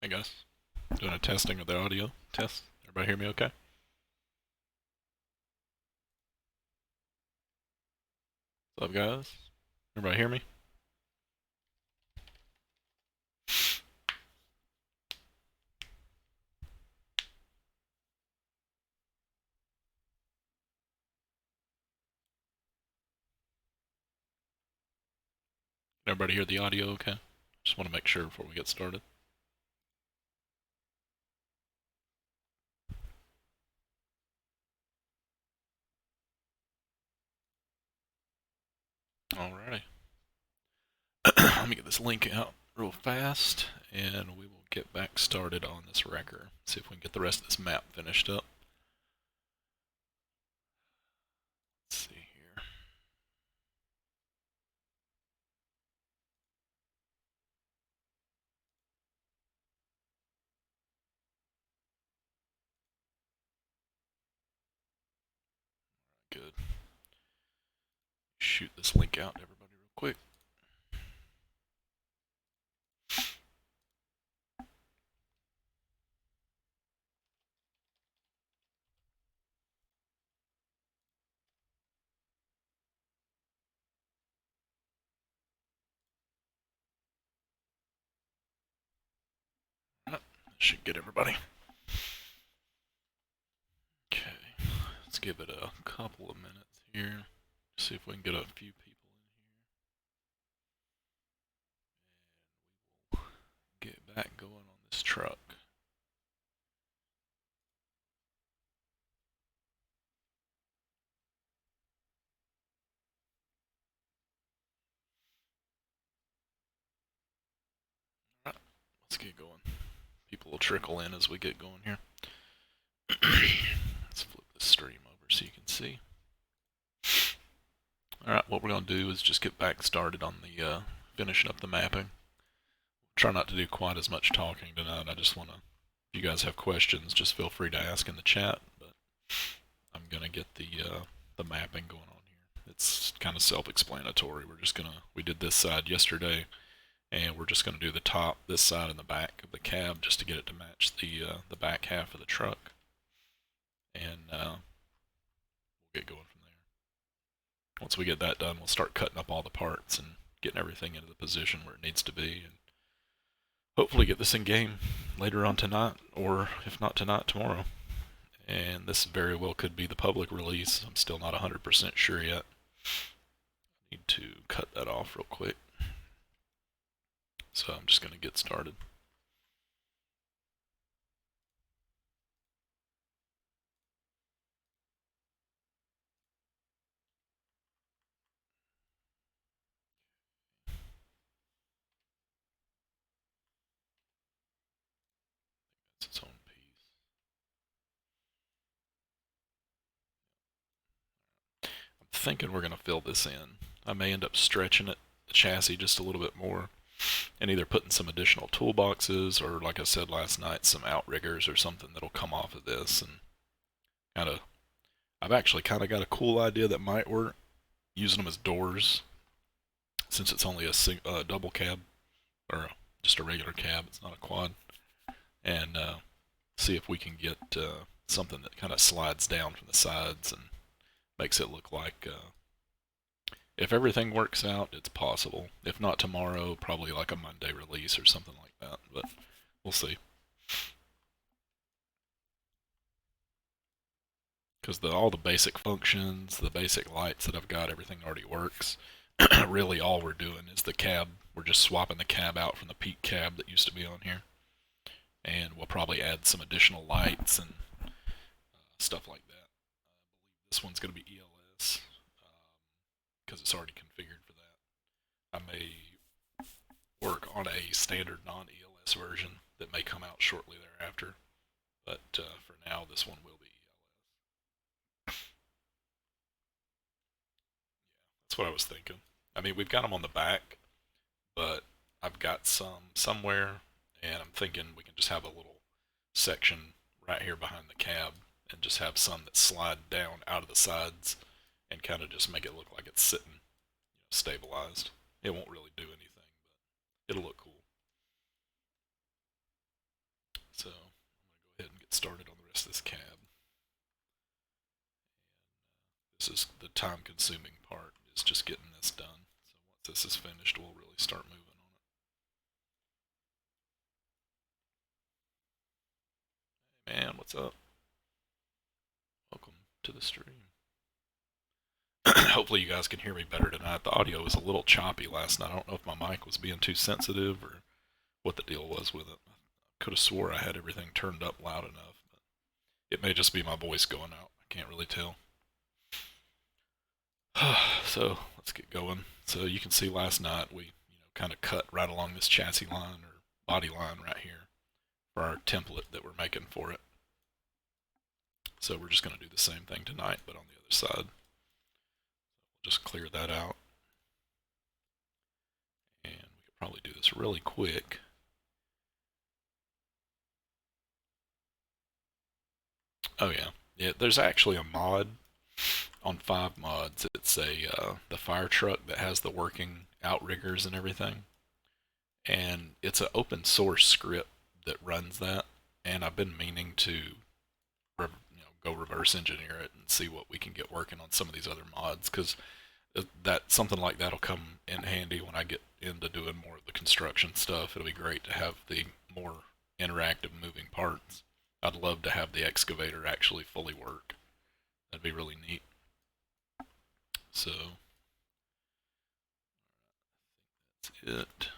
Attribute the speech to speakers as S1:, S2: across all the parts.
S1: Hey guys, doing a testing of the audio test. Everybody hear me okay? What's up guys? Everybody hear me? Everybody hear the audio okay? Just want to make sure before we get started. Alrighty. Let me get this link out real fast and we will get back started on this wrecker. See if we can get the rest of this map finished up. Let's see here. Good. Shoot this link out to everybody real quick. That should get everybody. Okay, let's give it a couple of minutes here. See if we can get a few people in here. Get back going on this truck. Alright, let's get going. People will trickle in as we get going here. Let's flip the stream over so you can see. Alright, what we're going to do is just get back started on the finishing up the mapping. Try not to do quite as much talking tonight. I just want to, if you guys have questions, just feel free to ask in the chat. But I'm going to get the mapping going on here. It's kind of self-explanatory. We did this side yesterday, and we're just going to do the top, this side, and the back of the cab just to get it to match the back half of the truck. And we'll get going from there. Once we get that done, we'll start cutting up all the parts and getting everything into the position where it needs to be, and hopefully get this in game later on tonight, or if not tonight, tomorrow. And this very well could be the public release. I'm still not 100% sure yet. I need to cut that off real quick. So I'm just going to get started. It's its own piece. I'm thinking we're going to fill this in. I may end up stretching it, the chassis, just a little bit more, and either putting some additional toolboxes or, like I said last night, some outriggers or something that'll come off of this. And kind of, I've actually kind of got a cool idea that might work, using them as doors, since it's only a double cab, or just a regular cab, it's not a quad. And see if we can get something that kind of slides down from the sides and makes it look like, if everything works out, it's possible. If not tomorrow, probably like a Monday release or something like that, but we'll see. Because all the basic functions, the basic lights that I've got, everything already works. Really all we're doing is the cab. We're just swapping the cab out from the peak cab that used to be on here. And we'll probably add some additional lights and stuff like that. I believe this one's going to be ELS, because it's already configured for that. I may work on a standard non-ELS version that may come out shortly thereafter, but for now this one will be ELS. Yeah, that's what I was thinking. I mean, we've got them on the back, but I've got some somewhere, and I'm thinking we can just have a little section right here behind the cab and just have some that slide down out of the sides and kind of just make it look like it's sitting, stabilized. It won't really do anything, but it'll look cool. time-consuming part is just getting this done. So once this is finished, we'll really start moving on it. Hey man, what's up? Welcome to the stream. Hopefully you guys can hear me better tonight. The audio was a little choppy last night. I don't know if my mic was being too sensitive or what the deal was with it. I could have swore I had everything turned up loud enough, but it may just be my voice going out. I can't really tell. So let's get going. So you can see last night we kind of cut right along this chassis line or body line right here for our template that we're making for it. So we're just going to do the same thing tonight, but on the other side. We'll just clear that out. And we could probably do this really quick. Oh yeah, there's actually a mod on FiveMods. It's the fire truck that has the working outriggers and everything, and it's an open source script that runs that. And I've been meaning to, go reverse engineer it and see what we can get working on some of these other mods, because that something like that'll come in handy when I get into doing more of the construction stuff. It'll be great to have the more interactive moving parts. I'd love to have the excavator actually fully work. That'd be really neat. So that's it.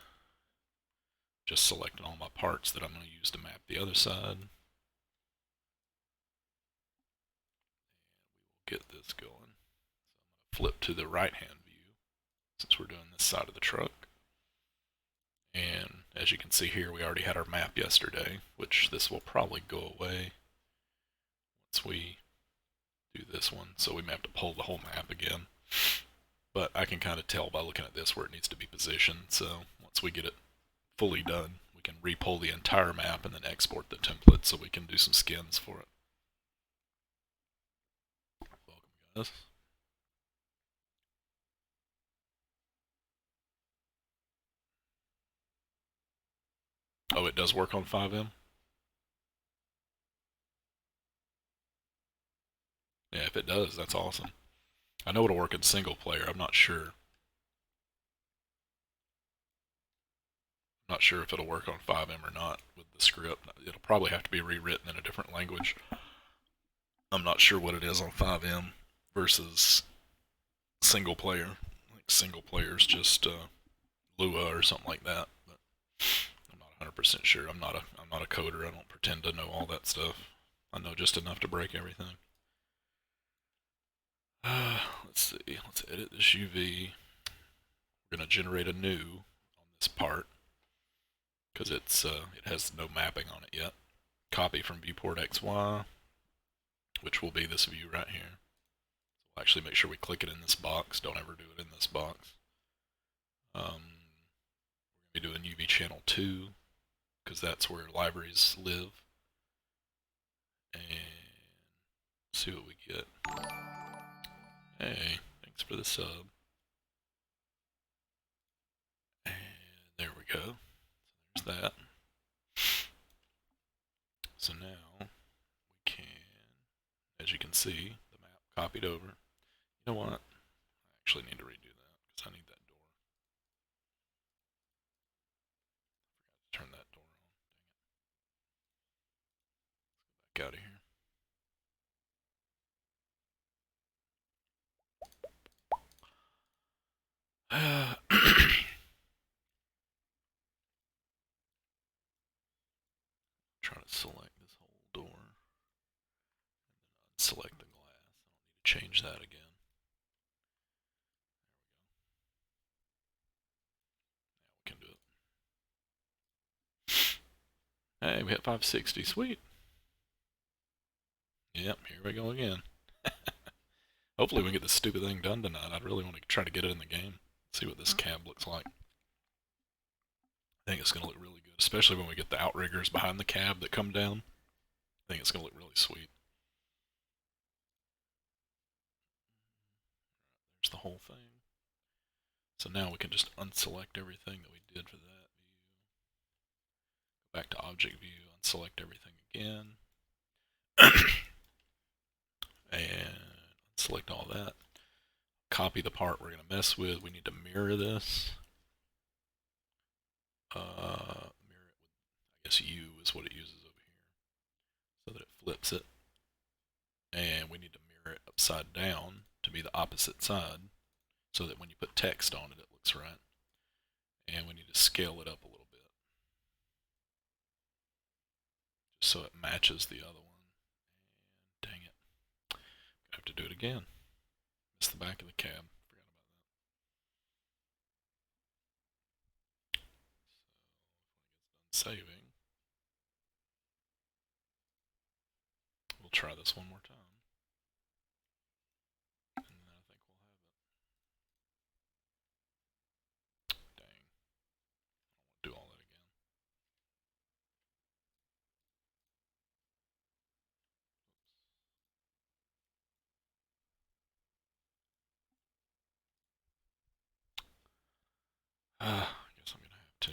S1: Just selecting all my parts that I'm going to use to map the other side. And we will get this going. So I'm going to flip to the right hand view since we're doing this side of the truck. And as you can see here, we already had our map yesterday, which this will probably go away once we do this one. So we may have to pull the whole map again. But I can kind of tell by looking at this where it needs to be positioned. So once we get it fully done, we can re-pull the entire map and then export the template so we can do some skins for it. Welcome, guys. Oh, it does work on FiveM? Yeah, if it does, that's awesome. I know it'll work in single player. I'm not sure. Not sure if it'll work on FiveM or not with the script. It'll probably have to be rewritten in a different language. I'm not sure what it is on FiveM versus single player. Like single player's just Lua or something like that. But I'm not 100% sure. I'm not a coder. I don't pretend to know all that stuff. I know just enough to break everything. Let's see. Let's edit this UV. We're gonna generate a new on this part because it has no mapping on it yet. Copy from viewport XY, which will be this view right here. We'll actually make sure we click it in this box. Don't ever do it in this box. We're gonna be doing UV channel 2 because that's where libraries live. And see what we get. Hey, thanks for the sub. And there we go. So there's that. So now we can, as you can see, the map copied over. You know what? I actually need to redo that because I need that door. I forgot to turn that door on. Dang it. Let's go back out of here. Try to select this whole door and then unselect the glass. I don't need to change that again. There we go. Now we can do it. Hey, we hit 560. Sweet. Yep, here we go again. Hopefully we can get this stupid thing done tonight. I'd really want to try to get it in the game. See what this cab looks like. I think it's going to look really good, especially when we get the outriggers behind the cab that come down. I think it's going to look really sweet. There's the whole thing. So now we can just unselect everything that we did for that view. Go back to object view, unselect everything again. And select all that. copy the part we're going to mess with, we need to mirror this. Mirror it with, I guess U is what it uses over here, so that it flips it. And we need to mirror it upside down to be the opposite side, so that when you put text on it, it looks right. And we need to scale it up a little bit, just so it matches the other one. And dang it, I have to do it again. Missed the back of the cab. Forgot about that. So when it gets done saving, we'll try this one more time. And then I think we'll have it. Dang. I don't want to do all that again. I guess I'm going to have to.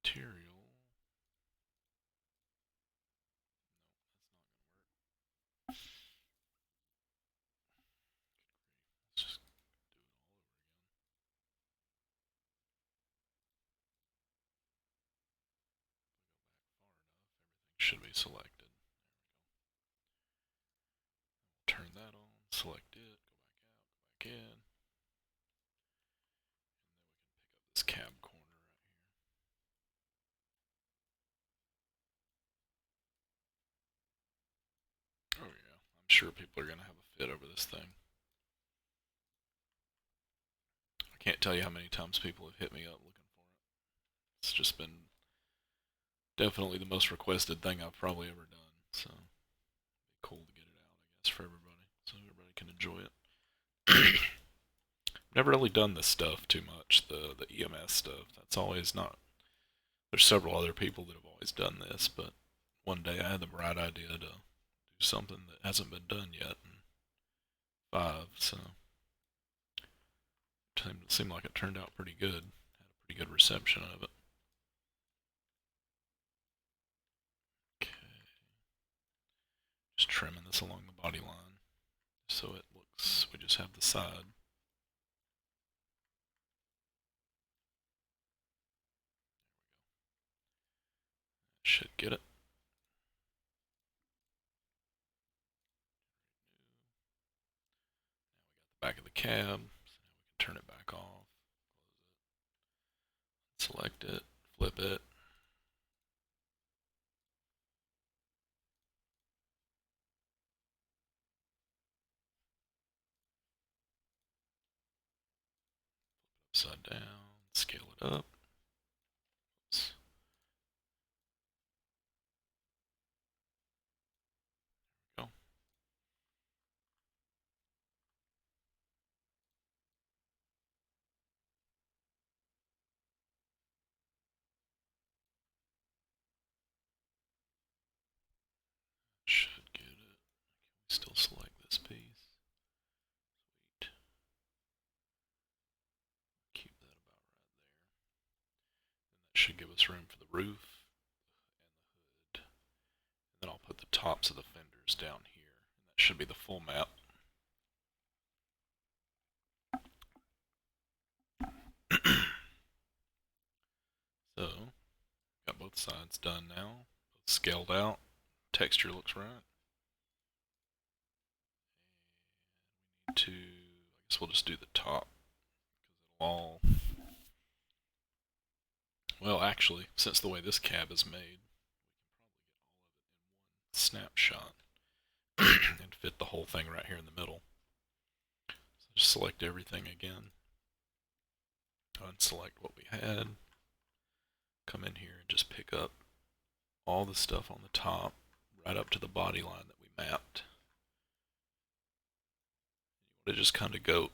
S1: Material. Let's just do it all over again. Should be selected. Turn that on, select it, go back out, go back in. And then we can pick up this cab corner right here. Oh yeah, I'm sure people are going to have a fit over this thing. I can't tell you how many times people have hit me up looking for it. It's just been definitely the most requested thing I've probably ever done. So it'd be cool to get it out, I guess, for everybody, so everybody can enjoy it. Never really done this stuff too much, the EMS stuff. That's always not. There's several other people that have always done this, but one day I had the bright idea to do something that hasn't been done yet in Five, so it seemed like it turned out pretty good. Had a pretty good reception of it. Okay. Just trimming this along the body line so it looks, we just have the side. Should get it. Now we got the back of the cab, so now we can turn it back off. Select it, flip it. Upside down, scale it up. Oops. There we go. Should get it. Can we still select this piece? Sweet. Keep that about right there. And that should give us room for the roof and the hood. And then I'll put the tops of the fenders down here. And that should be the full map. So, got both sides done now. Both scaled out. Texture looks right. And we need to, I guess we'll just do the top. Because it'll all, well actually, since the way this cab is made, we can probably get all of it in one snapshot. And fit the whole thing right here in the middle. So just select everything again. Unselect what we had. Come in here and just pick up all the stuff on the top, right up to the body line that we mapped. You want to just kind of go.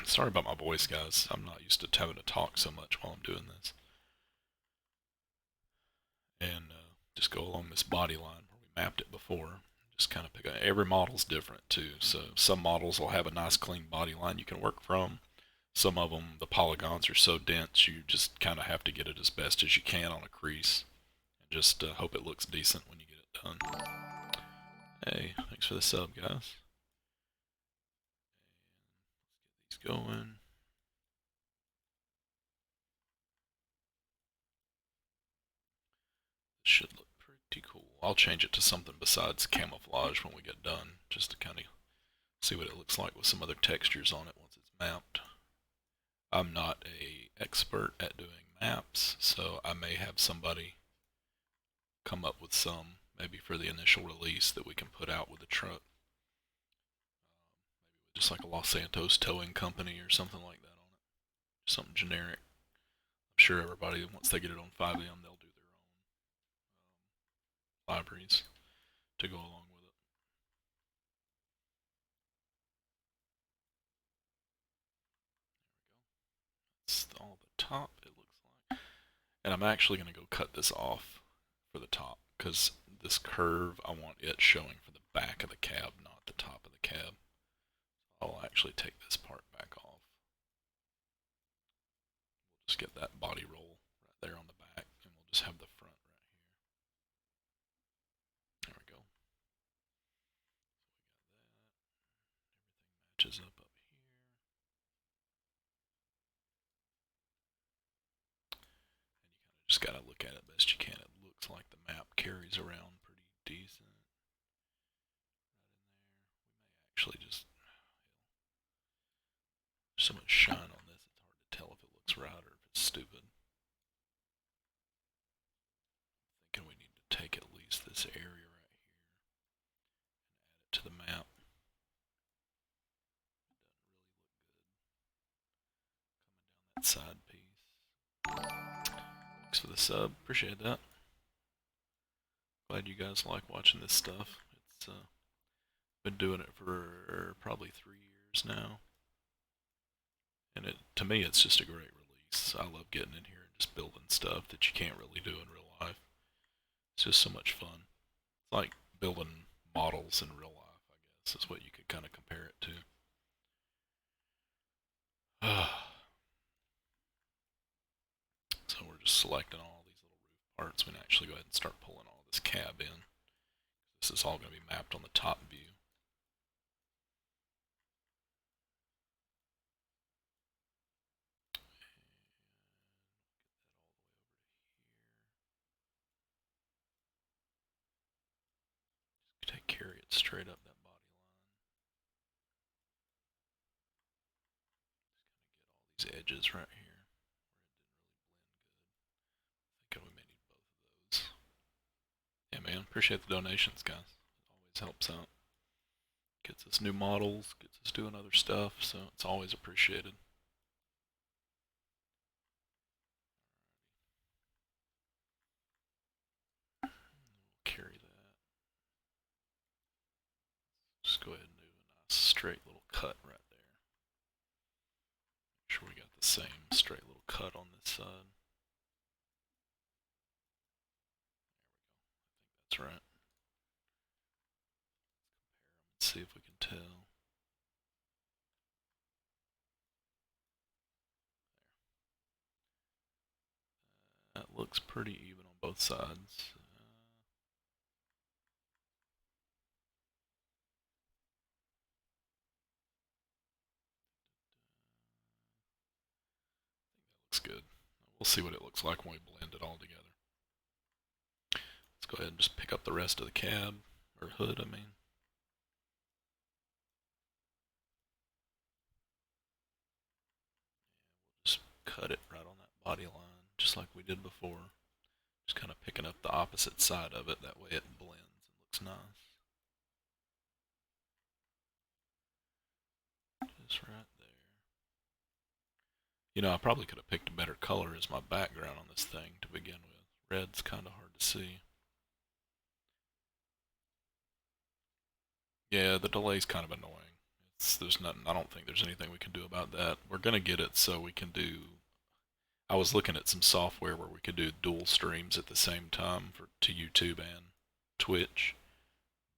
S1: Sorry about my voice, guys. I'm not used to having to talk so much while I'm doing this. And just go along this body line where we mapped it before. Just kind of pick up. Every model's different too. So some models will have a nice clean body line you can work from. Some of them, the polygons are so dense, you just kind of have to get it as best as you can on a crease and Just hope it looks decent when you get it done. Hey, thanks for the sub, guys. Let's get these going. This should look pretty cool. I'll change it to something besides camouflage when we get done, just to kind of see what it looks like with some other textures on it once it's mapped. I'm not an expert at doing maps, so I may have somebody come up with some, maybe for the initial release that we can put out with the truck. Maybe just like a Los Santos towing company or something like that on it. Something generic. I'm sure everybody, once they get it on FiveM, they'll do their own libraries to go along with it. That's all the top, it looks like. And I'm actually going to go cut this off for the top, because this curve, I want it showing for the back of the cab, not the top of the cab. I'll actually take this part back off. We'll just get that body roll right there on the back, and we'll just have the front right here. There we go. So we got that. Everything matches up here. And you kind of just got to look at it best you can. It looks like the map carries around pretty decent. Right in there. We may actually just... There's so much shine on this, it's hard to tell if it looks right or if it's stupid. I'm thinking we need to take at least this area right here and add it to the map. It doesn't really look good coming down that side piece. Thanks for the sub, appreciate that. Glad you guys like watching this stuff. It's been doing it for probably 3 years now. And to me, it's just a great release. I love getting in here and just building stuff that you can't really do in real life. It's just so much fun. It's like building models in real life, I guess, is what you could kind of compare it to. So we're just selecting all these little roof parts. We can actually go ahead and start pulling all this cab in. This is all going to be mapped on the top view. Carry it straight up that body line. Just gonna get all these edges right here where it didn't really blend good. Thinking we may need both of those. Yeah, man, appreciate the donations, guys. It always helps out. Gets us new models, gets us doing other stuff, so it's always appreciated. We'll carry that. Just go ahead and do a nice straight little cut right there. Make sure we got the same straight little cut on this side. There we go. I think that's right. Let's see if we can tell. That looks pretty even on both sides. Looks good. We'll see what it looks like when we blend it all together. Let's go ahead and just pick up the rest of the cab, or hood, I mean. We'll just cut it right on that body line, just like we did before. Just kind of picking up the opposite side of it, that way it blends and looks nice. Just right there. You know, I probably could have picked a better color as my background on this thing to begin with. Red's kind of hard to see. Yeah, the delay's kind of annoying. There's nothing, I don't think there's anything we can do about that. We're gonna get it so we can do, I was looking at some software where we could do dual streams at the same time to YouTube and Twitch,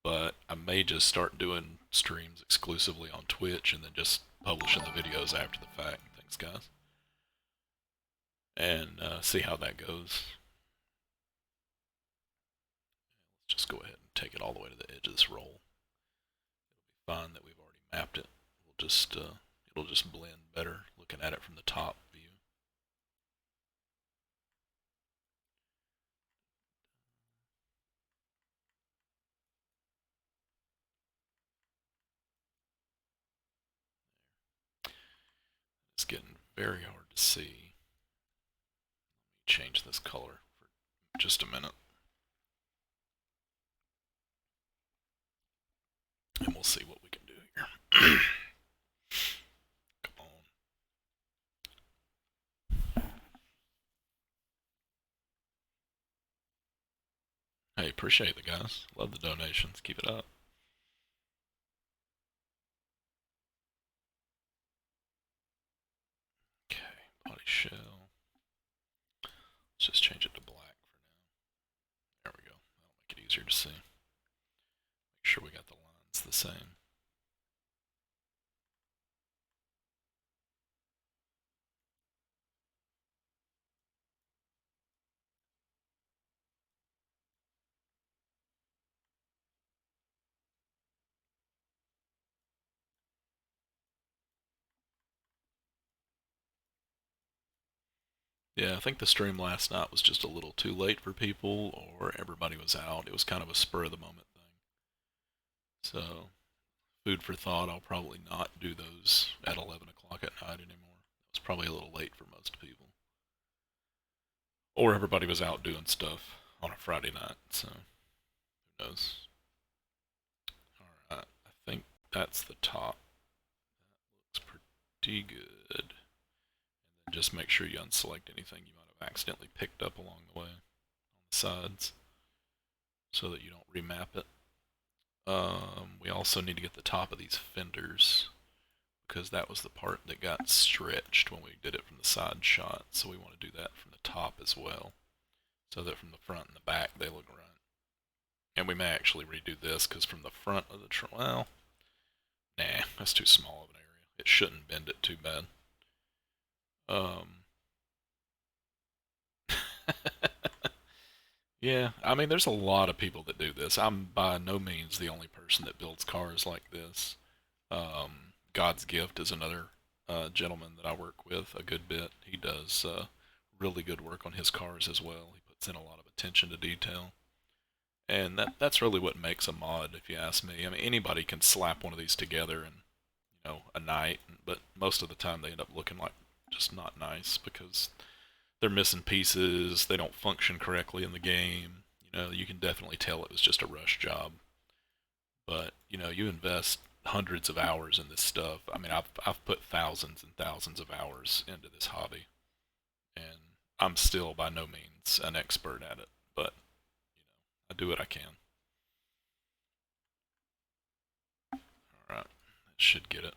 S1: but I may just start doing streams exclusively on Twitch and then just publishing the videos after the fact. Thanks, guys. And see how that goes. Let's just go ahead and take it all the way to the edge of this roll. It'll be fine that we've already mapped it. We'll just it'll just blend better looking at it from the top view. It's getting very hard to see. Let me change this color for just a minute. And we'll see what we can do here. Come on. Hey, appreciate it, guys. Love the donations. Keep it up. Okay, body shell. Let's just change it to black for now. There we go. That'll make it easier to see. Make sure we got the lines the same. Yeah, I think the stream last night was just a little too late for people, or everybody was out. It was kind of a spur of the moment thing. So, food for thought, I'll probably not do those at 11 o'clock at night anymore. It was probably a little late for most people. Or everybody was out doing stuff on a Friday night, so who knows. Alright, I think that's the top. That looks pretty good. And then just make sure you unselect anything you might have accidentally picked up along the way on the sides so that you don't remap it. We also need to get the top of these fenders because that was the part that got stretched when we did it from the side shot. So we want to do that from the top as well, so that from the front and the back they look right. And we may actually redo this because from the front of the well, nah, that's too small of an area. It shouldn't bend it too bad. Yeah, I mean, there's a lot of people that do this. I'm by no means the only person that builds cars like this. God's Gift is another gentleman that I work with a good bit. He does really good work on his cars as well. He puts in a lot of attention to detail. And that's really what makes a mod, if you ask me. I mean, anybody can slap one of these together in, a night, but most of the time they end up looking like just not nice because they're missing pieces, they don't function correctly in the game. You can definitely tell it was just a rush job. But, you invest hundreds of hours in this stuff. I mean, I've put thousands and thousands of hours into this hobby, and I'm still by no means an expert at it, but I do what I can. All right, that should get it.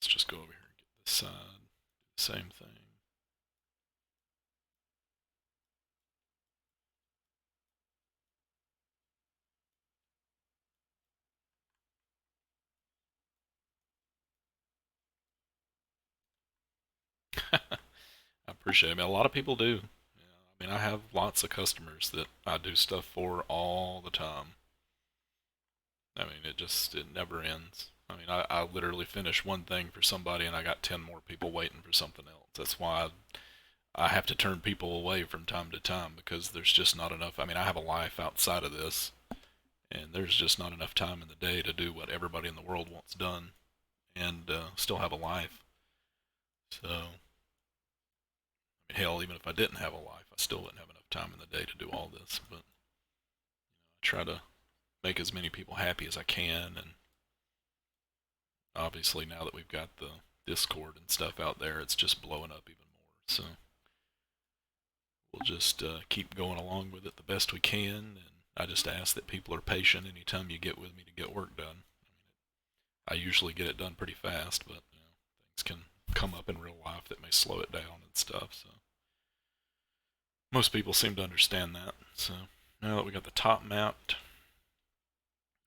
S1: Let's just go over here and get this side. Do the same thing. I appreciate it. I mean, a lot of people do. I mean, I have lots of customers that I do stuff for all the time. I mean, it never ends. I mean, I literally finish one thing for somebody and I got 10 more people waiting for something else. That's why I have to turn people away from time to time because there's just not enough. I mean, I have a life outside of this, and there's just not enough time in the day to do what everybody in the world wants done and still have a life. So, I mean, hell, even if I didn't have a life, I still wouldn't have enough time in the day to do all this. But I try to make as many people happy as I can, and obviously now that we've got the Discord and stuff out there, it's just blowing up even more. So we'll just keep going along with it the best we can, and I just ask that people are patient anytime you get with me to get work done. I usually get it done pretty fast, but things can come up in real life that may slow it down and stuff. So most people seem to understand that. So now that we got the top mapped,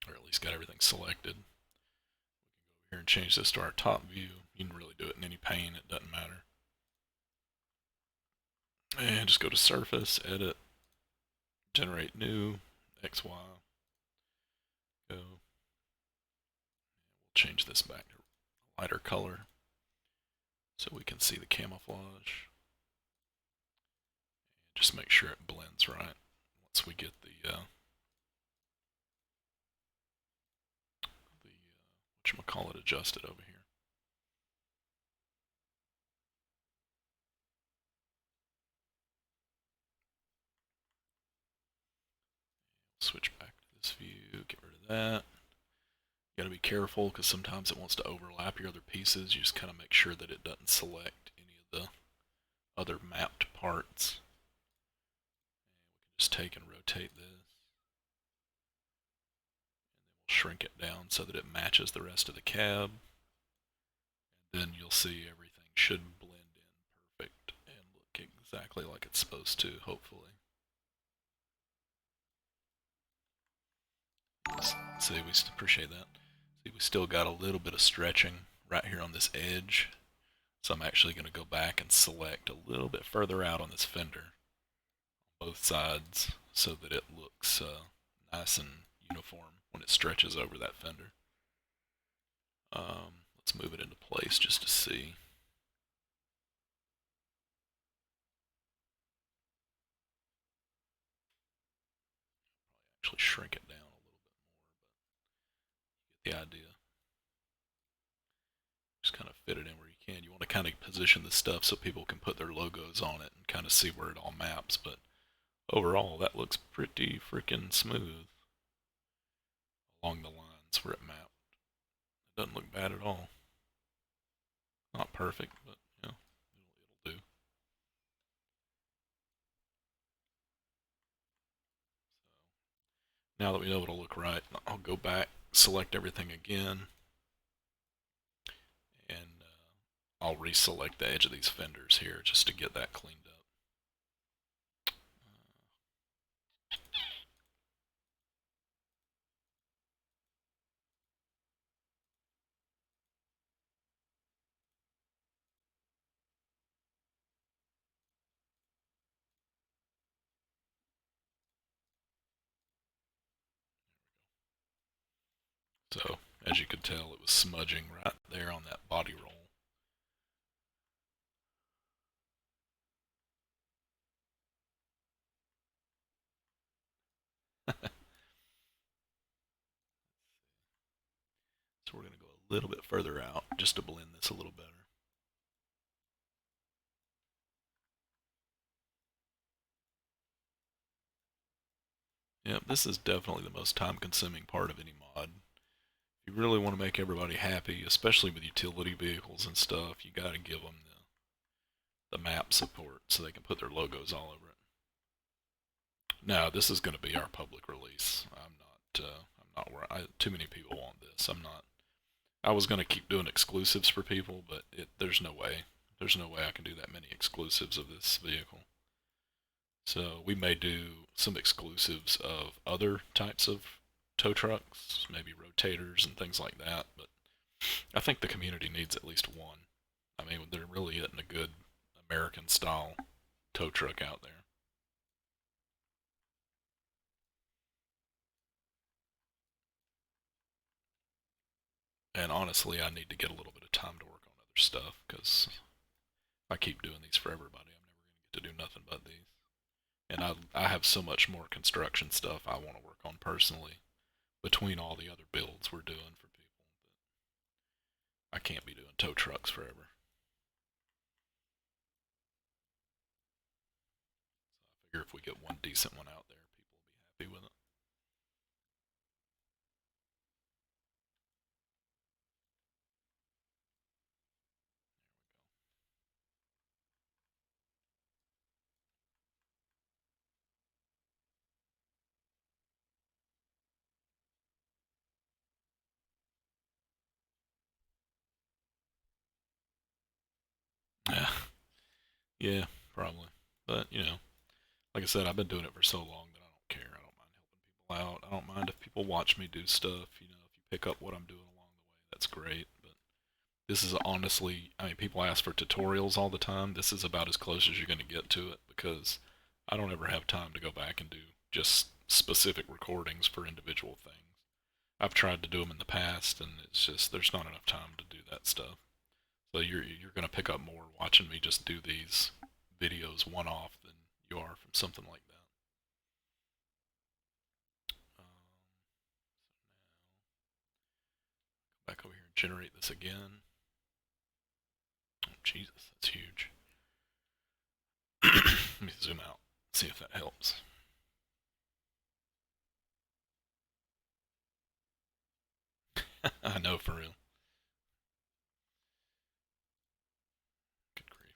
S1: or at least got everything selected, we can go over here and change this to our top view. You can really do it in any pane, it doesn't matter. And just go to Surface, Edit, Generate New, XY, go. We'll change this back to lighter color so we can see the camouflage. Just make sure it blends right once we get the whatchamacallit adjusted over here. Switch back to this view, get rid of that. You gotta be careful because sometimes it wants to overlap your other pieces. You just kind of make sure that it doesn't select any of the other mapped parts. And we can just take and rotate this. And then we'll shrink it down so that it matches the rest of the cab. And then you'll see everything should blend in perfect and look exactly like it's supposed to, hopefully. See, we appreciate that. See, we still got a little bit of stretching right here on this edge. So I'm actually going to go back and select a little bit further out on this fender, both sides, so that it looks nice and uniform when it stretches over that fender. Let's move it into place just to see. Actually shrink it down a little bit more, but you get the idea. Just kind of fit it in where you can. You want to kind of position the stuff so people can put their logos on it and kind of see where it all maps, but overall that looks pretty freaking smooth along the lines where it mapped. It doesn't look bad at all. Not perfect, but you know, it'll do. So now that we know it'll look right, I'll go back, select everything again, and I'll reselect the edge of these fenders here just to get that cleaned up. So, as you could tell, it was smudging right there on that body roll. So we're going to go a little bit further out just to blend this a little better. Yep, this is definitely the most time-consuming part of any mod. If you really want to make everybody happy, especially with utility vehicles and stuff, you got to give them the map support so they can put their logos all over it. Now, this is going to be our public release. I'm not where too many people want this. I was going to keep doing exclusives for people, but there's no way. There's no way I can do that many exclusives of this vehicle. So we may do some exclusives of other types of tow trucks, maybe rotators and things like that, but I think the community needs at least one. I mean, there really isn't a good American style tow truck out there. And honestly, I need to get a little bit of time to work on other stuff because if I keep doing these for everybody, I'm never going to get to do nothing but these. And I have so much more construction stuff I want to work on personally between all the other builds we're doing for people. I can't be doing tow trucks forever. So I figure if we get one decent one out there, people will be happy with it. Yeah, yeah, probably. But you know, like I said, I've been doing it for so long that I don't care. I don't mind helping people out. I don't mind if people watch me do stuff. You know, if you pick up what I'm doing along the way, that's great. But this is honestly, I mean, people ask for tutorials all the time. This is about as close as you're going to get to it because I don't ever have time to go back and do just specific recordings for individual things. I've tried to do them in the past, and it's just there's not enough time to do that stuff. So you're gonna pick up more watching me just do these videos one off than you are from something like that. Back over here and generate this again. Oh, Jesus, that's huge. Let me zoom out, see if that helps. I know, for real. Good grief.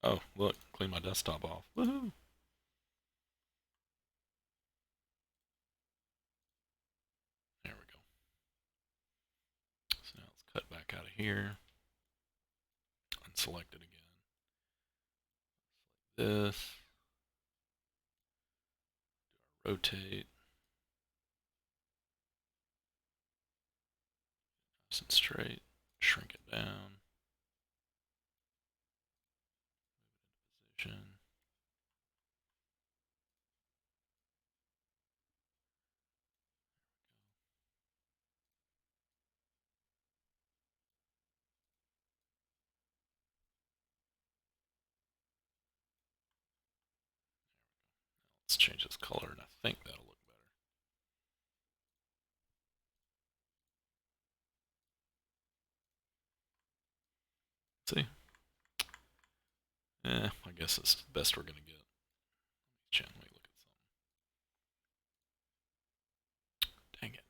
S1: Oh, look, clean my desktop off. Woohoo! There we go. So now let's cut back out of here. Unselect it again. This. Rotate. Nice and straight. Shrink it down. Position. Let's change this color, and I think that'll look better. See? I guess it's the best we're gonna get. Let me look at something. Dang it.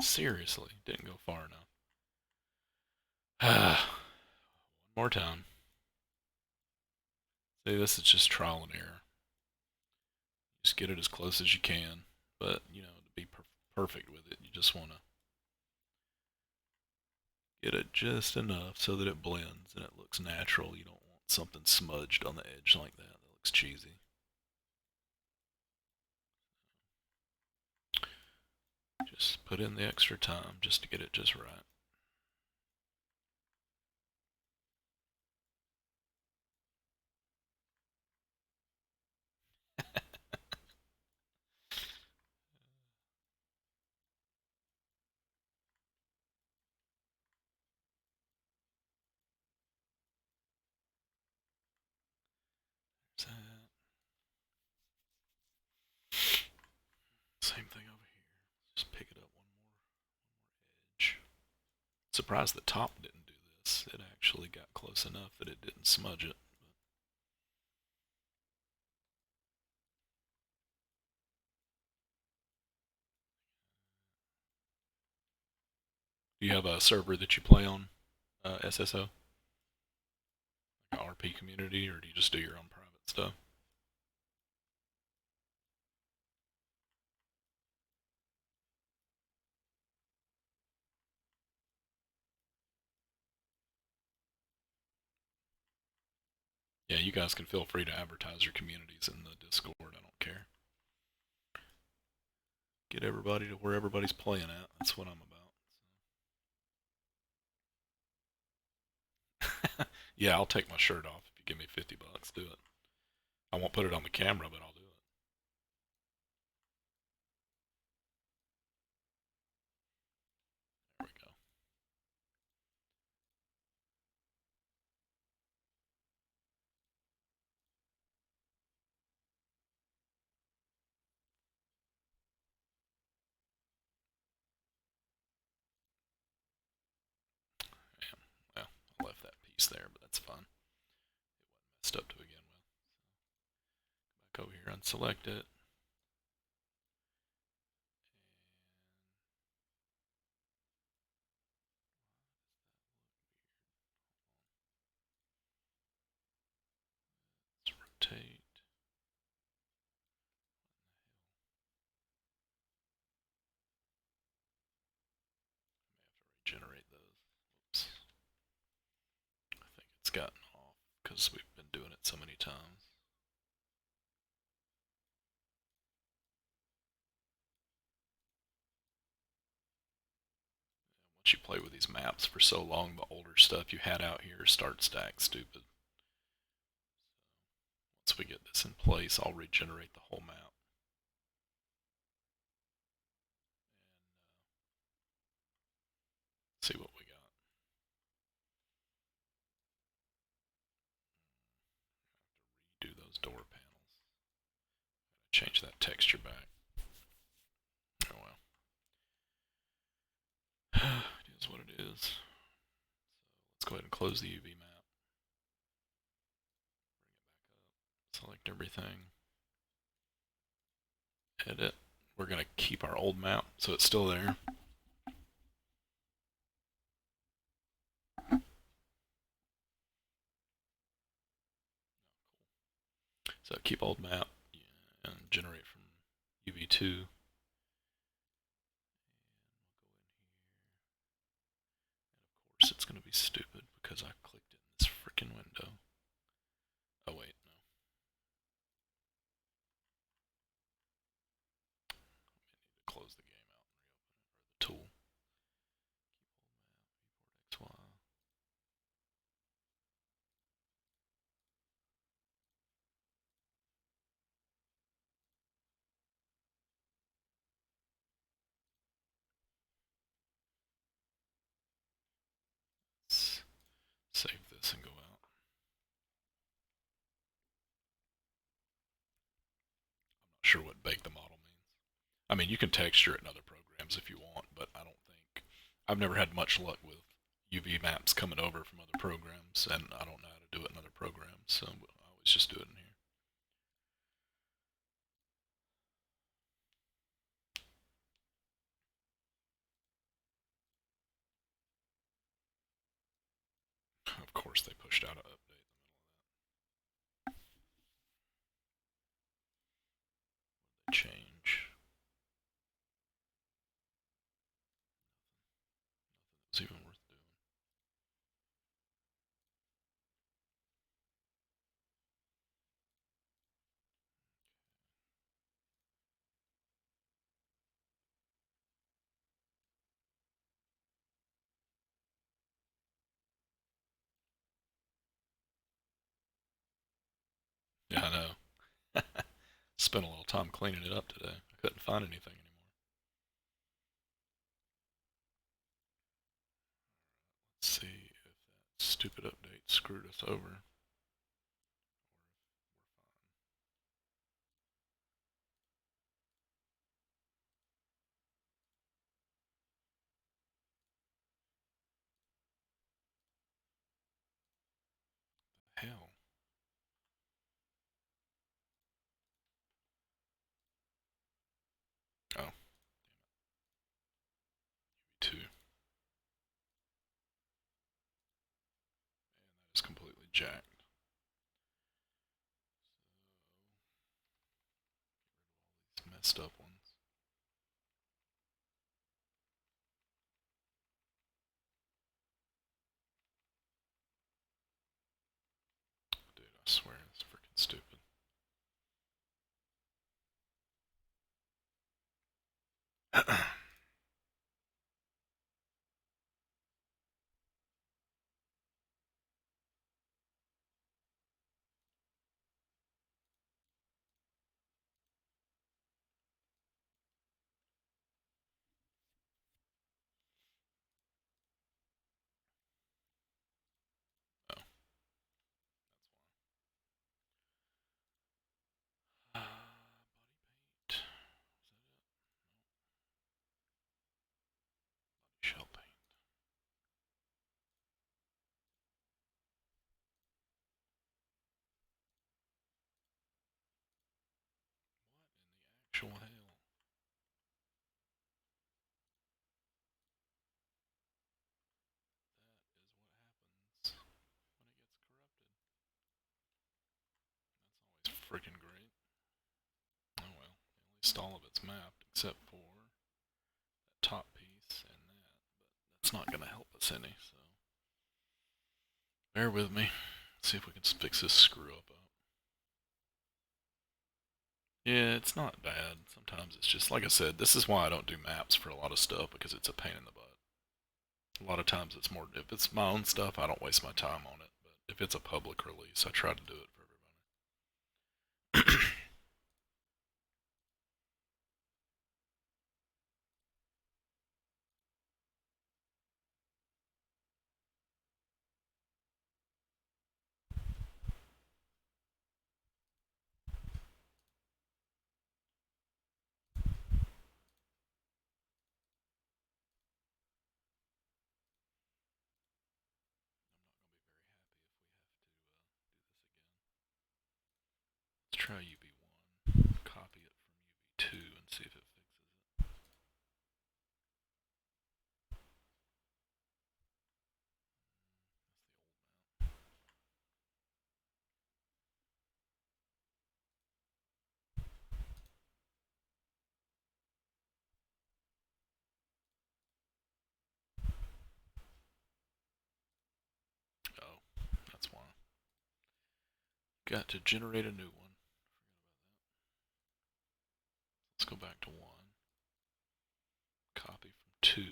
S1: Seriously, didn't go far enough. One more time. See, this is just trial and error. Just get it as close as you can, but, you know, to be perfect with it, you just want to get it just enough so that it blends and it looks natural. You don't want something smudged on the edge like that. That looks cheesy. Just put in the extra time just to get it just right. Same thing over here. Just pick it up one more edge. Surprised the top didn't do this. It actually got close enough that it didn't smudge it. Do you have a server that you play on, SSO? Like an RP community, or do you just do your own private stuff? Yeah, you guys can feel free to advertise your communities in the Discord. I don't care. Get everybody to where everybody's playing at. That's what I'm about. Yeah, I'll take my shirt off if you give me $50. Do it. I won't put it on the camera, but I'll do it. There we go. Well, I left that piece there, but that's fine. It wasn't messed up to begin with. Back over here, unselect it. Let's rotate. I may have to regenerate those. Whoops. I think it's gotten off because we've been doing it so many times. Once you play with these maps for so long, the older stuff you had out here starts to act stupid. once we get this in place, I'll regenerate the whole map. See what we got. Do those door panels. Change that texture back. Oh well. It is what it is. So let's go ahead and close the UV map. Bring it back up. Select everything. Edit. We're going to keep our old map so it's still there. So keep old map and generate from UV2. Of course it's going to be stupid because I clicked it in this freaking window. Oh wait, no. I need to close the game out and reopen it, or the tool. Keep old map, viewport XY. Let's save this and go out. I'm not sure what bake the model means. I mean, you can texture it in other programs if you want, but I don't think... I've never had much luck with UV maps coming over from other programs, and I don't know how to do it in other programs, so I always just do it in here. Of course, they pushed out an update in the middle of that. What did they change? Nothing that was even worth doing. Yeah, I know. Spent a little time cleaning it up today. I couldn't find anything anymore. Let's see if that stupid update screwed us over. Hell. Oh, 2. And that is completely jacked. So, these messed up ones. Dude, I swear, it's freaking stupid. Oh, that's why. Body paint. Is that it? Body shell paint. What in the actual hell? That is what happens when it gets corrupted. That's always freaking great. Oh well, at least all of it's mapped except for that top piece and that, but that's not going to help us any, so bear with me. See if we can fix this screw up. Yeah, it's not bad. Sometimes it's just, like I said, this is why I don't do maps for a lot of stuff, because it's a pain in the butt. A lot of times it's more, if it's my own stuff, I don't waste my time on it, but if it's a public release, I try to do it for everybody. got to generate a new one. Let's go back to 1. Copy from 2.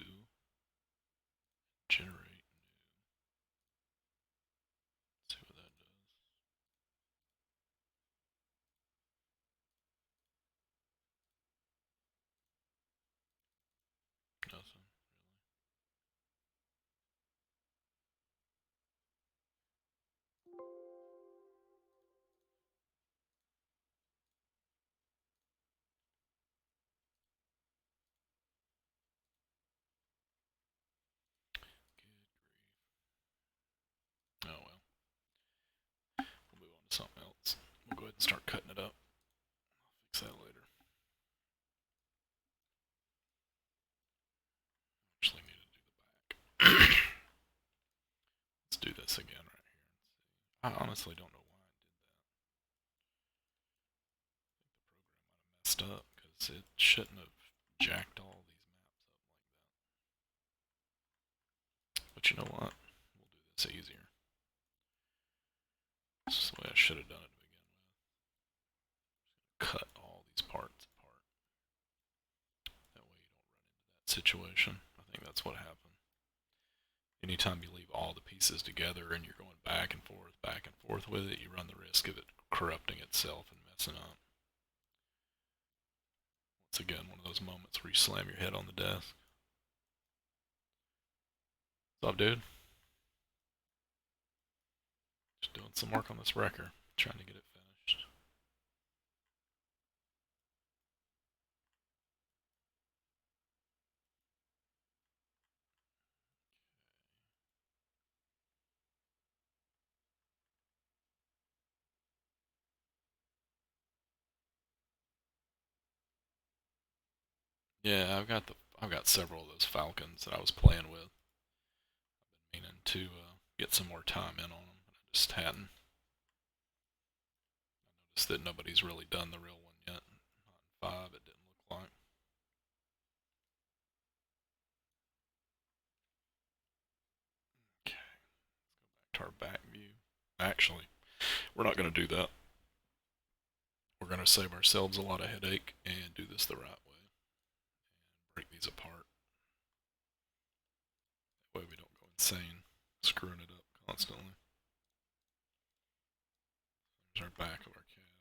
S1: Generate new. See what that does. Nothing. Oh well. We'll move on to something else. We'll go ahead and start cutting it up. I'll fix that later. Actually need to do the back. Let's do this again right here. I honestly don't know why I did that. I think the program might have messed up because it shouldn't have jacked all these maps up like that. But you know what? We'll do this easier. This is the way I should have done it to begin with. Cut all these parts apart. That way you don't run into that situation. I think that's what happened. Anytime you leave all the pieces together and you're going back and forth with it, you run the risk of it corrupting itself and messing up. Once again, one of those moments where you slam your head on the desk. What's up, dude? Just doing some work on this wrecker, trying to get it finished. Yeah, I've got several of those Falcons that I was playing with. I've been meaning to get some more time in on them, but I just hadn't. I noticed that nobody's really done the real one yet. Not in 5, it didn't look like. Okay, let's go back to our back view. Actually, we're not going to do that. We're going to save ourselves a lot of headache and do this the right way. And break these apart. That way we don't go insane screwing it up constantly. There's our back of our cab.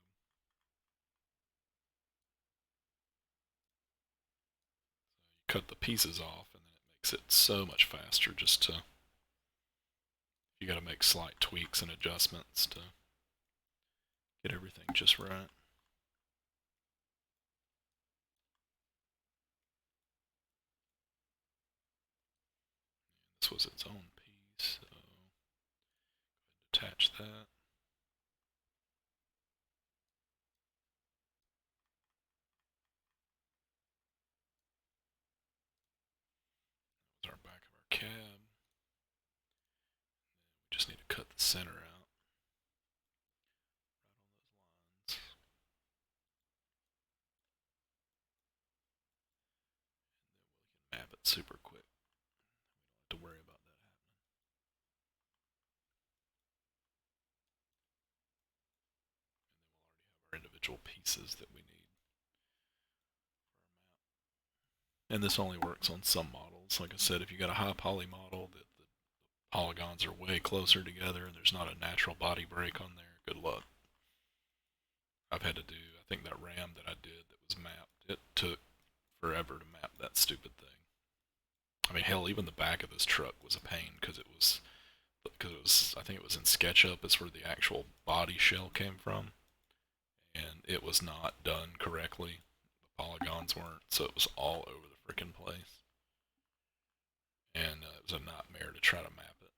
S1: So you cut the pieces off and then it makes it so much faster just to... You got to make slight tweaks and adjustments to get everything just right. This was its own piece, so go ahead and attach that. That was our back of our cab. We just need to cut the center out. Right on those lines. And then we can map it super quick. We don't have to worry about that happening. And then we'll already have our individual pieces that we need for our map. And this only works on some models. Like I said, if you got a high poly model that the polygons are way closer together and there's not a natural body break on there, good luck. I've had to do, I think that ram that I did that was mapped, it took forever to map that stupid thing. I mean, hell, even the back of this truck was a pain because I think it was in SketchUp is where the actual body shell came from, and it was not done correctly. The polygons weren't, so it was all over the freaking place, and it was a nightmare to try to map it.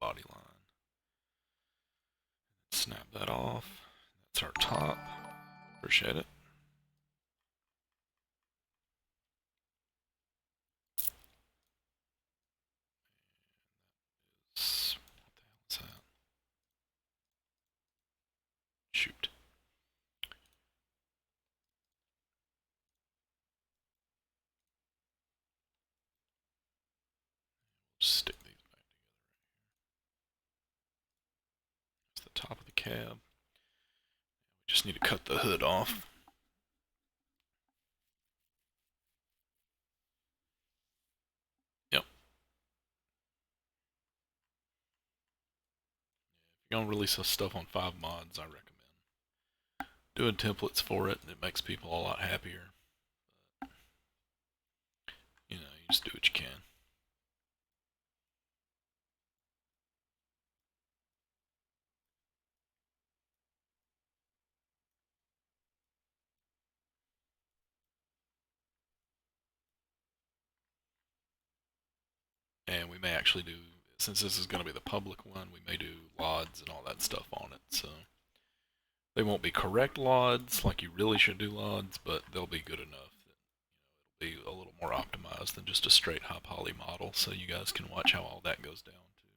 S1: Body line. Snap that off. That's our top. Appreciate it. What the hell is that? Shoot. Stick these back together. It's the top of the cab. We just need to cut the hood off. Yep. If you're gonna release this stuff on FiveMods, I recommend doing templates for it. It makes people a lot happier. But, you just do what you can. And we may actually do, since this is going to be the public one, we may do LODs and all that stuff on it. So they won't be correct LODs like you really should do LODs, but they'll be good enough that it'll be a little more optimized than just a straight high poly model. So you guys can watch how all that goes down too.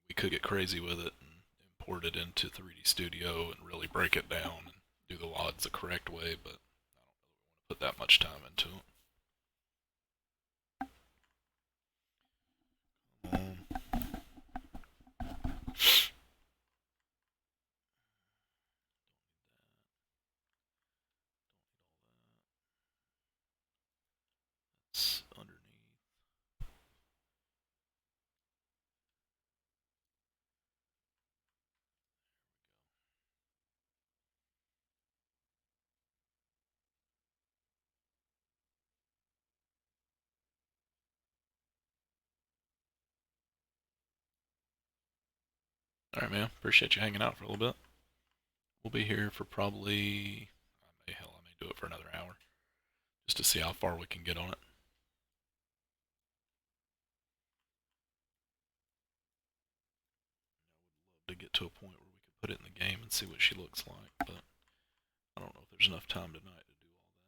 S1: We could get crazy with it and import it into 3D Studio and really break it down and do the LODs the correct way, but I don't really want to put that much time into it. It's underneath. Alright, man. Appreciate you hanging out for a little bit. We'll be here for probably, I may do it for another hour, just to see how far we can get on it. I would love to get to a point where we could put it in the game and see what she looks like, but I don't know if there's enough time tonight to do all that.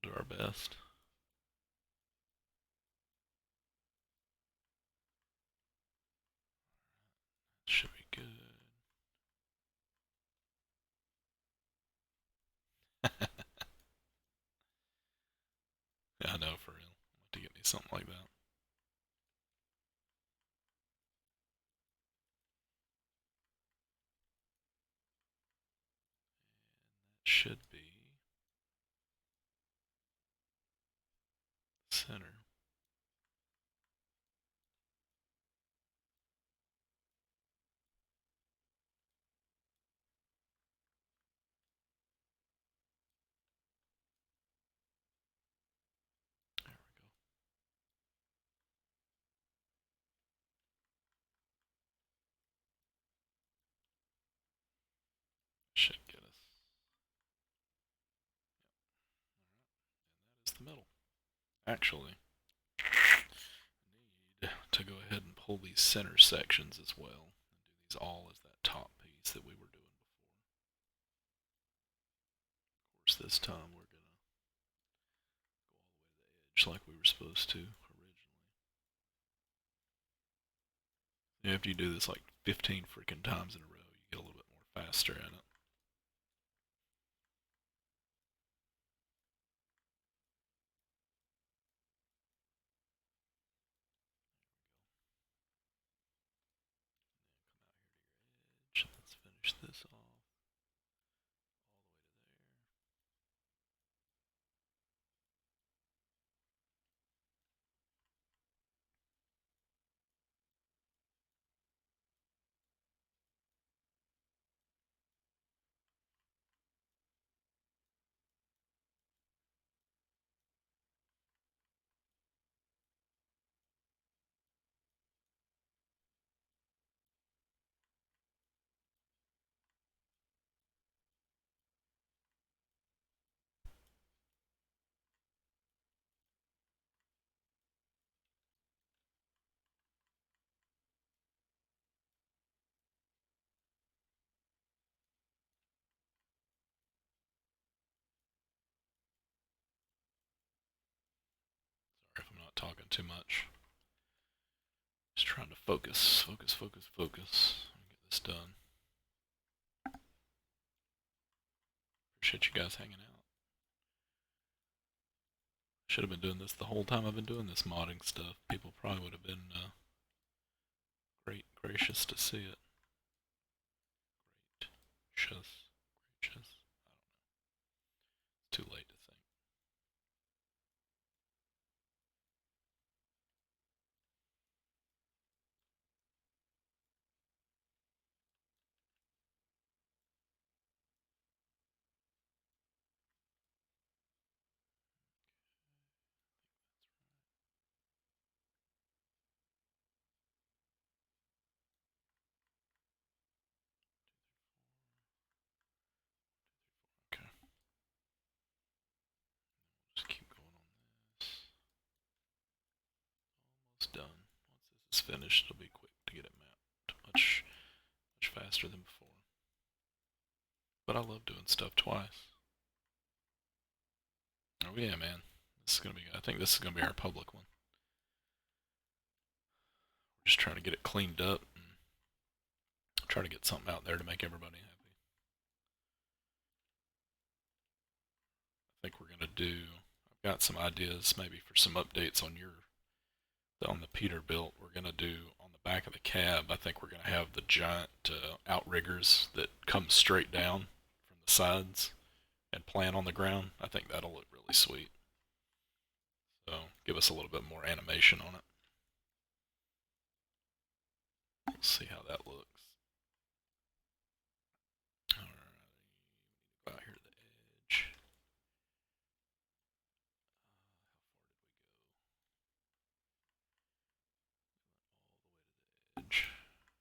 S1: But we'll do our best. Should be good. Yeah, I know, for real. I'll have to get me something like that. And that should be center. There we go. Should get us. Yep. And that is the middle. Actually, I need to go ahead and pull these center sections as well and do these all as that top piece that we were doing before. Of course, this time we're gonna go all the way to the edge like we were supposed to originally. After you do this like 15 freaking times in a row, you get a little bit more faster in it. Come out here to your edge. Let's finish this off all the way to there. Sorry if I'm not talking too much. Just trying to focus, focus, focus, focus. this done. Appreciate you guys hanging out. Should have been doing this the whole time I've been doing this modding stuff. People probably would have been gracious to see it. Gracious. It's too late to think. Okay. Just keep going on this. Almost done. Once this is finished, it'll be quick to get it mapped. Much faster than before. But I love doing stuff twice. Oh yeah, man. This is gonna be. I think this is gonna be our public one. We're just trying to get it cleaned up and try to get something out there to make everybody happy. I think we're gonna do. I've got some ideas maybe for some updates on the Peterbilt. We're gonna do on the back of the cab. I think we're gonna have the giant outriggers that come straight down from the sides and plant on the ground. I think that'll look really sweet. So give us a little bit more animation on it. We'll see how that looks. Alright, go out here to the edge. How far did we go? All the way to the edge.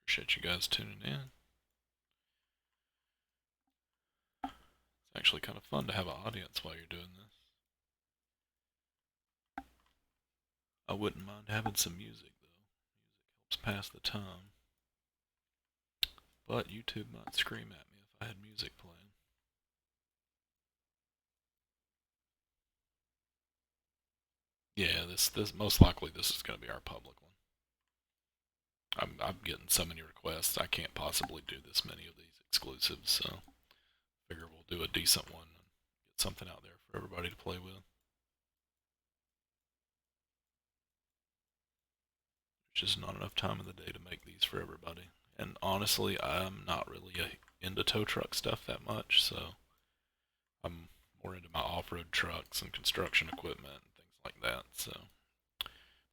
S1: Appreciate you guys tuning in. It's actually kind of fun to have an audience while you're doing this. I wouldn't mind having some music though. Music helps pass the time. But YouTube might scream at me if I had music playing. Yeah, this most likely this is going to be our public one. I'm getting so many requests. I can't possibly do this many of these exclusives, so I figure we'll do a decent one and get something out there for everybody to play with. There's just not enough time in the day to make these for everybody. And honestly, I'm not really into tow truck stuff that much, so I'm more into my off-road trucks and construction equipment and things like that. So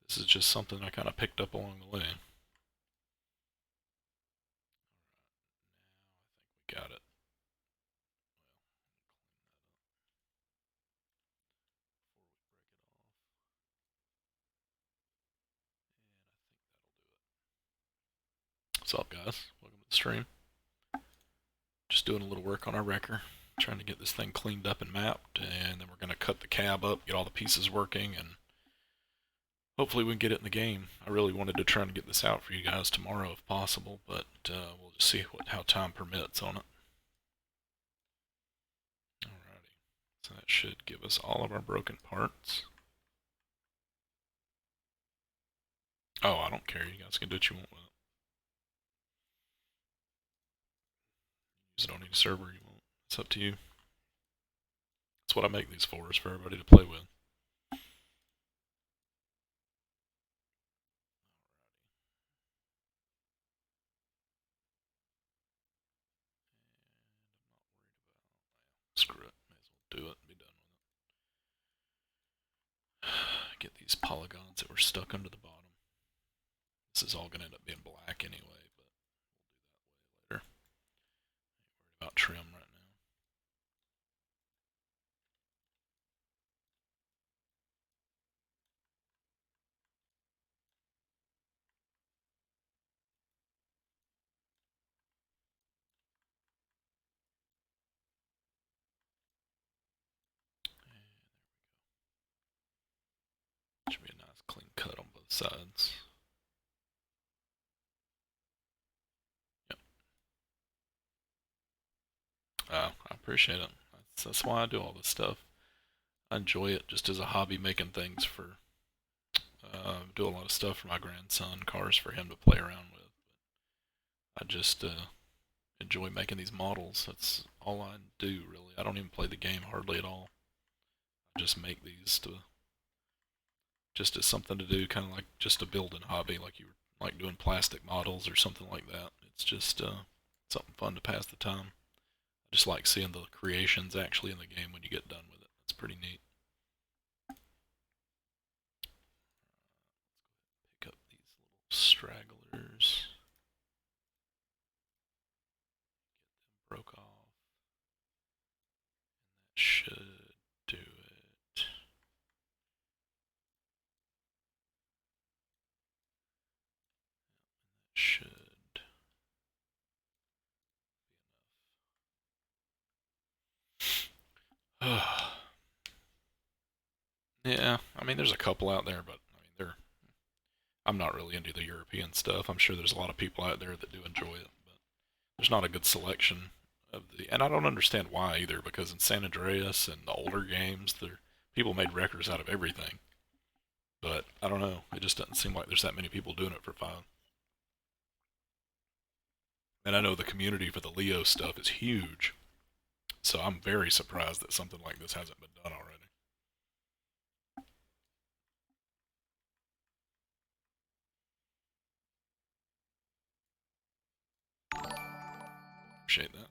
S1: this is just something I kind of picked up along the way. Alright, now I think we got it. What's up, guys? Welcome to the stream. Just doing a little work on our wrecker, trying to get this thing cleaned up and mapped, and then we're going to cut the cab up, get all the pieces working, and hopefully we can get it in the game. I really wanted to try and get this out for you guys tomorrow if possible, but we'll just see how time permits on it. Alrighty, so that should give us all of our broken parts. Oh, I don't care. You guys can do what you want with it. Use it on any server you want. It's up to you. That's what I make these for, is for everybody to play with. Screw it. May as well do it and be done with it. Get these polygons that were stuck under the bottom. This is all going to end up being black anyway, but we'll do that way later. Ain't worried about trim right now. sides. Yep. I appreciate it. That's why I do all this stuff. I enjoy it just as a hobby, making things for. Do a lot of stuff for my grandson, cars for him to play around with. I just enjoy making these models. That's all I do, really. I don't even play the game hardly at all. I just make these to just as something to do, kind of like just a building hobby, like you like doing plastic models or something like that. It's just something fun to pass the time. I just like seeing the creations actually in the game when you get done with it. It's pretty neat. Pick up these little stragglers. Broke off. That should do it. Should be enough. Yeah, I mean, there's a couple out there, but I mean, they're. I'm not really into the European stuff. I'm sure there's a lot of people out there that do enjoy it, but there's not a good selection of the. And I don't understand why either, because in San Andreas and the older games, there people made records out of everything. But I don't know. It just doesn't seem like there's that many people doing it for fun. And I know the community for the Leo stuff is huge, so I'm very surprised that something like this hasn't been done already. Appreciate that.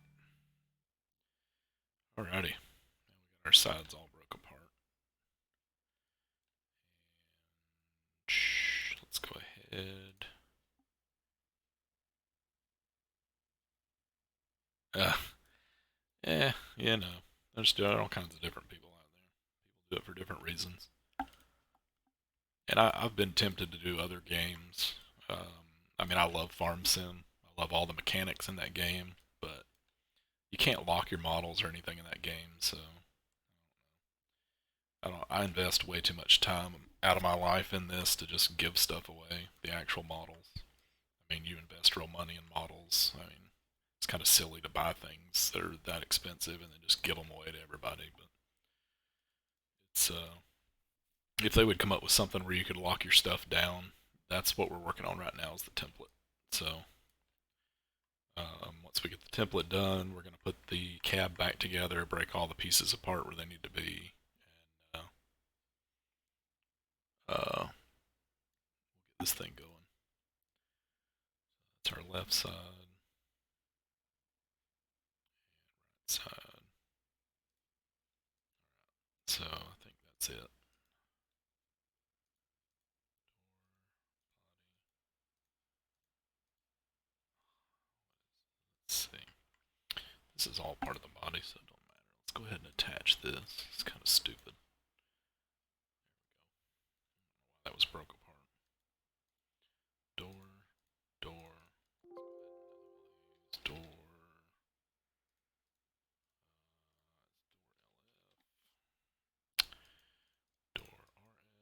S1: Alrighty. Now we got our sides all broke apart. Let's go ahead. Uh, you know, there's all kinds of different people out there. People do it for different reasons. And I've been tempted to do other games. I mean, I love Farm Sim. I love all the mechanics in that game, but you can't lock your models or anything in that game. So I don't. I invest way too much time out of my life in this to just give stuff away. The actual models. I mean, you invest real money in models. I mean, it's kind of silly to buy things that are that expensive and then just give them away to everybody. But it's if they would come up with something where you could lock your stuff down, that's what we're working on right now is the template. So once we get the template done, we're going to put the cab back together, break all the pieces apart where they need to be, and get this thing going. That's our left side, right side. So I think that's it. Let's see. This is all part of the body, so it don't matter. Let's go ahead and attach this. It's kind of stupid. That was broke apart. Door, door, door, door RF,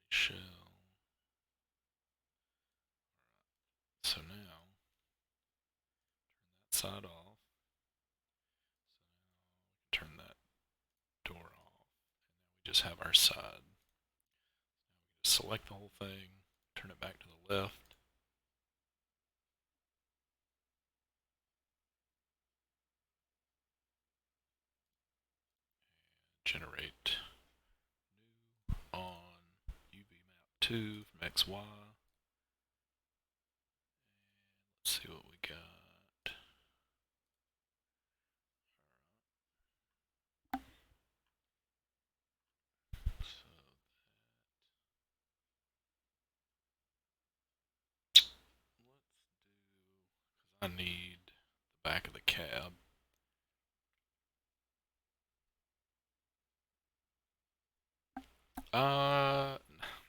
S1: shell. So now, that side off. Turn that door off. We just have our side. Just select the whole thing, turn it back to the left. Generate new on UV map 2 from XY. Let's see what we got. So I need the back of the cab. Uh,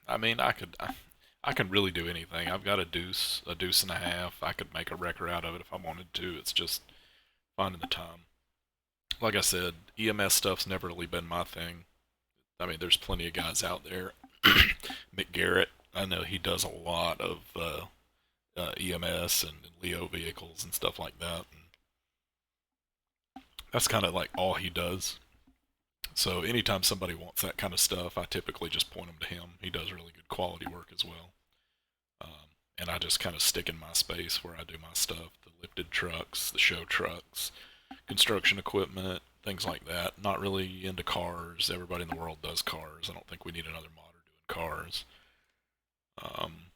S1: I mean, I can really do anything. I've got a deuce and a half. I could make a wrecker out of it if I wanted to. It's just finding the time. Like I said, EMS stuff's never really been my thing. I mean, there's plenty of guys out there. McGarrett, I know he does a lot of EMS and Leo vehicles and stuff like that. And that's kind of like all he does. So anytime somebody wants that kind of stuff, I typically just point them to him. He does really good quality work as well. And I just kind of stick in my space where I do my stuff: the lifted trucks, the show trucks, construction equipment, things like that. Not really into cars. Everybody in the world does cars. I don't think we need another modder doing cars. Um,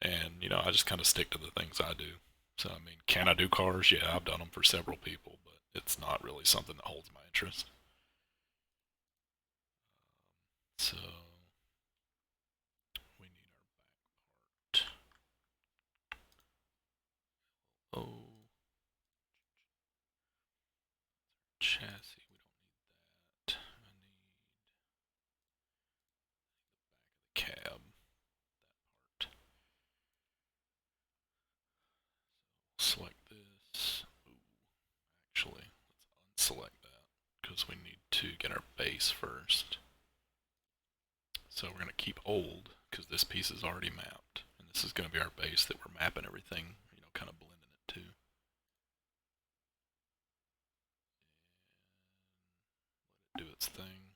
S1: and I just kind of stick to the things I do. So I mean, can I do cars? Yeah, I've done them for several people, but it's not really something that holds my interest. So we need our part. Oh, chassis. We don't need that. I need the cab part. Select this. Ooh, actually, let's unselect that because we need to get our base first. So we're going to keep old because this piece is already mapped. And this is going to be our base that we're mapping everything, kind of blending it to. Let it do its thing.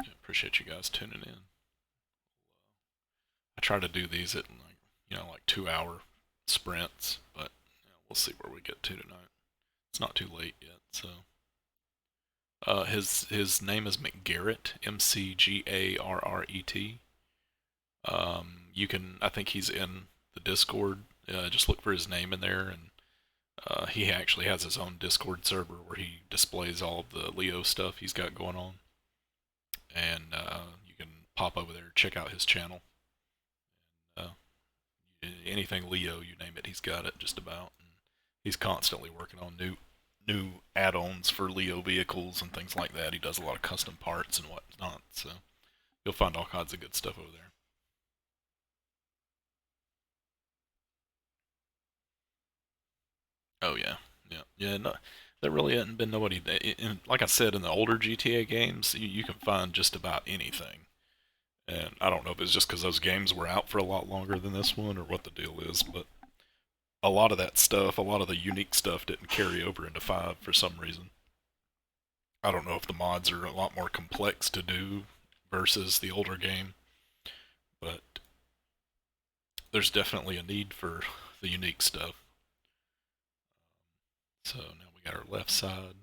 S1: Yeah, appreciate you guys tuning in. I try to do these at like 2 hour sprints, but we'll see where we get to tonight. It's not too late yet, so. His name is McGarrett, McGarret. You can, I think he's in the Discord. Just look for his name in there, and he actually has his own Discord server where he displays all of the Leo stuff he's got going on. And you can pop over there, check out his channel. Uh, Anything Leo, you name it, he's got it just about. And he's constantly working on new add-ons for Leo vehicles and things like that. He does a lot of custom parts and whatnot, so you'll find all kinds of good stuff over there. Oh yeah, yeah. No, there really hasn't been nobody. Like I said, in the older GTA games, you can find just about anything. And I don't know if it's just because those games were out for a lot longer than this one, or what the deal is, but a lot of that stuff, a lot of the unique stuff, didn't carry over into five for some reason. I don't know if the mods are a lot more complex to do versus the older game, but there's definitely a need for the unique stuff. So now we got our left side.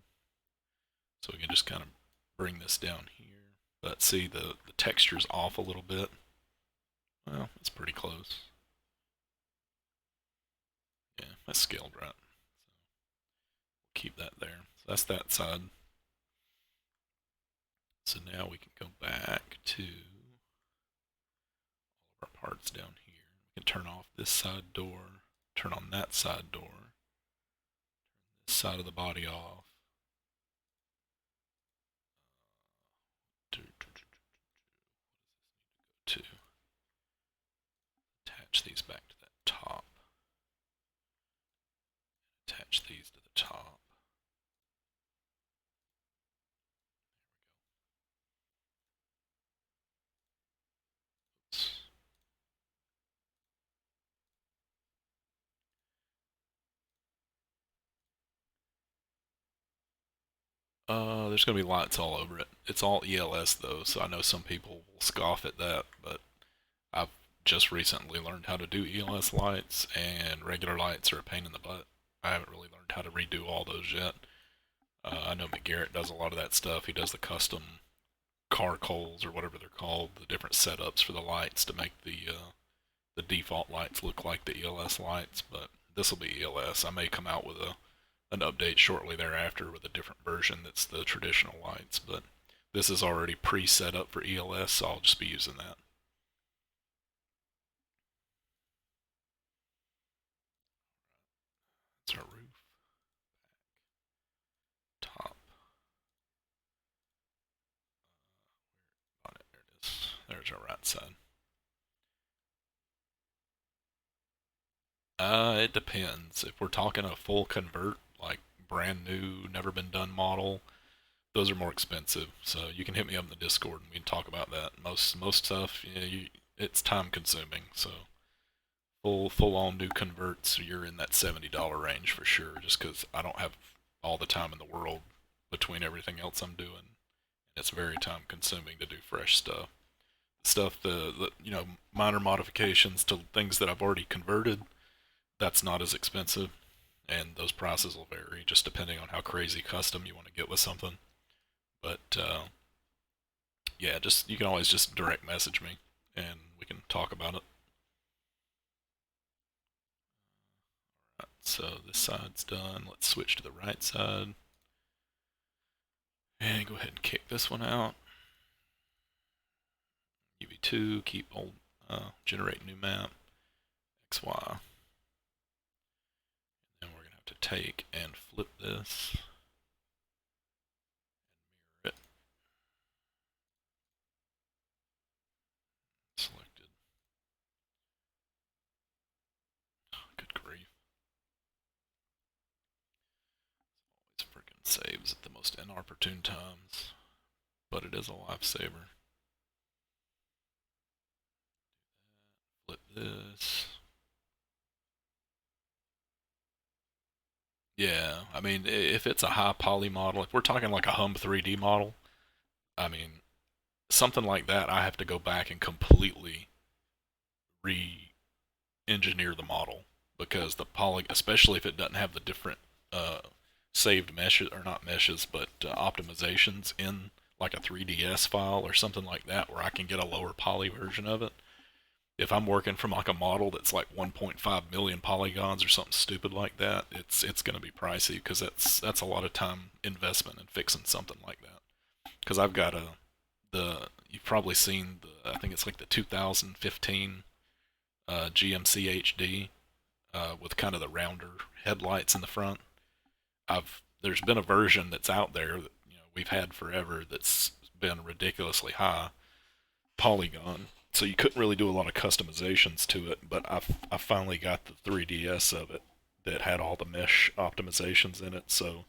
S1: So we can just kind of bring this down here. But see, the texture's off a little bit. Well, it's pretty close. Yeah, that's scaled right. So keep that there. So that's that side. So now we can go back to all of our parts down here. We can turn off this side door, turn on that side door, this side of the body off. To attach these back to that top. Attach these to the top. Oops. There's gonna be lights all over it. It's all ELS though, so I know some people will scoff at that, but I've just recently learned how to do ELS lights, and regular lights are a pain in the butt. I haven't really learned how to redo all those yet. I know McGarrett does a lot of that stuff. He does the custom car coals or whatever they're called, the different setups for the lights to make the default lights look like the ELS lights. But this will be ELS. I may come out with an update shortly thereafter with a different version that's the traditional lights, but this is already pre-set up for ELS, so I'll just be using that. That's our roof. Top. On it. There it is. There's our right side. It depends. If we're talking a full convert, like brand new, never been done model, those are more expensive. So you can hit me up in the Discord and we can talk about that. Most stuff, it's time consuming. So full on new converts, you're in that $70 range for sure. Just because I don't have all the time in the world between everything else I'm doing. It's very time consuming to do fresh stuff. The minor modifications to things that I've already converted, that's not as expensive, and those prices will vary just depending on how crazy custom you want to get with something. But yeah, just you can always just direct message me, and we can talk about it. So this side's done. Let's switch to the right side, and go ahead and kick this one out. UV2, keep old, generate new map, XY. And we're gonna have to take and flip this. Mirror it. Selected. Good grief. Always freaking saves at the most inopportune times. But it is a lifesaver. Flip this. Yeah, I mean, if it's a high poly model, if we're talking like a Hum 3D model, I mean, something like that, I have to go back and completely re-engineer the model because the poly, especially if it doesn't have the different uh, saved meshes or not meshes, but optimizations in like a 3ds file or something like that, where I can get a lower poly version of it. If I'm working from like a model that's like 1.5 million polygons or something stupid like that, it's going to be pricey because that's a lot of time investment in fixing something like that. Because I've got the you've probably seen the I think it's like the 2015 GMC HD with kind of the rounder headlights in the front. I've There's been a version that's out there that we've had forever that's been ridiculously high polygon, so you couldn't really do a lot of customizations to it. But I finally got the 3DS of it that had all the mesh optimizations in it. So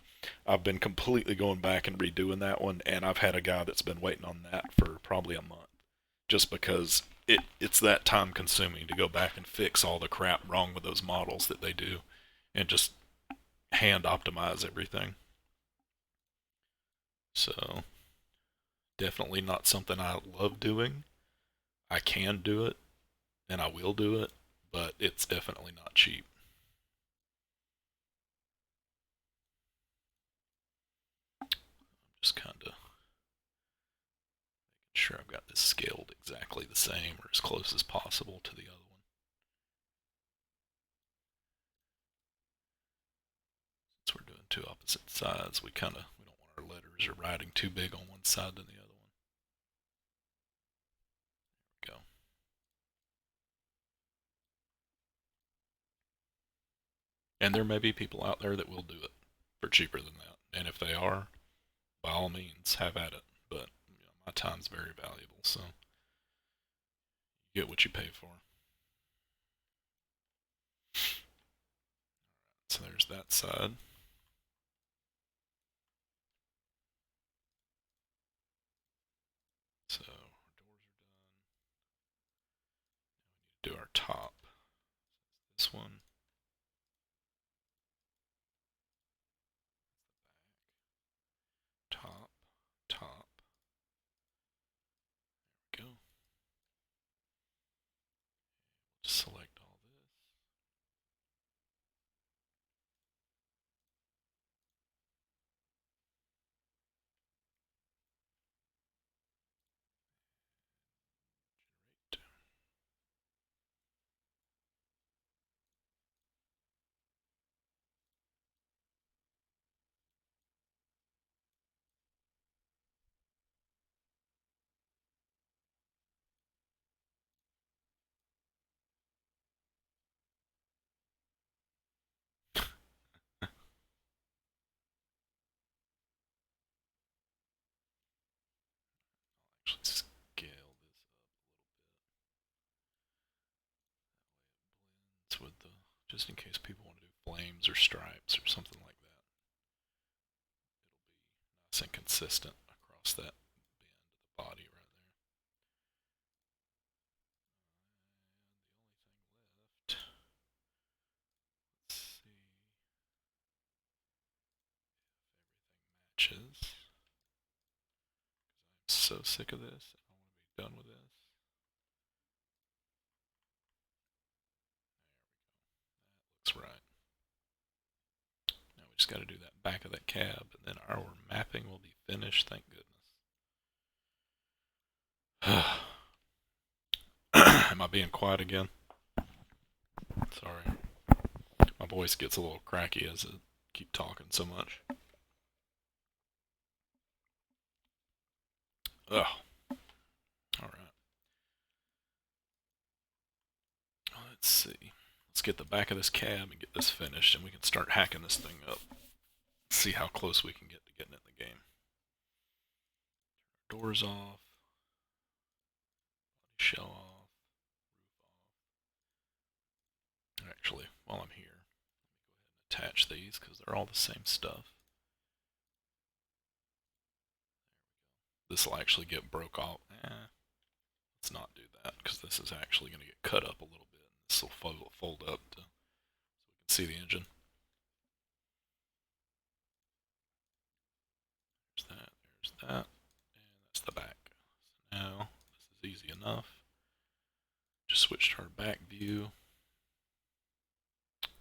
S1: I've been completely going back and redoing that one, and I've had a guy that's been waiting on that for probably a month, just because it's that time consuming to go back and fix all the crap wrong with those models that they do, and just hand optimize everything. So definitely not something I love doing. I can do it, and I will do it, but it's definitely not cheap. Just kind of making sure I've got this scaled exactly the same or as close as possible to the other one. Since we're doing two opposite sides, we don't want our letters or writing too big on one side than the other one. There we go. And there may be people out there that will do it for cheaper than that. And if they are, by all means, have at it. But my time's very valuable, so you get what you pay for. So there's that side. So our doors are done. Now we need to do our top. This one. Top. Top. There we go. Just select all this. Generate. Actually scale this up a little bit. That way it blends with the just in case people want to do flames or stripes or something like that. It'll be nice and consistent across that bend of the body right there. The only thing left, let's see if everything matches. I'm so sick of this. I want to be done with this. That looks right. Now we just got to do that back of that cab, and then our mapping will be finished. Thank goodness. Am I being quiet again? Sorry. My voice gets a little cracky as I keep talking so much. Ugh. Alright. Let's see. Let's get the back of this cab and get this finished, and we can start hacking this thing up. See how close we can get to getting in the game. Doors off. Body shell off. Roof off. Actually, while I'm here, let me go ahead and attach these because they're all the same stuff. This will actually get broke off. Let's not do that because this is actually going to get cut up a little bit. This will fold up so we can see the engine. There's that, and that's the back. So now this is easy enough. Just switch to our back view. And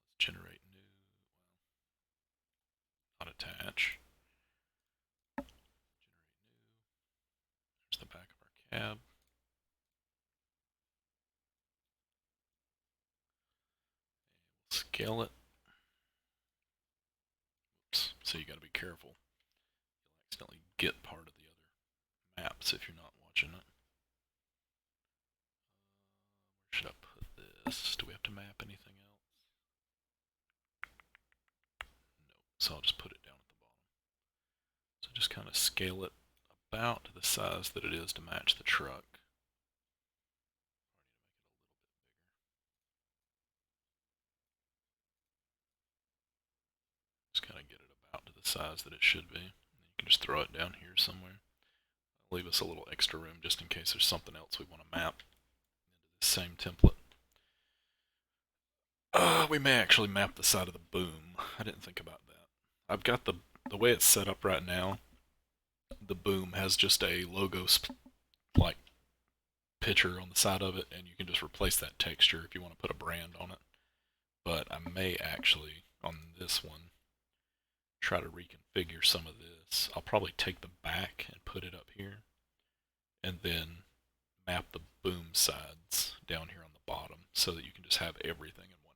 S1: let's generate new. Not attach. Generate new. There's the back of our cab. Scale it. Oops. So you got to be careful. You'll accidentally get part of the other maps if you're not watching it. Where should I put this? Do we have to map anything else? No. So I'll just put it down at the bottom. So just kind of scale it about the size that it is to match the truck. Just kind of get it about to the size that it should be. And you can just throw it down here somewhere. Leave us a little extra room just in case there's something else we want to map into the same template. We may actually map the side of the boom. I didn't think about that. I've got the way it's set up right now. The boom has just a logo like picture on the side of it, and you can just replace that texture if you want to put a brand on it. But I may actually, on this one, try to reconfigure some of this. I'll probably take the back and put it up here, and then map the boom sides down here on the bottom so that you can just have everything in one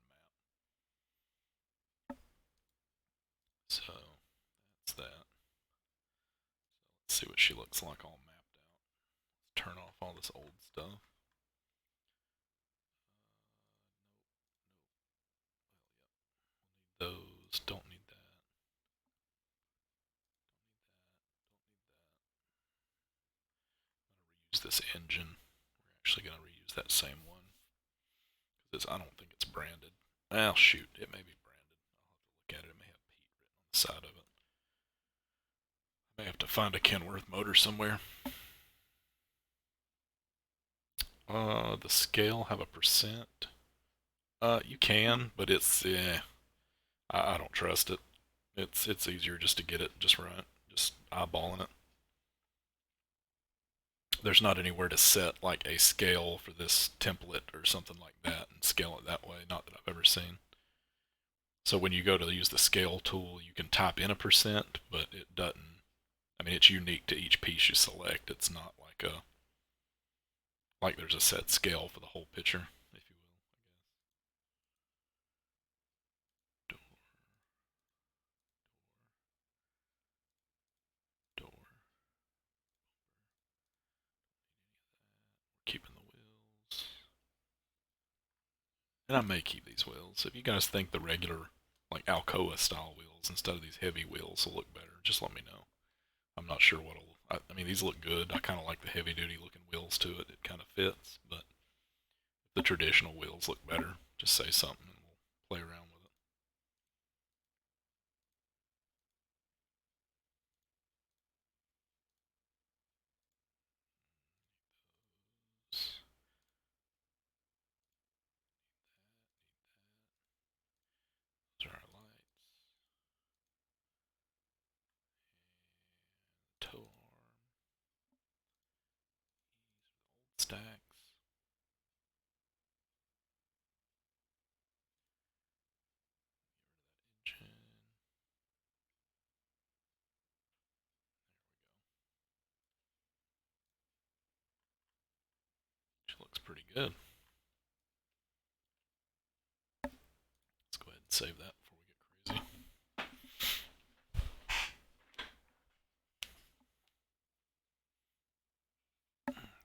S1: map. So that's that. So let's see what she looks like all mapped out. Let's turn off all this old stuff. Those don't need that. I'm going to reuse this engine. We're actually going to reuse that same one because I don't think it's branded. Well, shoot, it may be branded. I'll have to look at it. It may have Pete written on the side of it. I may have to find a Kenworth motor somewhere. The scale have a percent. You can, but it's I don't trust it. It's easier just to get it just right, just eyeballing it. There's not anywhere to set like a scale for this template or something like that and scale it that way. Not that I've ever seen. So when you go to use the scale tool, you can type in a percent, but it doesn't. I mean, it's unique to each piece you select. It's not like there's a set scale for the whole picture, if you will, I guess. Door. Keeping the wheels. And I may keep these wheels. If you guys think the regular, like Alcoa style wheels instead of these heavy wheels will look better, just let me know. I'm not sure what'll. I mean, these look good. I kind of like the heavy duty looking wheels to it. It kind of fits. But if the traditional wheels look better, just say something and we'll play around with it. Those are our lights. Tow arm. Stacks. Engine. She looks pretty good. Let's go ahead and save that before we get crazy.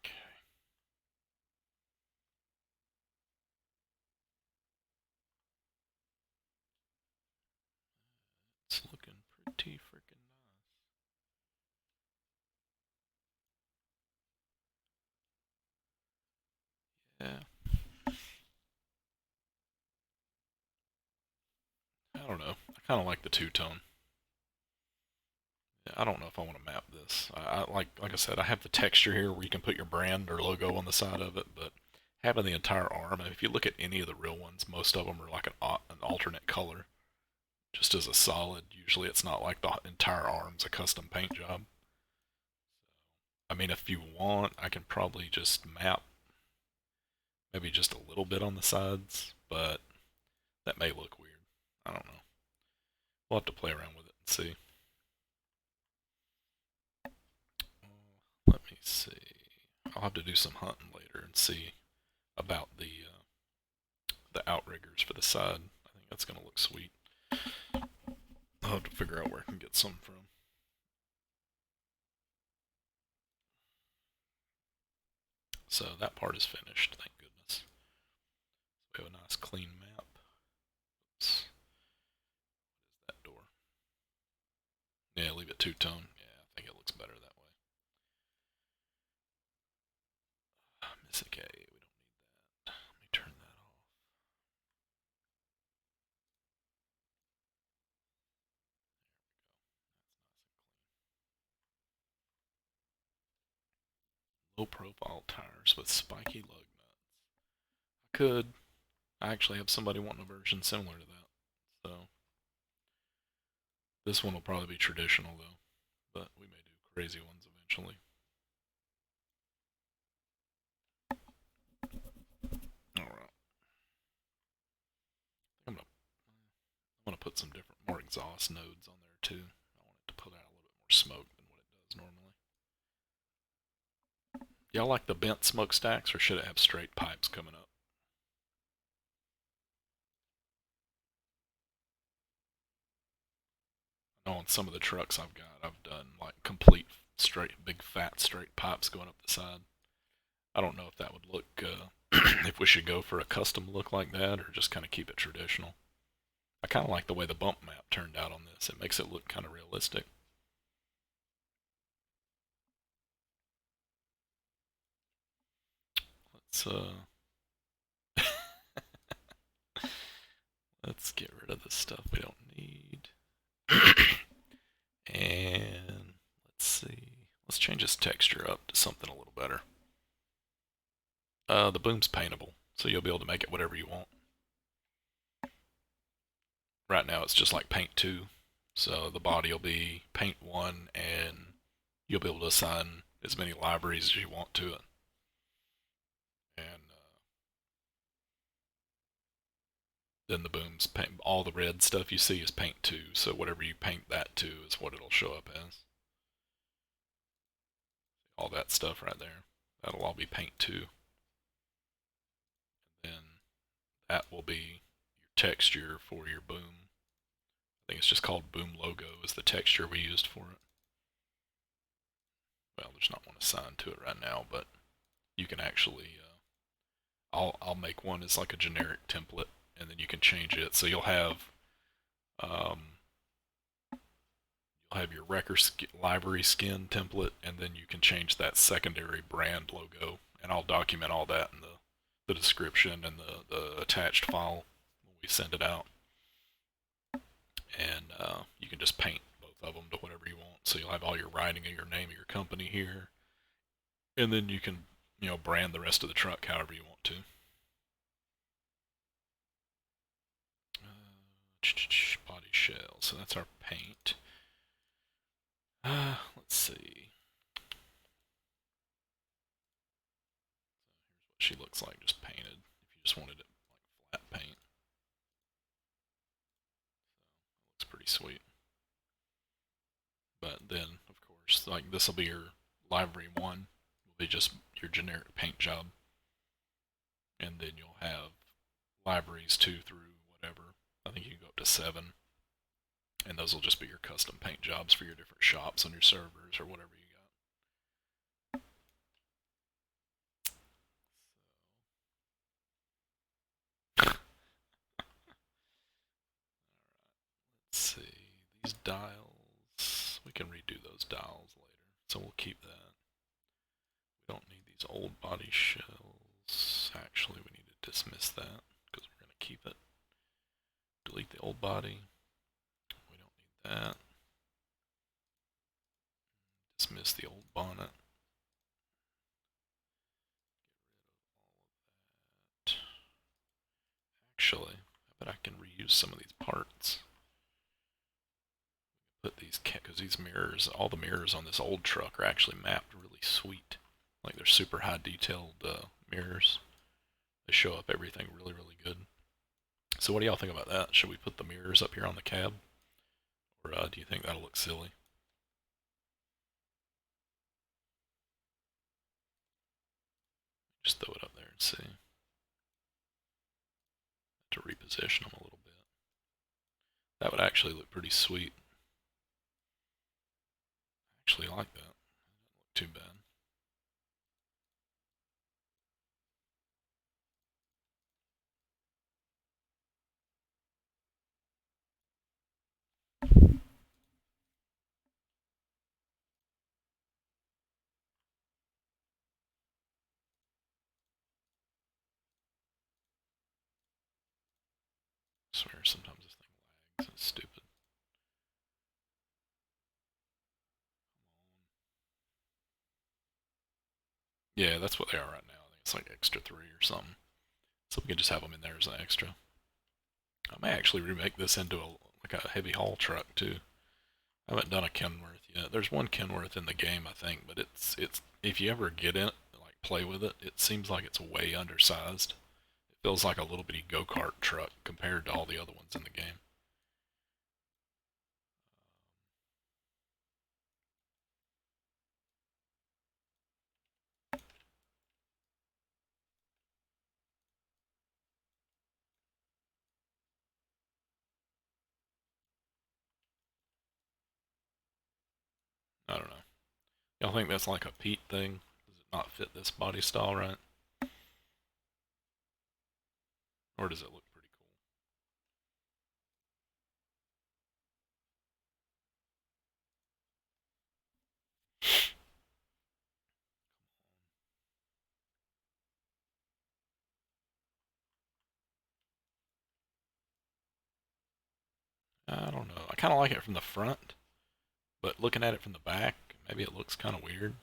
S1: Okay. It's looking pretty freaking nice. Yeah. I don't know. I kind of like the two-tone. Yeah, I don't know if I want to map this. I like I said, I have the texture here where you can put your brand or logo on the side of it, but having the entire arm, and if you look at any of the real ones, most of them are like an alternate color, just as a solid. Usually it's not like the entire arm's a custom paint job. I mean, if you want, I can probably just map maybe just a little bit on the sides, but that may look weird. I don't know. We'll have to play around with it and see. Let me see. I'll have to do some hunting later and see about the outriggers for the side. I think that's gonna look sweet. I'll have to figure out where I can get some from. So that part is finished, thank goodness. We have a nice clean map. Oops. What is that door? Yeah, leave it two-tone. Yeah, I think it looks better that way. Miss a K, we don't need that. Let me turn that off. Low profile tires with spiky lug nuts. I could. I actually have somebody wanting a version similar to that. So this one will probably be traditional though, but we may do crazy ones eventually. Alright. I'm gonna put some different more exhaust nodes on there too. I want it to put out a little bit more smoke than what it does normally. Y'all like the bent smokestacks or should it have straight pipes coming up? I know on some of the trucks I've done like complete straight, big fat straight pipes going up the side. I don't know if that would look, if we should go for a custom look like that or just kind of keep it traditional. I kind of like the way the bump map turned out on this. It makes it look kind of realistic. Let's let's get rid of the stuff we don't need. And let's see. Let's change this texture up to something a little better. The boom's paintable, so you'll be able to make it whatever you want. Right now it's just like paint 2, so the body will be paint 1 and you'll be able to assign as many liveries as you want to it. And then the boom's paint, all the red stuff you see is paint 2, so whatever you paint that to is what it'll show up as. All that stuff right there, that'll all be paint 2. And then that will be your texture for your boom. I think it's just called boom logo is the texture we used for it. Well, there's not one assigned to it right now, but you can actually, I'll make one as like a generic template, and then you can change it. So you'll have your wrecker livery skin template, and then you can change that secondary brand logo, and I'll document all that in the the description and the attached file when we send it out. And you can just paint both of them to whatever you want. So you'll have all your writing and your name of your company here. And then you can, brand the rest of the truck however you want to. Body shell. So that's our paint. Let's see. Here's what she looks like just painted. If you just wanted it like flat paint. So, looks pretty sweet. But then, of course, like this will be your livery one. Will be just your generic paint job. And then you'll have libraries 2 through whatever. I think you can go up to 7. And those will just be your custom paint jobs for your different shops on your servers or whatever you got. Let's see. These dials, we can redo those dials later. So we'll keep that. We don't need these old body shells. Actually, we need to dismiss that because we're going to keep it. Delete the old body. We don't need that. Dismiss the old bonnet. Get rid of all of that. Actually, I bet I can reuse some of these parts. Put these, because these mirrors, all the mirrors on this old truck are actually mapped really sweet. Like they're super high detailed mirrors. They show up everything really, really good. So what do y'all think about that? Should we put the mirrors up here on the cab? Or do you think that'll look silly? Just throw it up there and see. To reposition them a little bit. That would actually look pretty sweet. I actually like that. It doesn't look too bad. I swear sometimes this thing lags. It's stupid. Yeah, that's what they are right now. I think it's like extra 3 or something. So we can just have them in there as an extra. I may actually remake this into like a heavy haul truck too. I haven't done a Kenworth yet. There's one Kenworth in the game, I think, but it's if you ever get in it, like play with it, it seems like it's way undersized. It feels like a little bitty go-kart truck compared to all the other ones in the game. I don't know. Y'all think that's like a Pete thing? Does it not fit this body style right? Or does it look pretty cool? I don't know. I kind of like it from the front, but looking at it from the back, maybe it looks kind of weird.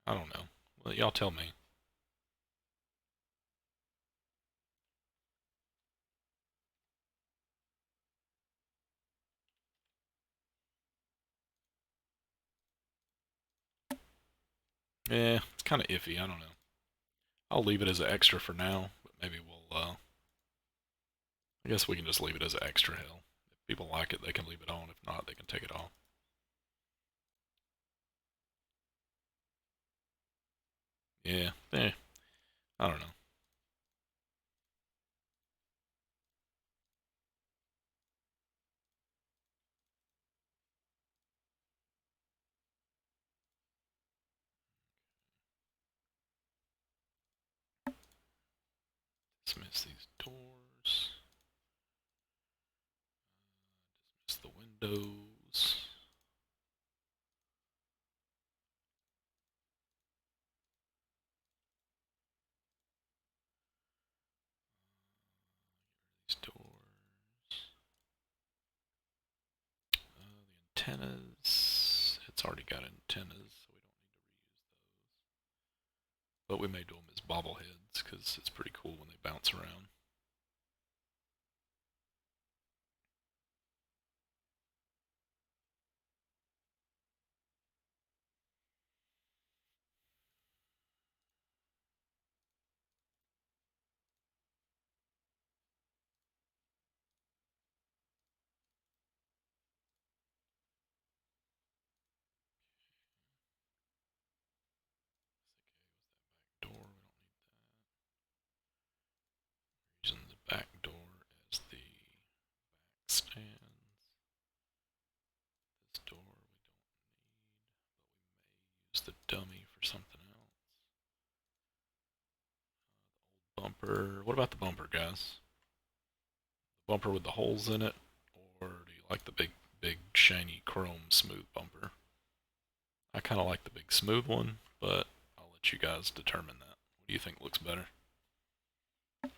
S1: I don't know. Well, y'all tell me. Yeah, it's kind of iffy. I don't know. I'll leave it as an extra for now, but maybe we'll, I guess we can just leave it as an extra hill. If people like it, they can leave it on. If not, they can take it off. Yeah, I don't know. Dismiss these doors. Dismiss the windows. antennas. It's already got antennas, so we don't need to reuse those. But we may do them as bobbleheads because it's pretty cool when they bounce around. Door, we don't need that. Using the back door as the back stands. This door we don't need, but we may use the dummy for something else. The old bumper. What about the bumper, guys? The bumper with the holes in it, or do you like the big shiny chrome smooth bumper? I kind of like the big smooth one, but I'll let you guys determine that. What do you think looks better? We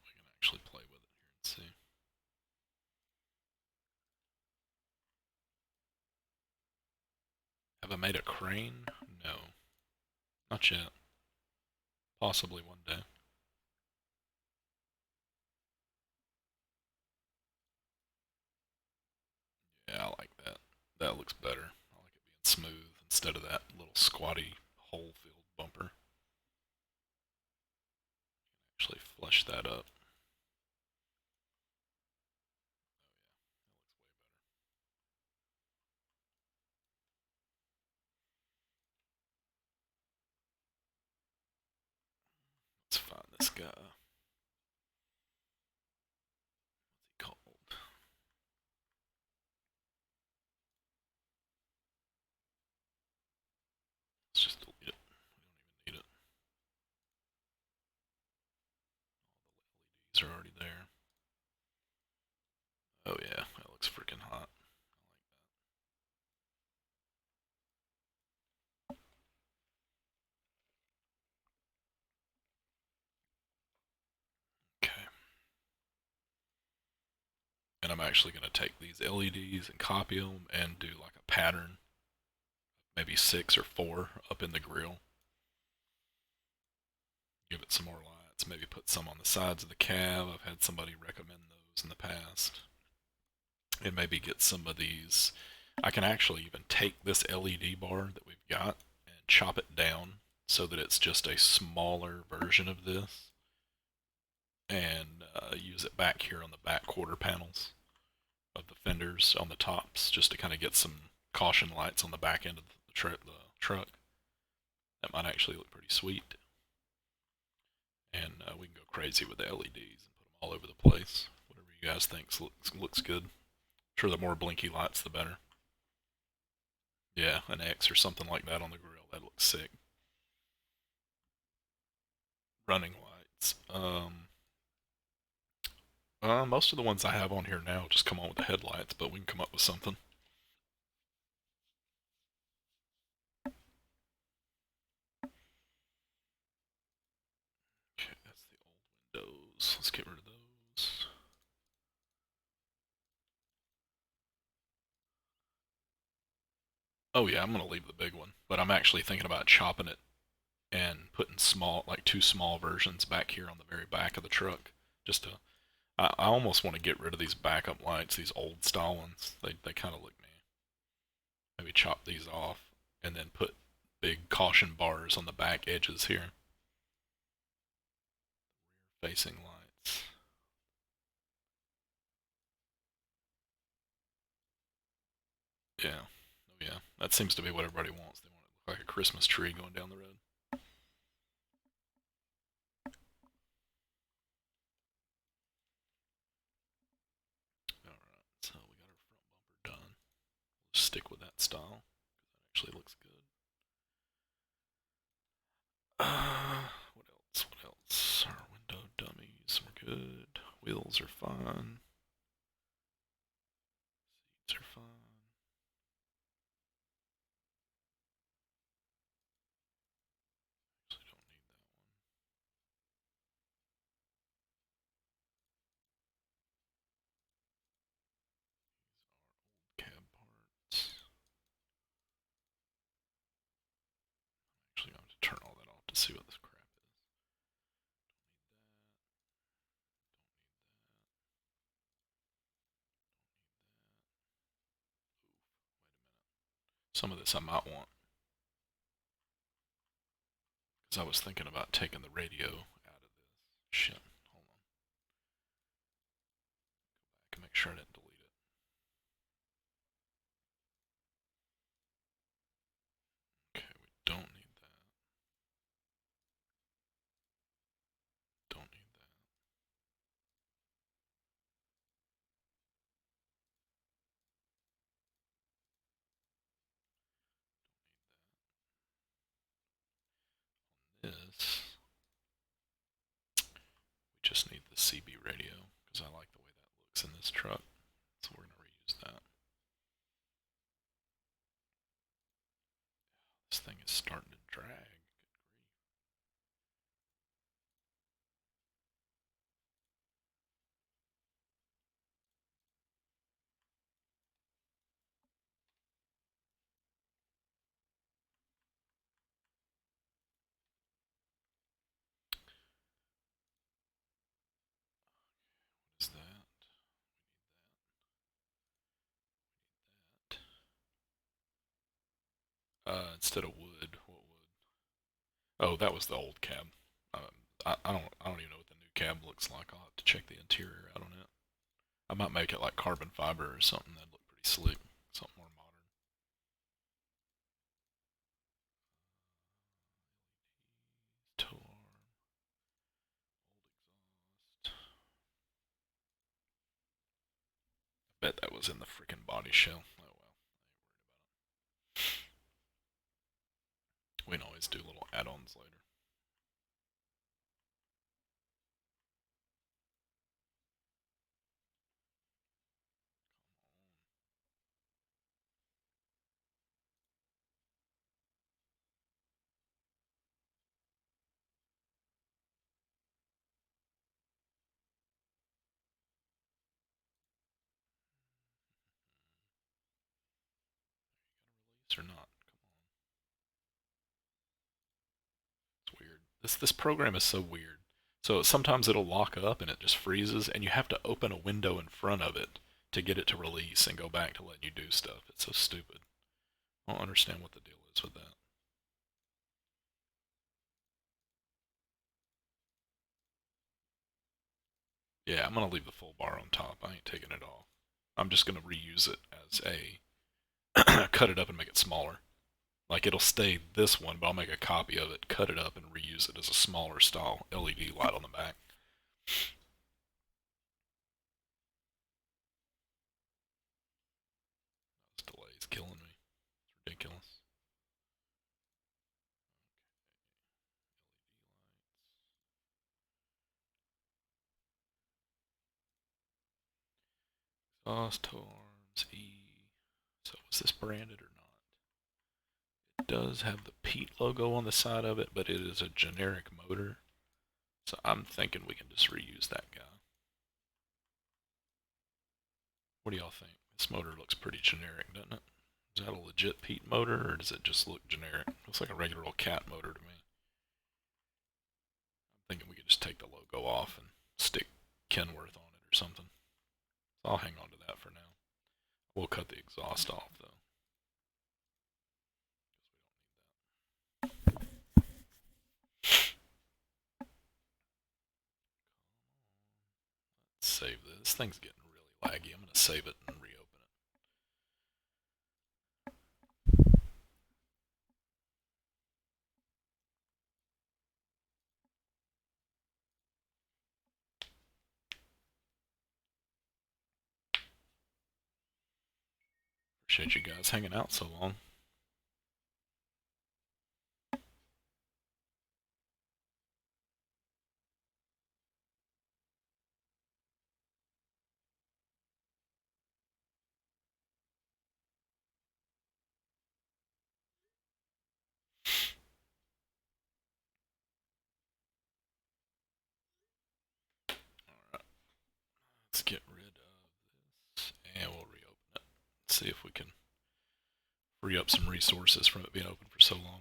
S1: can actually play with it here and see. Have I made a crane? No. Not yet. Possibly one day. Yeah, I like that. That looks better. I like it being smooth instead of that little squatty hole-filled bumper. Actually flush that up. Let's find this guy. What's he called? Let's just delete it. We don't even need it. All the LEDs are already there. Oh yeah, that looks freaking hot. Okay. And I'm actually going to take these LEDs and copy them and do like a pattern, maybe 6 or 4 up in the grill. Give it some more lights, maybe put some on the sides of the cab. I've had somebody recommend those in the past. And maybe get some of these. I can actually even take this LED bar that we've got and chop it down so that it's just a smaller version of this and use it back here on the back quarter panels of the fenders on the tops just to kind of get some caution lights on the back end of the truck. That might actually look pretty sweet. And we can go crazy with the LEDs and put them all over the place. Whatever you guys think looks good. Sure, the more blinky lights, the better. Yeah, an X or something like that on the grill. That looks sick. Running lights. Most of the ones I have on here now just come on with the headlights, but we can come up with something. Okay, that's the old windows. Let's get rid of those. Oh yeah, I'm gonna leave the big one, but I'm actually thinking about chopping it and putting small, like 2 small versions back here on the very back of the truck. Just to, I almost want to get rid of these backup lights, these old style ones. They kind of look meh. Maybe chop these off and then put big caution bars on the back edges here. Rear facing lights. Yeah. Oh yeah. That seems to be what everybody wants. They want it to look like a Christmas tree going down the road. Alright, so we got our front bumper done. We'll just stick with that style. That actually looks good. What else? What else? Our window dummies are good. Wheels are fine. Seats are fine. Some of this I might want, because I was thinking about taking the radio out of this. Shit, hold on. I can make sure I didn't delete it. Okay, we don't need that. Don't need that. This, we just need the CB radio, because I like the way that looks in this truck. So we're going to reuse that. This thing is starting to drag. What is that? Instead of wood, what wood? Oh, that was the old cab. I don't even know what the new cab looks like. I'll have to check the interior out on it. I might make it like carbon fiber or something. That'd look pretty slick. Something more modern. Tow arm, old exhaust. I bet that was in the freaking body shell. Oh well, we can always do little add-ons later. Release or not? It's weird. This program is so weird. So sometimes it'll lock up and it just freezes, and you have to open a window in front of it to get it to release and go back to letting you do stuff. It's so stupid. I don't understand what the deal is with that. Yeah, I'm gonna leave the full bar on top. I ain't taking it off. I'm just gonna reuse it as a cut it up and make it smaller. Like it'll stay this one, but I'll make a copy of it, cut it up, and reuse it as a smaller style LED light on the back. This delay is killing me. It's ridiculous. Exhaust arms E. So is this branded or not? It does have the Pete logo on the side of it, but it is a generic motor. So I'm thinking we can just reuse that guy. What do y'all think? This motor looks pretty generic, doesn't it? Is that a legit Pete motor, or does it just look generic? Looks like a regular old cat motor to me. I'm thinking we could just take the logo off and stick Kenworth on it or something. So I'll hang on to that for now. We'll cut the exhaust off, though. Let's save this. This thing's getting really laggy. I'm going to save it and reopen it. Appreciate you guys hanging out so long. Alright, let's get rid of this and we'll reopen it. Let's see if we can free up some resources from it being open for so long.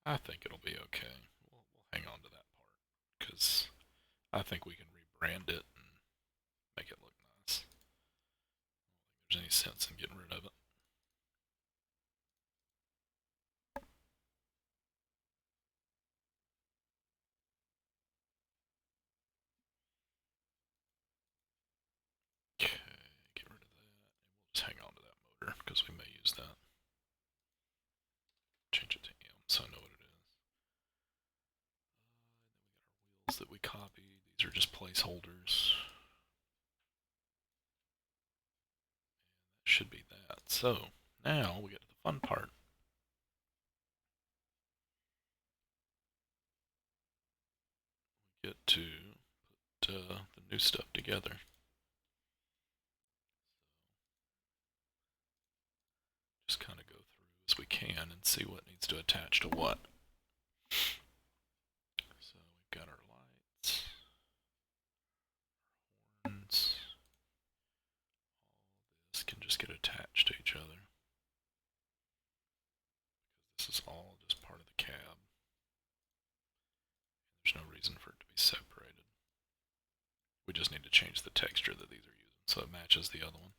S1: I think it'll be okay. We'll hang on to that part because I think we can rebrand it and make it look nice. I don't think there's any sense in getting rid of it. Okay, get rid of that. And we'll just hang on to that motor because we may use that. Change it to M so I know what it is. Then we got our wheels that we copied. These are just placeholders. That should be that. So now we get to the fun part. We get to put the new stuff together. Just kind of go through as we can and see what needs to attach to what. So we've got our lights, our horns. All this can just get attached to each other because this is all just part of the cab. There's no reason for it to be separated. We just need to change the texture that these are using so it matches the other one.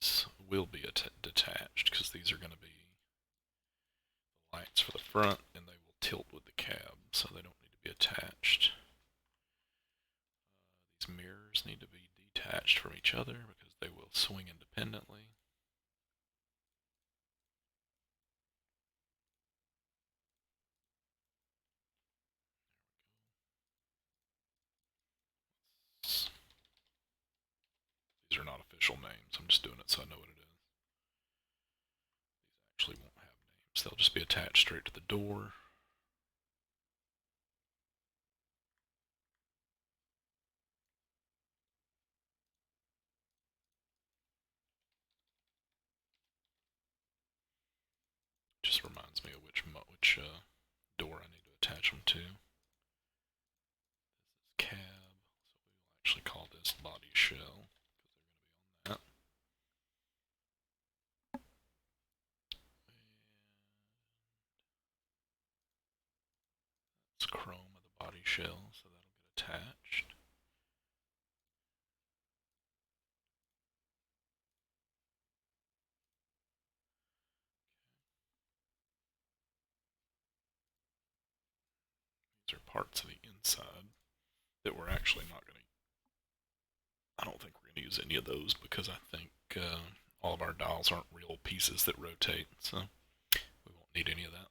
S1: These will be detached because these are going to be the lights for the front and they will tilt with the cab, so they don't need to be attached. These mirrors need to be detached from each other because they will swing independently. These are not official names. I'm just doing it so I know what it is. These actually won't have names. They'll just be attached straight to the door. Just reminds me of which door I need to attach them to. This is cab, so we will actually call this body shell because they're going to be on that. It's chrome of the body shell, so that'll get attached. These are parts of the inside that we're actually not going to. I don't think we're going to use any of those because I think all of our dials aren't real pieces that rotate, so we won't need any of that.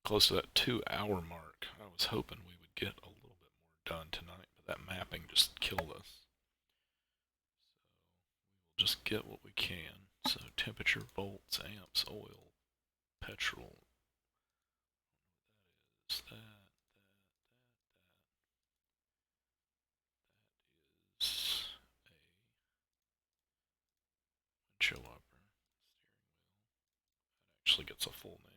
S1: Close to that 2-hour mark. I was hoping we would get a little bit more done tonight, but that mapping just killed us. So we will just get what we can. So temperature, volts, amps, oil, petrol. That is that. That is a windshield wiper, steering wheel. That actually gets a full name.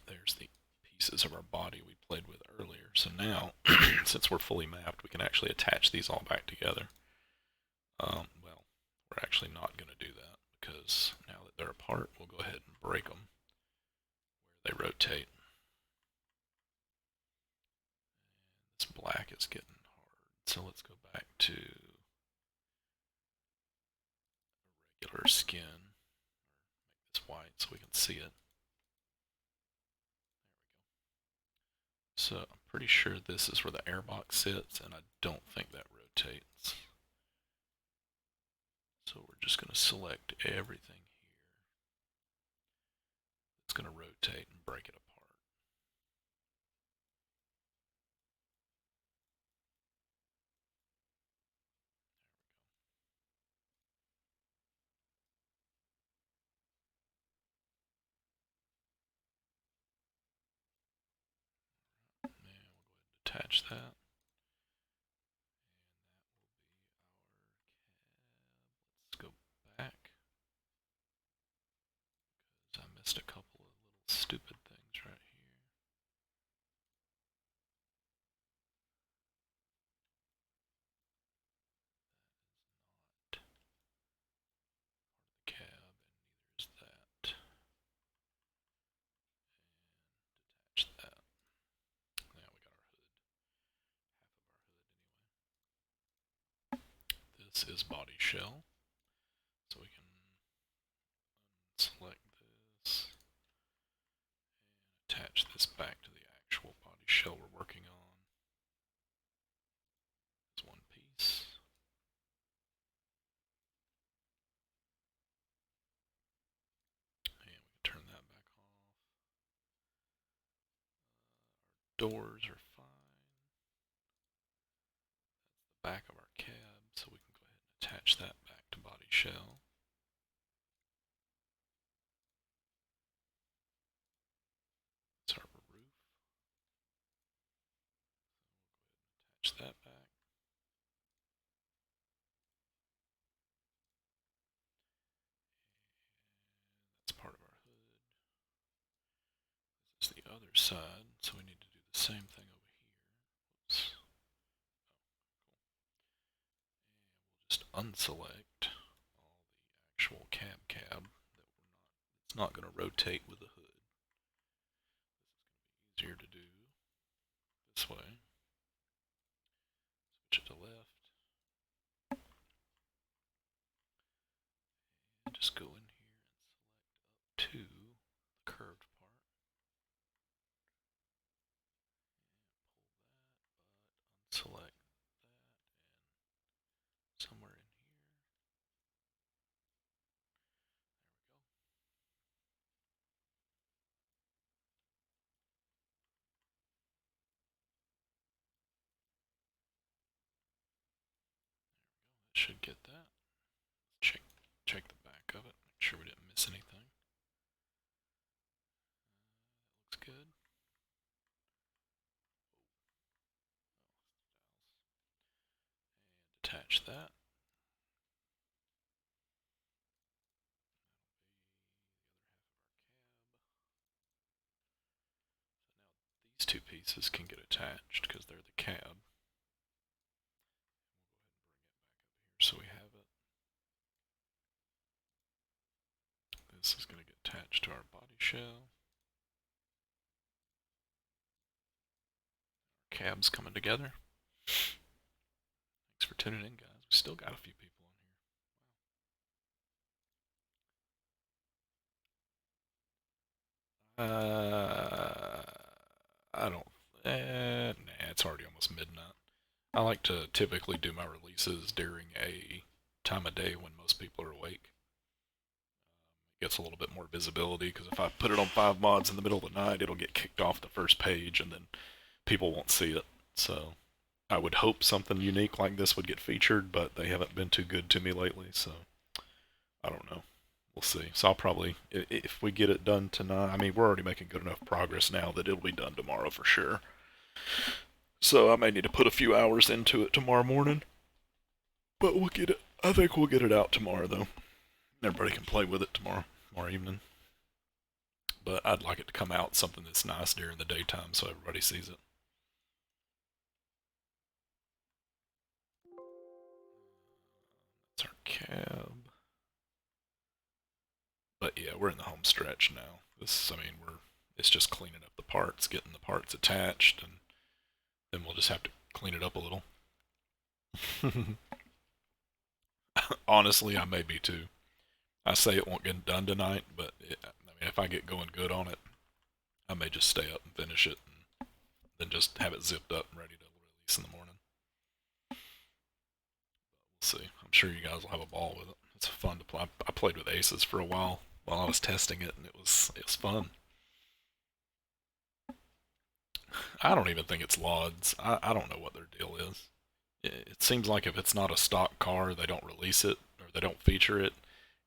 S1: There's the pieces of our body we played with earlier. So now, since we're fully mapped, we can actually attach these all back together. Well, we're actually not going to do that because now that they're apart, we'll go ahead and break them where they rotate. And this black is getting hard, so let's go back to a regular skin. Make this white so we can see it. So I'm pretty sure this is where the airbox sits, and I don't think that rotates. So we're just going to select everything here. It's going to rotate and break it apart. Now we'll go ahead and attach that. Let's go back because I missed a couple of little stupid things right here. this is body shell. So we can select this and attach this back to the actual body shell we're working on. It's one piece. And we can turn that back off. Our doors are fine. That's the back of our cab, so we can go ahead and attach that back to body shell. That's our roof. Attach that back. That's part of our hood. This is the other side, so we need to do the same thing over here. Oops. Just unselect all the actual cab that it's not going to rotate with the hood. This is going to be easier to do this way. Switch it to left. And just go in here and select up to the curved part. And pull that, but unselect that and somewhere in here. Should get that. Check the back of it. Make sure we didn't miss anything. That looks good. And attach that. These two pieces can get attached because they're the cab. So we have it. This is going to get attached to our body shell. Our cab's coming together. Thanks for tuning in, guys. We still got a few people on here. I don't. Nah, it's already almost midnight. I like to typically do my releases during a time of day when most people are awake. It gets a little bit more visibility because if I put it on FiveMods in the middle of the night, it'll get kicked off the first page and then people won't see it. So I would hope something unique like this would get featured, but they haven't been too good to me lately, so I don't know. We'll see. So I'll probably, if we get it done tonight, I mean, we're already making good enough progress now that it'll be done tomorrow for sure. So I may need to put a few hours into it tomorrow morning, but we'll get it. I think we'll get it out tomorrow, though. Everybody can play with it tomorrow evening. But I'd like it to come out something that's nice during the daytime so everybody sees it. That's our cab. But yeah, we're in the home stretch now. It's just cleaning up the parts, getting the parts attached, and then we'll just have to clean it up a little. Honestly, I may be too. I say it won't get done tonight, but if I get going good on it, I may just stay up and finish it, and then just have it zipped up and ready to release in the morning. But we'll see. I'm sure you guys will have a ball with it. It's fun to play. I played with Aces for a while I was testing it, and it was fun. I don't even think it's LODs. I don't know what their deal is. It seems like if it's not a stock car, they don't release it or they don't feature it.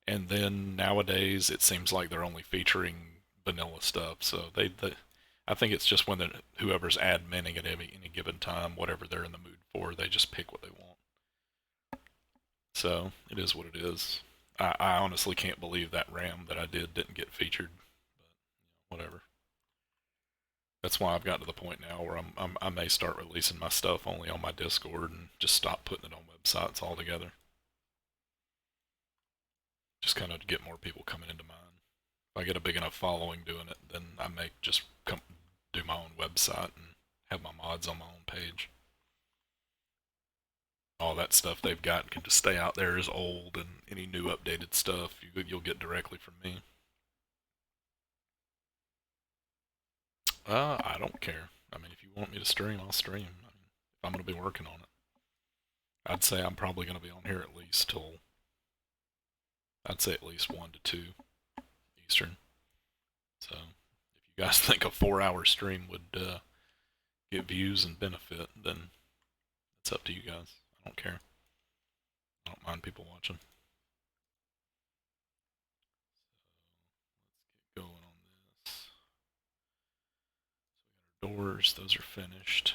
S1: And then nowadays, it seems like they're only featuring vanilla stuff. So I think it's just when whoever's adminning at any given time, whatever they're in the mood for, they just pick what they want. So it is what it is. I honestly can't believe that RAM that I didn't get featured, but whatever. That's why I've gotten to the point now where I may start releasing my stuff only on my Discord and just stop putting it on websites altogether. Just kind of to get more people coming into mine. If I get a big enough following doing it, then I may just come do my own website and have my mods on my own page. all that stuff they've got can just stay out there as old, and any new updated stuff you'll get directly from me. I don't care. I mean, if you want me to stream, I'll stream. I mean, if I'm going to be working on it, I'd say I'm probably going to be on here at least till, I'd say at least 1 to 2 Eastern. So if you guys think a 4-hour stream would get views and benefit, then it's up to you guys. I don't care. I don't mind people watching. So let's get going on this. So we got our doors, those are finished.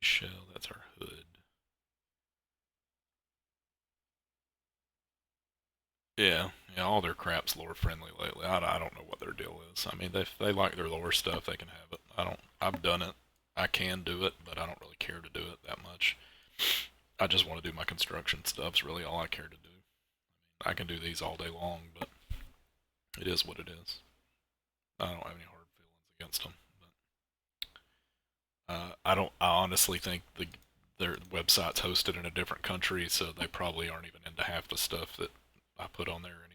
S1: Body shell, that's our hood. Yeah, all their crap's lore friendly lately. I don't know what their deal is. I mean, they like their lore stuff, they can have it. I've done it. I can do it, but I don't really care to do it that much. I just want to do my construction stuff. It's really all I care to do. I can do these all day long, but it is what it is. I don't have any hard feelings against them. But I don't. I honestly think their website's hosted in a different country, so they probably aren't even into half the stuff that I put on there anyway.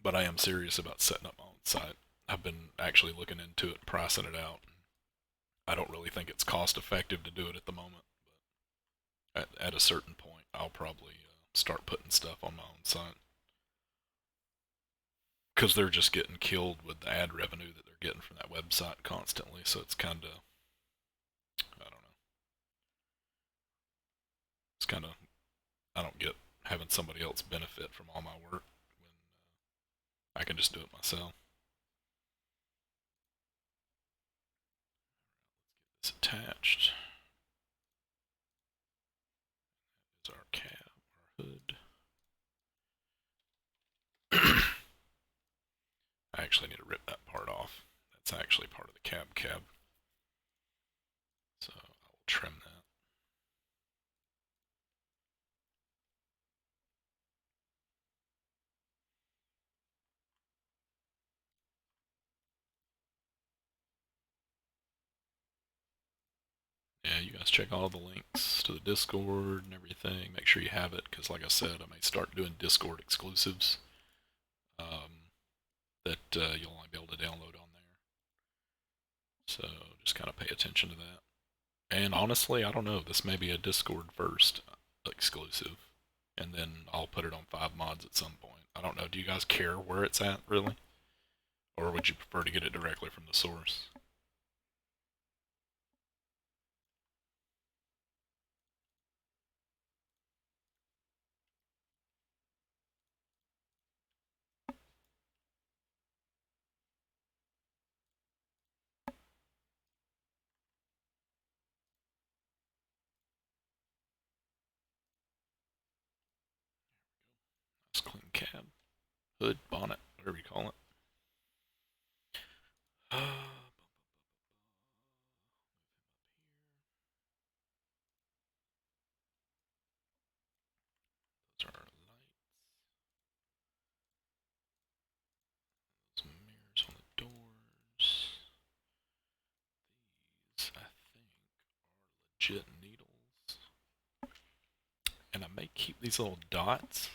S1: But I am serious about setting up my own site. I've been actually looking into it and pricing it out. I don't really think it's cost effective to do it at the moment, but at a certain point, I'll probably start putting stuff on my own site. Because they're just getting killed with the ad revenue that they're getting from that website constantly, so it's kind of, I don't know, it's kind of, I don't get having somebody else benefit from all my work when I can just do it myself. Let's get this attached. Is our cab, our hood. I actually need to rip that part off. That's actually part of the cab. So I will trim that. Yeah, you guys check all the links to the Discord and everything. Make sure you have it, because like I said, I may start doing Discord exclusives that you'll only be able to download on there. So just kind of pay attention to that. And honestly, I don't know. This may be a Discord first exclusive, and then I'll put it on FiveMods at some point. I don't know. Do you guys care where it's at, really? Or would you prefer to get it directly from the source? Nice clean cab, hood, bonnet, whatever you call it. Those are our lights. Some mirrors on the doors. These, I think, are legit needles. And I may keep these little dots.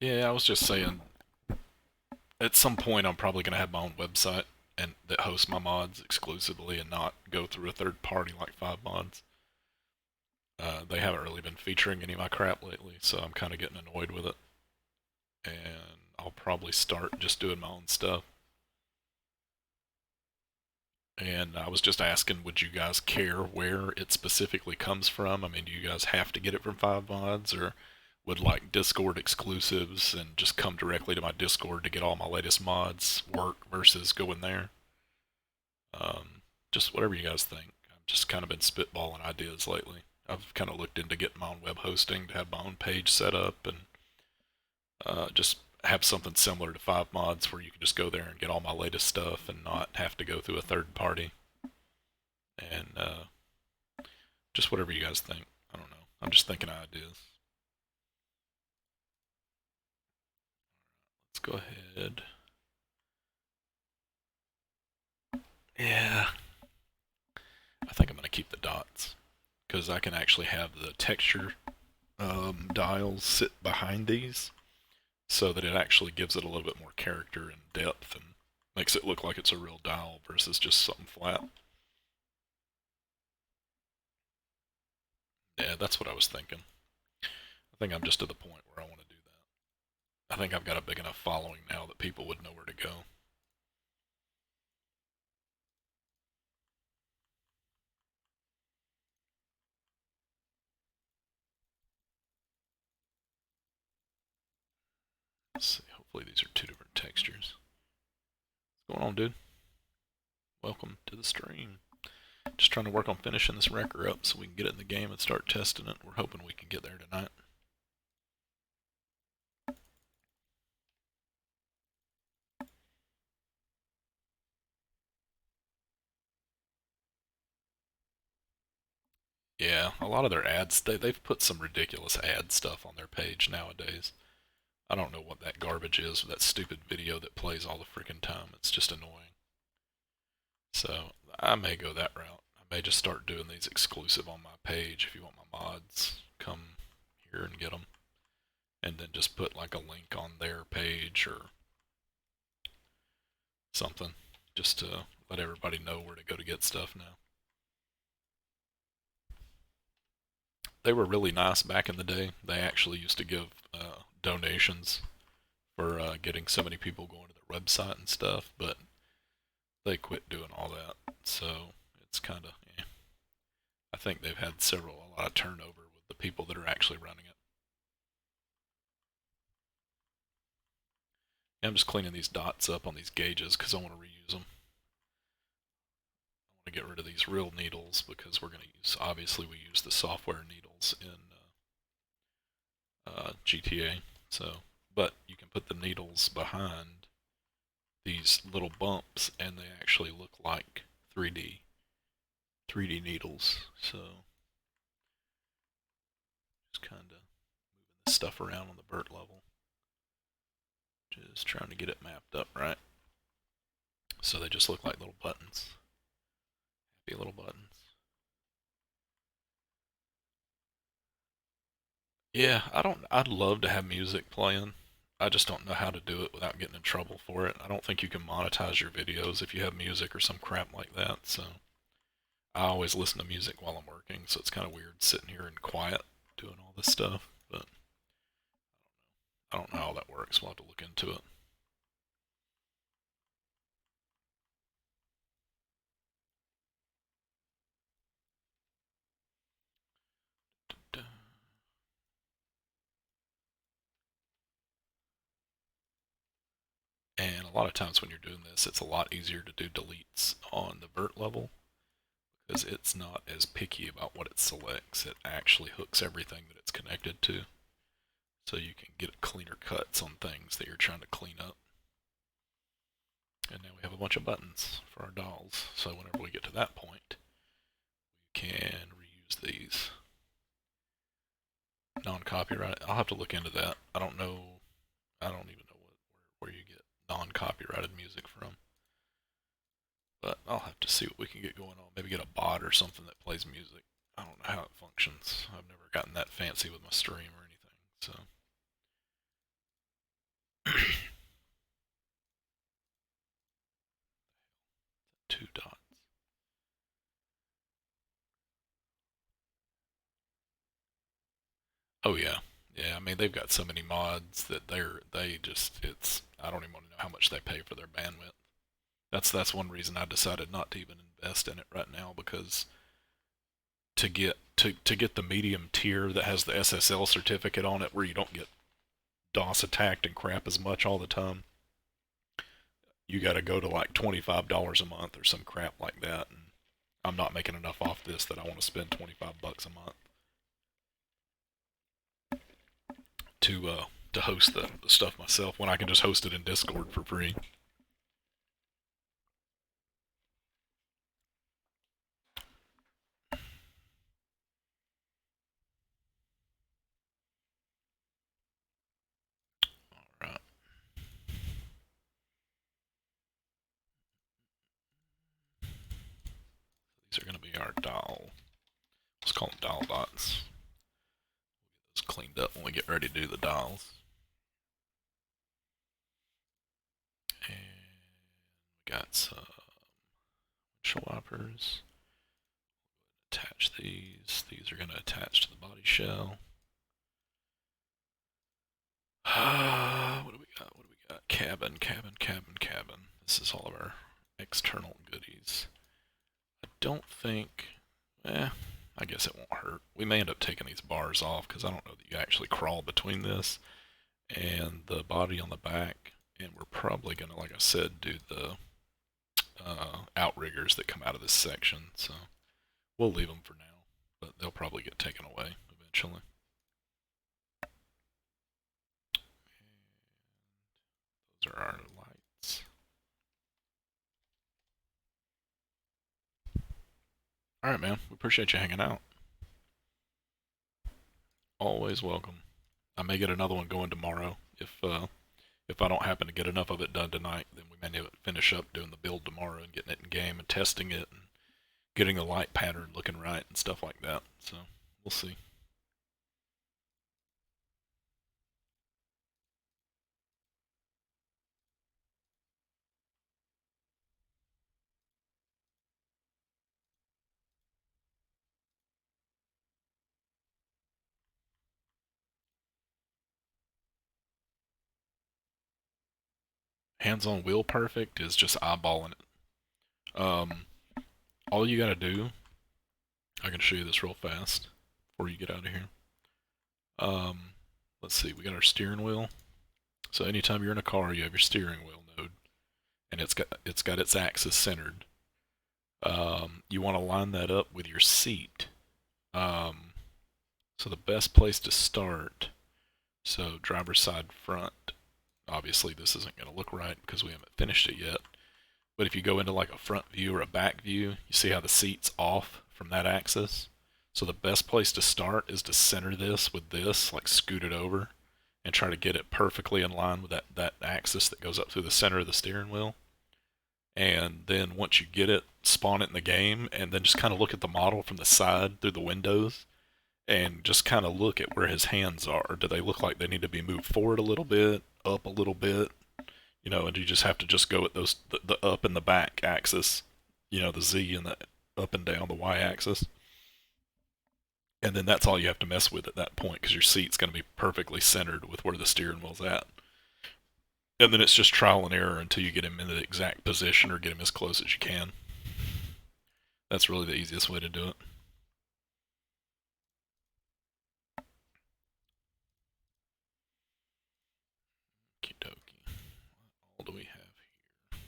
S1: Yeah, I was just saying, at some point I'm probably going to have my own website and that hosts my mods exclusively and not go through a third party like FiveMods. They haven't really been featuring any of my crap lately, so I'm kind of getting annoyed with it. And I'll probably start just doing my own stuff. And I was just asking, would you guys care where it specifically comes from? I mean, do you guys have to get it from FiveMods, or would like Discord exclusives and just come directly to my Discord to get all my latest mods work versus going there? Just whatever you guys think. I've just kind of been spitballing ideas lately. I've kind of looked into getting my own web hosting to have my own page set up and just have something similar to FiveMods where you can just go there and get all my latest stuff and not have to go through a third party. And just whatever you guys think. I don't know. I'm just thinking ideas. Let's go ahead. Yeah, I think I'm going to keep the dots because I can actually have the texture dials sit behind these so that it actually gives it a little bit more character and depth and makes it look like it's a real dial versus just something flat. Yeah, that's what I was thinking. I think I'm just to the point where I want to do that. I think I've got a big enough following now that people would know where to go. Let's see, hopefully these are two different textures. What's going on, dude? Welcome to the stream. Just trying to work on finishing this wrecker up so we can get it in the game and start testing it. We're hoping we can get there tonight. Yeah, a lot of their ads, they've put some ridiculous ad stuff on their page nowadays. I don't know what that garbage is with that stupid video that plays all the freaking time. It's just annoying. So I may go that route. I may just start doing these exclusive on my page. If you want my mods, come here and get them. And then just put like a link on their page or something just to let everybody know where to go to get stuff now. They were really nice back in the day. They actually used to give donations for getting so many people going to their website and stuff, but they quit doing all that. So it's kind of, eh. I think they've had a lot of turnover with the people that are actually running it. I'm just cleaning these dots up on these gauges because I want to reuse them. I want to get rid of these real needles because we're going to use, obviously we use the software needles in GTA. So, but you can put the needles behind these little bumps and they actually look like 3D needles. So just kind of moving this stuff around on the vert level. Just trying to get it mapped up right. So they just look like little buttons. Happy little buttons. Yeah, I'd love to have music playing. I just don't know how to do it without getting in trouble for it. I don't think you can monetize your videos if you have music or some crap like that, so I always listen to music while I'm working, so it's kind of weird sitting here in quiet doing all this stuff, but I don't know how that works. We'll have to look into it. And a lot of times when you're doing this, it's a lot easier to do deletes on the vert level because it's not as picky about what it selects. It actually hooks everything that it's connected to, so you can get cleaner cuts on things that you're trying to clean up. And now we have a bunch of buttons for our dolls, so whenever we get to that point, we can reuse these. Non-copyright, I'll have to look into that. I don't even know where you get non-copyrighted music from. But I'll have to see what we can get going on. Maybe get a bot or something that plays music. I don't know how it functions. I've never gotten that fancy with my stream or anything, so. Two dots. Oh yeah, yeah. I mean, they've got so many mods that it's. I don't even want to know how much they pay for their bandwidth. That's one reason I decided not to even invest in it right now because to get the medium tier that has the SSL certificate on it, where you don't get DOS attacked and crap as much all the time, you got to go to like $25 a month or some crap like that. And I'm not making enough off this that I want to spend $25 a month to host the stuff myself when I can just host it in Discord for free. All right. be our dial. Let's call them dial dots. It's cleaned up when we get ready to do the dials. And we got some windshield wipers. Attach these. These are going to attach to the body shell. What do we got? What do we got? Cabin, cabin, cabin, cabin. This is all of our external goodies. I don't think... I guess it won't hurt. We may end up taking these bars off because I don't know that you actually crawl between this and the body on the back. And we're probably going to, like I said, do the outriggers that come out of this section. So we'll leave them for now, but they'll probably get taken away eventually. And those are our lights. Alright, man. We appreciate you hanging out. Always welcome. I may get another one going tomorrow. If I don't happen to get enough of it done tonight, then we may finish up doing the build tomorrow and getting it in game and testing it and getting the light pattern looking right and stuff like that. So, we'll see. Hands-on wheel perfect is just eyeballing it. All you gotta do, I can show you this real fast before you get out of here. Let's see, we got our steering wheel. So anytime you're in a car, you have your steering wheel node, and it's got its axis centered. You want to line that up with your seat. So the best place to start, so driver's side front, obviously this isn't going to look right because we haven't finished it yet, but if you go into like a front view or a back view, you see how the seat's off from that axis? So the best place to start is to center this with this, like scoot it over, and try to get it perfectly in line with that axis that goes up through the center of the steering wheel. And then once you get it, spawn it in the game, and then just kind of look at the model from the side through the windows, and just kind of look at where his hands are. Do they look like they need to be moved forward a little bit, up a little bit? You know, and you just have to just go at those, the up and the back axis, you know, the Z and the up and down, the Y axis. And then that's all you have to mess with at that point, because your seat's going to be perfectly centered with where the steering wheel's at. And then it's just trial and error until you get him in the exact position or get him as close as you can. That's really the easiest way to do it. Okie dokie. What all do we have here?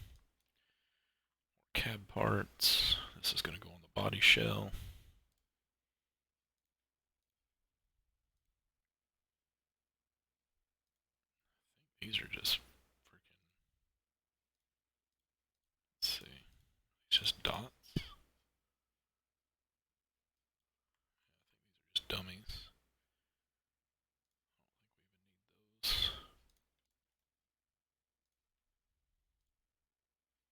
S1: More cab parts. This is going to go on the body shell. These are just freaking... Let's see. It's just dots. I think these are just dummies. I don't think we even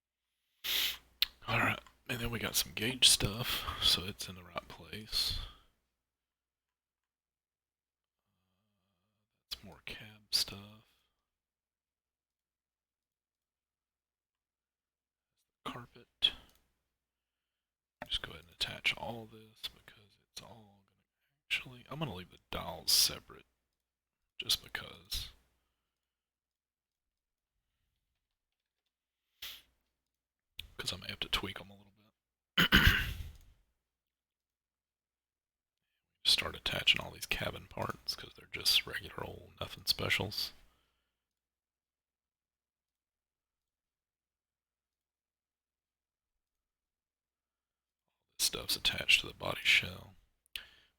S1: need those. Alright, and then we got some gauge stuff, so it's in the right place. That's more cab stuff. Carpet. Just go ahead and attach all this because it's all gonna actually... I'm gonna leave the dials separate just because. Because I may have to tweak them a little bit. Start attaching all these cabin parts because they're just regular old nothing specials. All this stuff's attached to the body shell.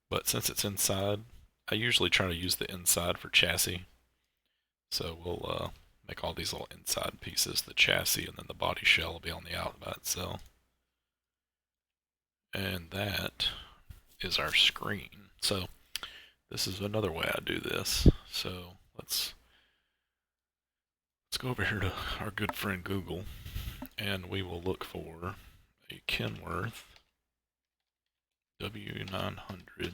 S1: But since it's inside, I usually try to use the inside for chassis. So we'll make all these little inside pieces, the chassis, and then the body shell will be on the out by itself. And that is our screen. So this is another way I do this. So let's go over here to our good friend Google, and we will look for a Kenworth W900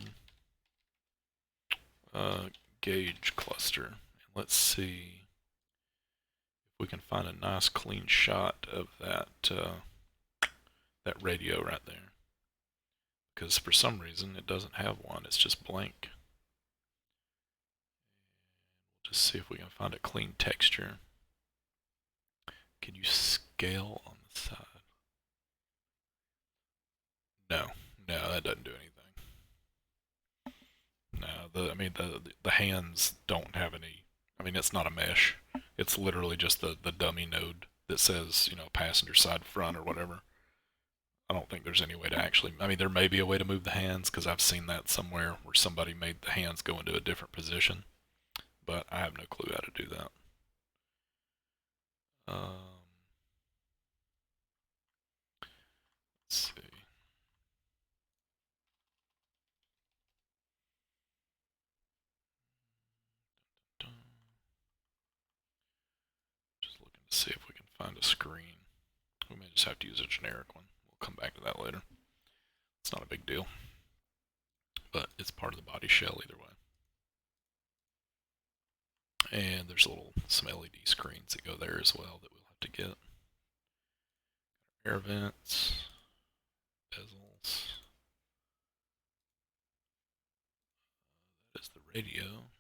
S1: gauge cluster. And let's see if we can find a nice clean shot of that radio right there. Because for some reason it doesn't have one, it's just blank. We'll just see if we can find a clean texture. Can you scale on the side? No, that doesn't do anything. No, I mean the hands don't have any. I mean, it's not a mesh. It's literally just the dummy node that says, you know, passenger side front or whatever. I don't think there's any way to actually. I mean, there may be a way to move the hands because I've seen that somewhere where somebody made the hands go into a different position, but I have no clue how to do that. Let's see. Just looking to see if we can find a screen. We may just have to use a generic one. We'll come back to that later. It's not a big deal, but it's part of the body shell either way. And there's some LED screens that go there as well that we'll have to get. Air vents, bezels. That is the radio.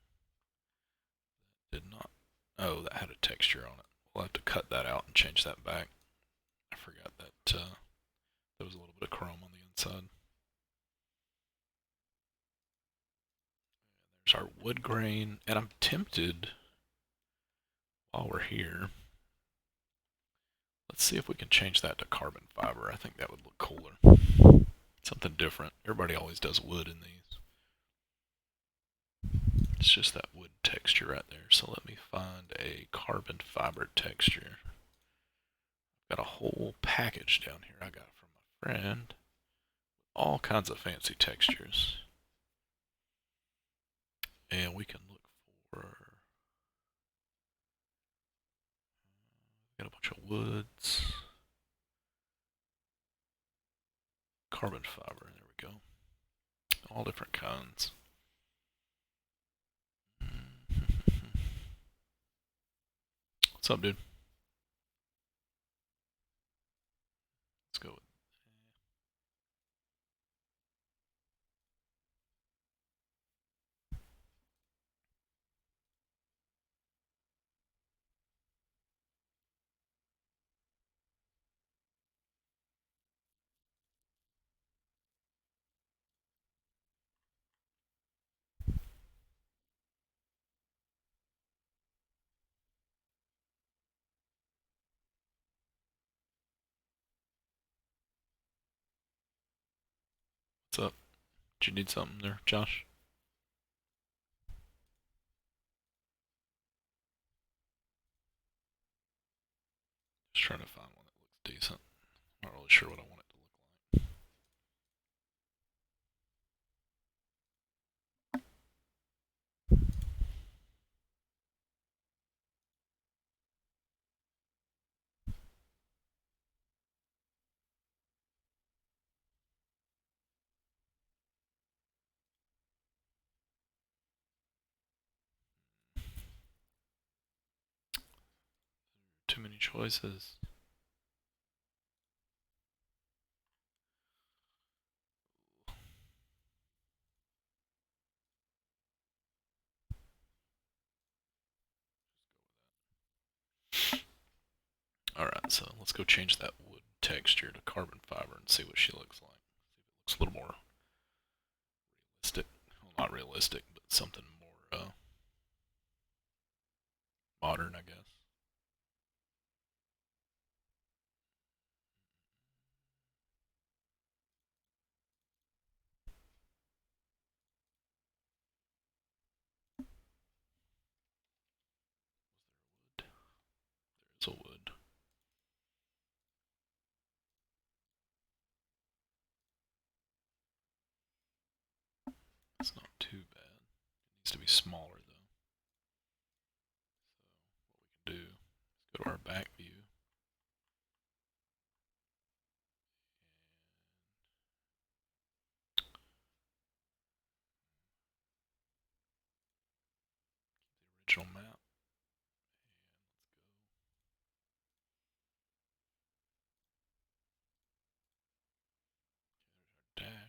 S1: That did not. Oh, that had a texture on it. We'll have to cut that out and change that back. I forgot that there was a little bit of chrome on the inside. There's our wood grain, and I'm tempted, while we're here, let's see if we can change that to carbon fiber. I think that would look cooler. Something different. Everybody always does wood in these. It's just that wood texture right there. So let me find a carbon fiber texture. I've got a whole package down here I got from my friend. All kinds of fancy textures. And we can look for... got a bunch of woods. Carbon fiber, there we go. All different kinds. What's up, dude? Let's go with... What's up? Did you need something there, Josh? Just trying to find one that looks decent. Not really sure what I want it to look like. Too many choices. Alright, so let's go change that wood texture to carbon fiber and see what she looks like. See if it looks a little more realistic. Well, not realistic, but something more modern, I guess. There's a wood. It's not too bad. It needs to be smaller though. So what we can do is go to our back view.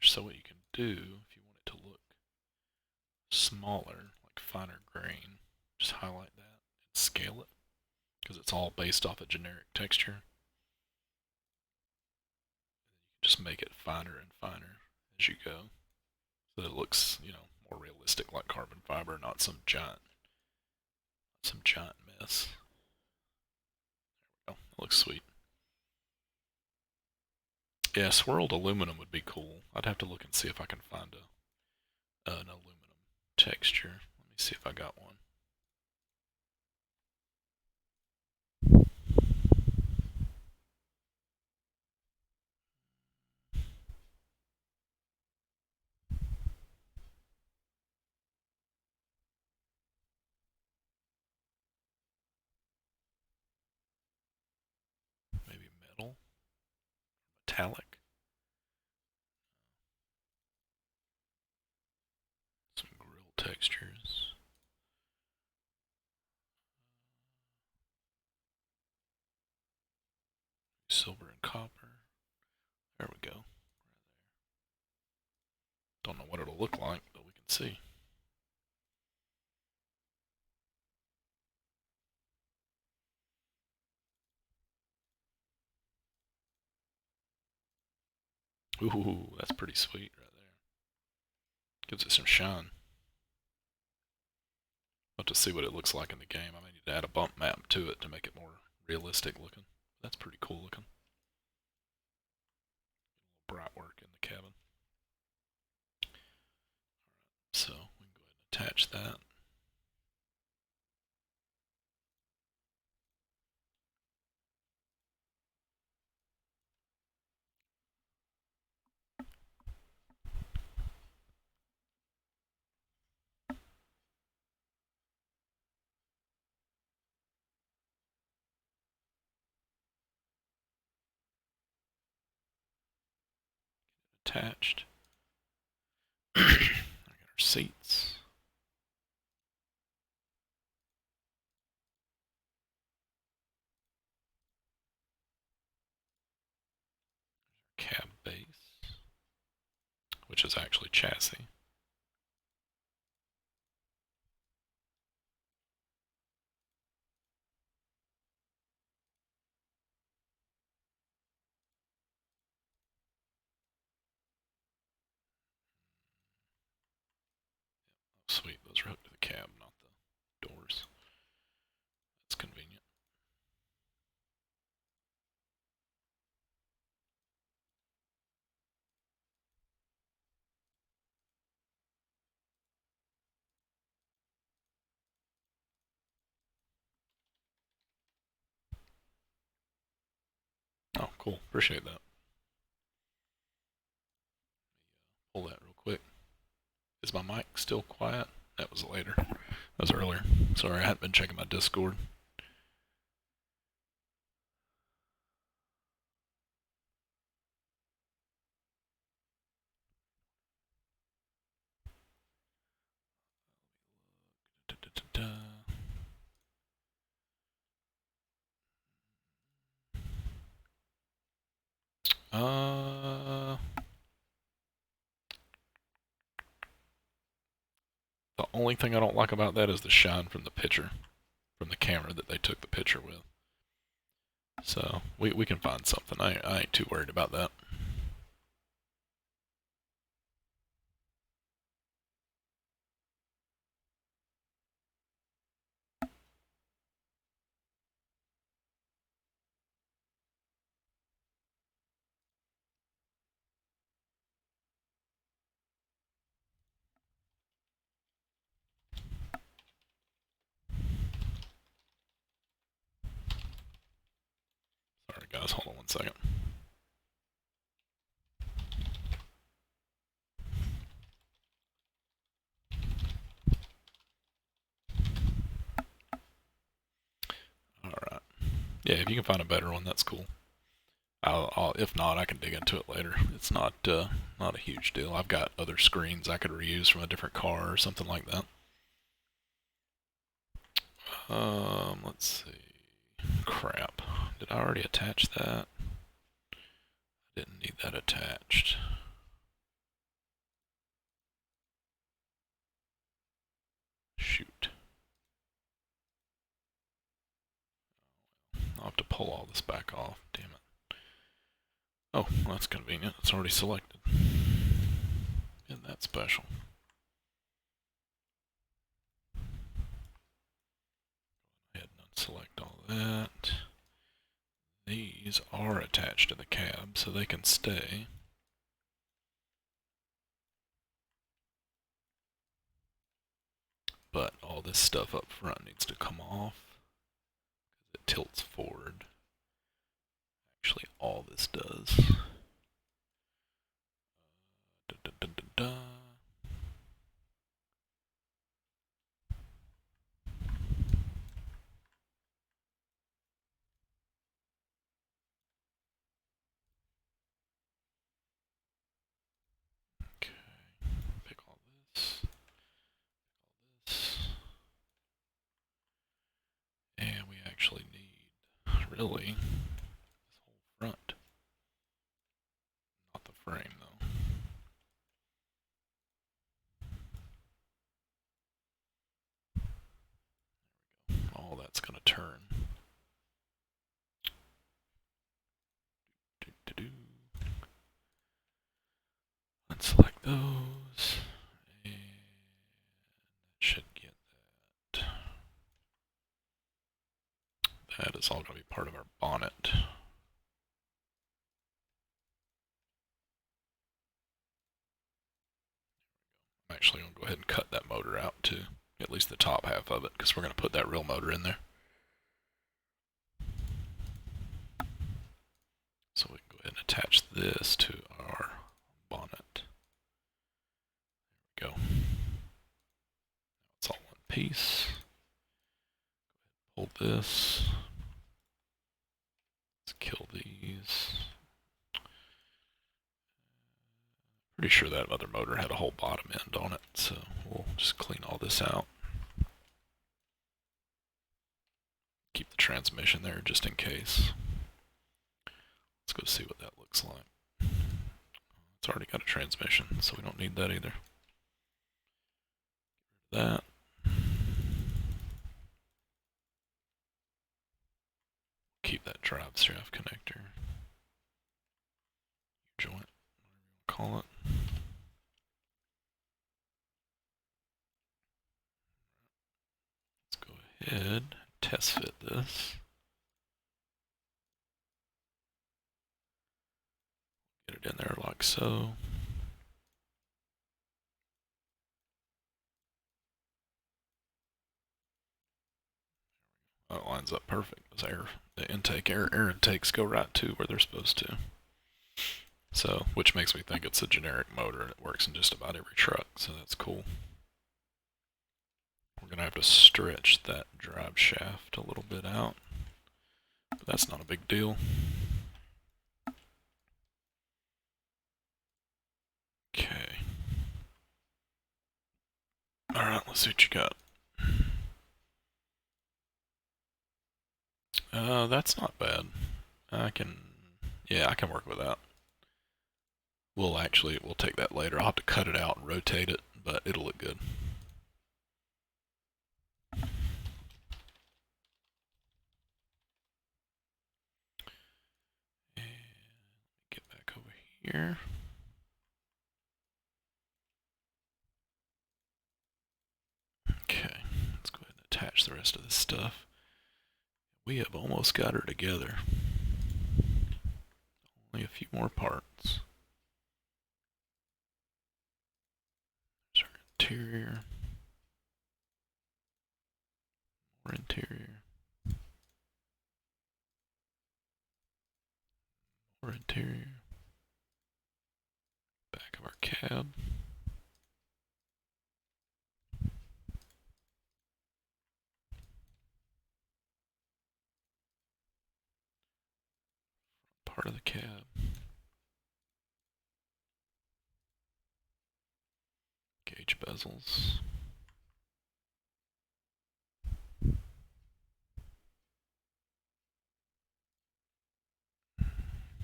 S1: mesh. So what you can do, if you want it to look smaller, like finer grain, just highlight that and scale it, because it's all based off a generic texture. Just make it finer and finer as you go, so that it looks, more realistic, like carbon fiber, not some giant mess. There we go. It looks sweet. Yeah, swirled aluminum would be cool. I'd have to look and see if I can find an aluminum texture. Let me see if I got one. Maybe metal, metallic. Some grill textures. Silver and copper. There we go. Don't know what it'll look like, but we can see. Ooh, that's pretty sweet right there. Gives it some shine. I'll have to see what it looks like in the game. I may need to add a bump map to it to make it more realistic looking. That's pretty cool looking. A little bright work in the cabin. Alright, so we can go ahead and attach that. Attached. I got our seats. Cab base, which is actually chassis. Oh, sweet, those are hooked to the cab, not the doors. That's convenient. Oh, cool. Appreciate that. Pull that real quick. Is my mic still quiet? That was later. That was earlier. Sorry, I hadn't been checking my Discord. The only thing I don't like about that is the shine from the picture, from the camera that they took the picture with. So we can find something. I ain't too worried about that. Sorry guys, hold on one second. Alright. Yeah, if you can find a better one, that's cool. If not, I can dig into it later. It's not a huge deal. I've got other screens I could reuse from a different car or something like that. Let's see. Crap. Did I already attach that? I didn't need that attached. have to pull all this back off. Damn it. Oh, well, that's convenient. It's already selected. Isn't that special? Go ahead and unselect all that. These are attached to the cab, so they can stay. But all this stuff up front needs to come off because it tilts forward. Actually, all this does. Da, da, da, da, da. Okay, pick all this. And we actually need, really, this whole front. Not the frame, though. There we go. All that's going to turn. Let's select those. And that should get that. That is all going to be part of our bonnet. I'm actually going to go ahead and cut that motor out too, at least the top half of it, because we're going to put that real motor in there. So we can go ahead and attach this to our bonnet. There we go. Now it's all one piece. Go ahead and pull this. Let's kill these. Pretty sure that other motor had a whole bottom end on it, so we'll just clean all this out. Keep the transmission there just in case. Let's go see what that looks like. It's already got a transmission, so we don't need that either. Get rid of that. Keep that drive shaft connector. Joint, whatever you call it. Let's go ahead and test fit this. Get it in there like so. That lines up perfect. The air intakes go right to where they're supposed to. So, which makes me think it's a generic motor and it works in just about every truck, so that's cool. We're going to have to stretch that drive shaft a little bit out, but that's not a big deal. Okay. Alright, let's see what you got. That's not bad. I can work with that. We'll take that later. I'll have to cut it out and rotate it, but it'll look good. And get back over here. Okay, let's go ahead and attach the rest of this stuff. We have almost got her together. Only a few more parts. There's our interior. More interior. More interior. Back of our cab. Part of the cab. Gauge bezels.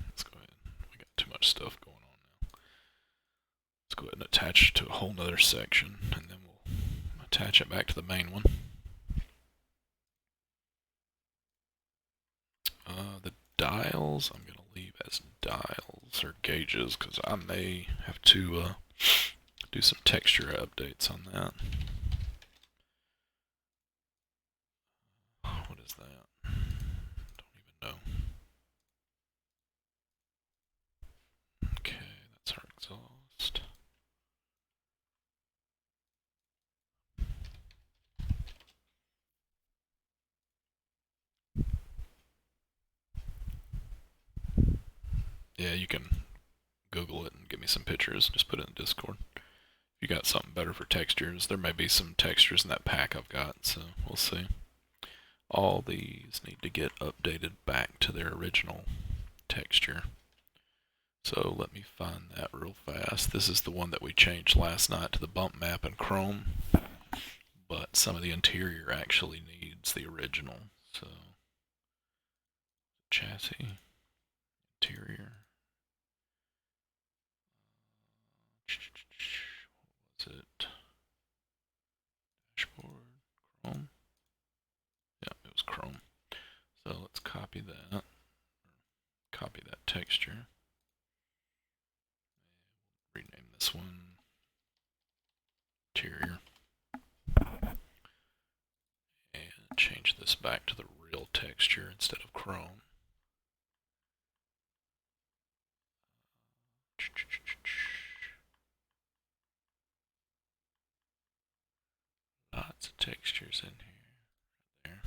S1: Let's go ahead. We got too much stuff going on now. Let's go ahead and attach it to a whole nother section, and then we'll attach it back to the main one. The dials I'm gonna leave as dials or gauges because I may have to do some texture updates on that. What is that? Don't even know. Okay, that's our exhaust. Yeah, you can Google it and give me some pictures. Just put it in Discord. If you got something better for textures, there may be some textures in that pack I've got, so we'll see. All these need to get updated back to their original texture. So let me find that real fast. This is the one that we changed last night to the bump map in Chrome, but some of the interior actually needs the original. So chassis, interior. What was it? Dashboard, Chrome. Yeah, it was Chrome. So let's copy that. Copy that texture. Rename this one interior. And change this back to the real texture instead of Chrome. Lots of textures in here. There.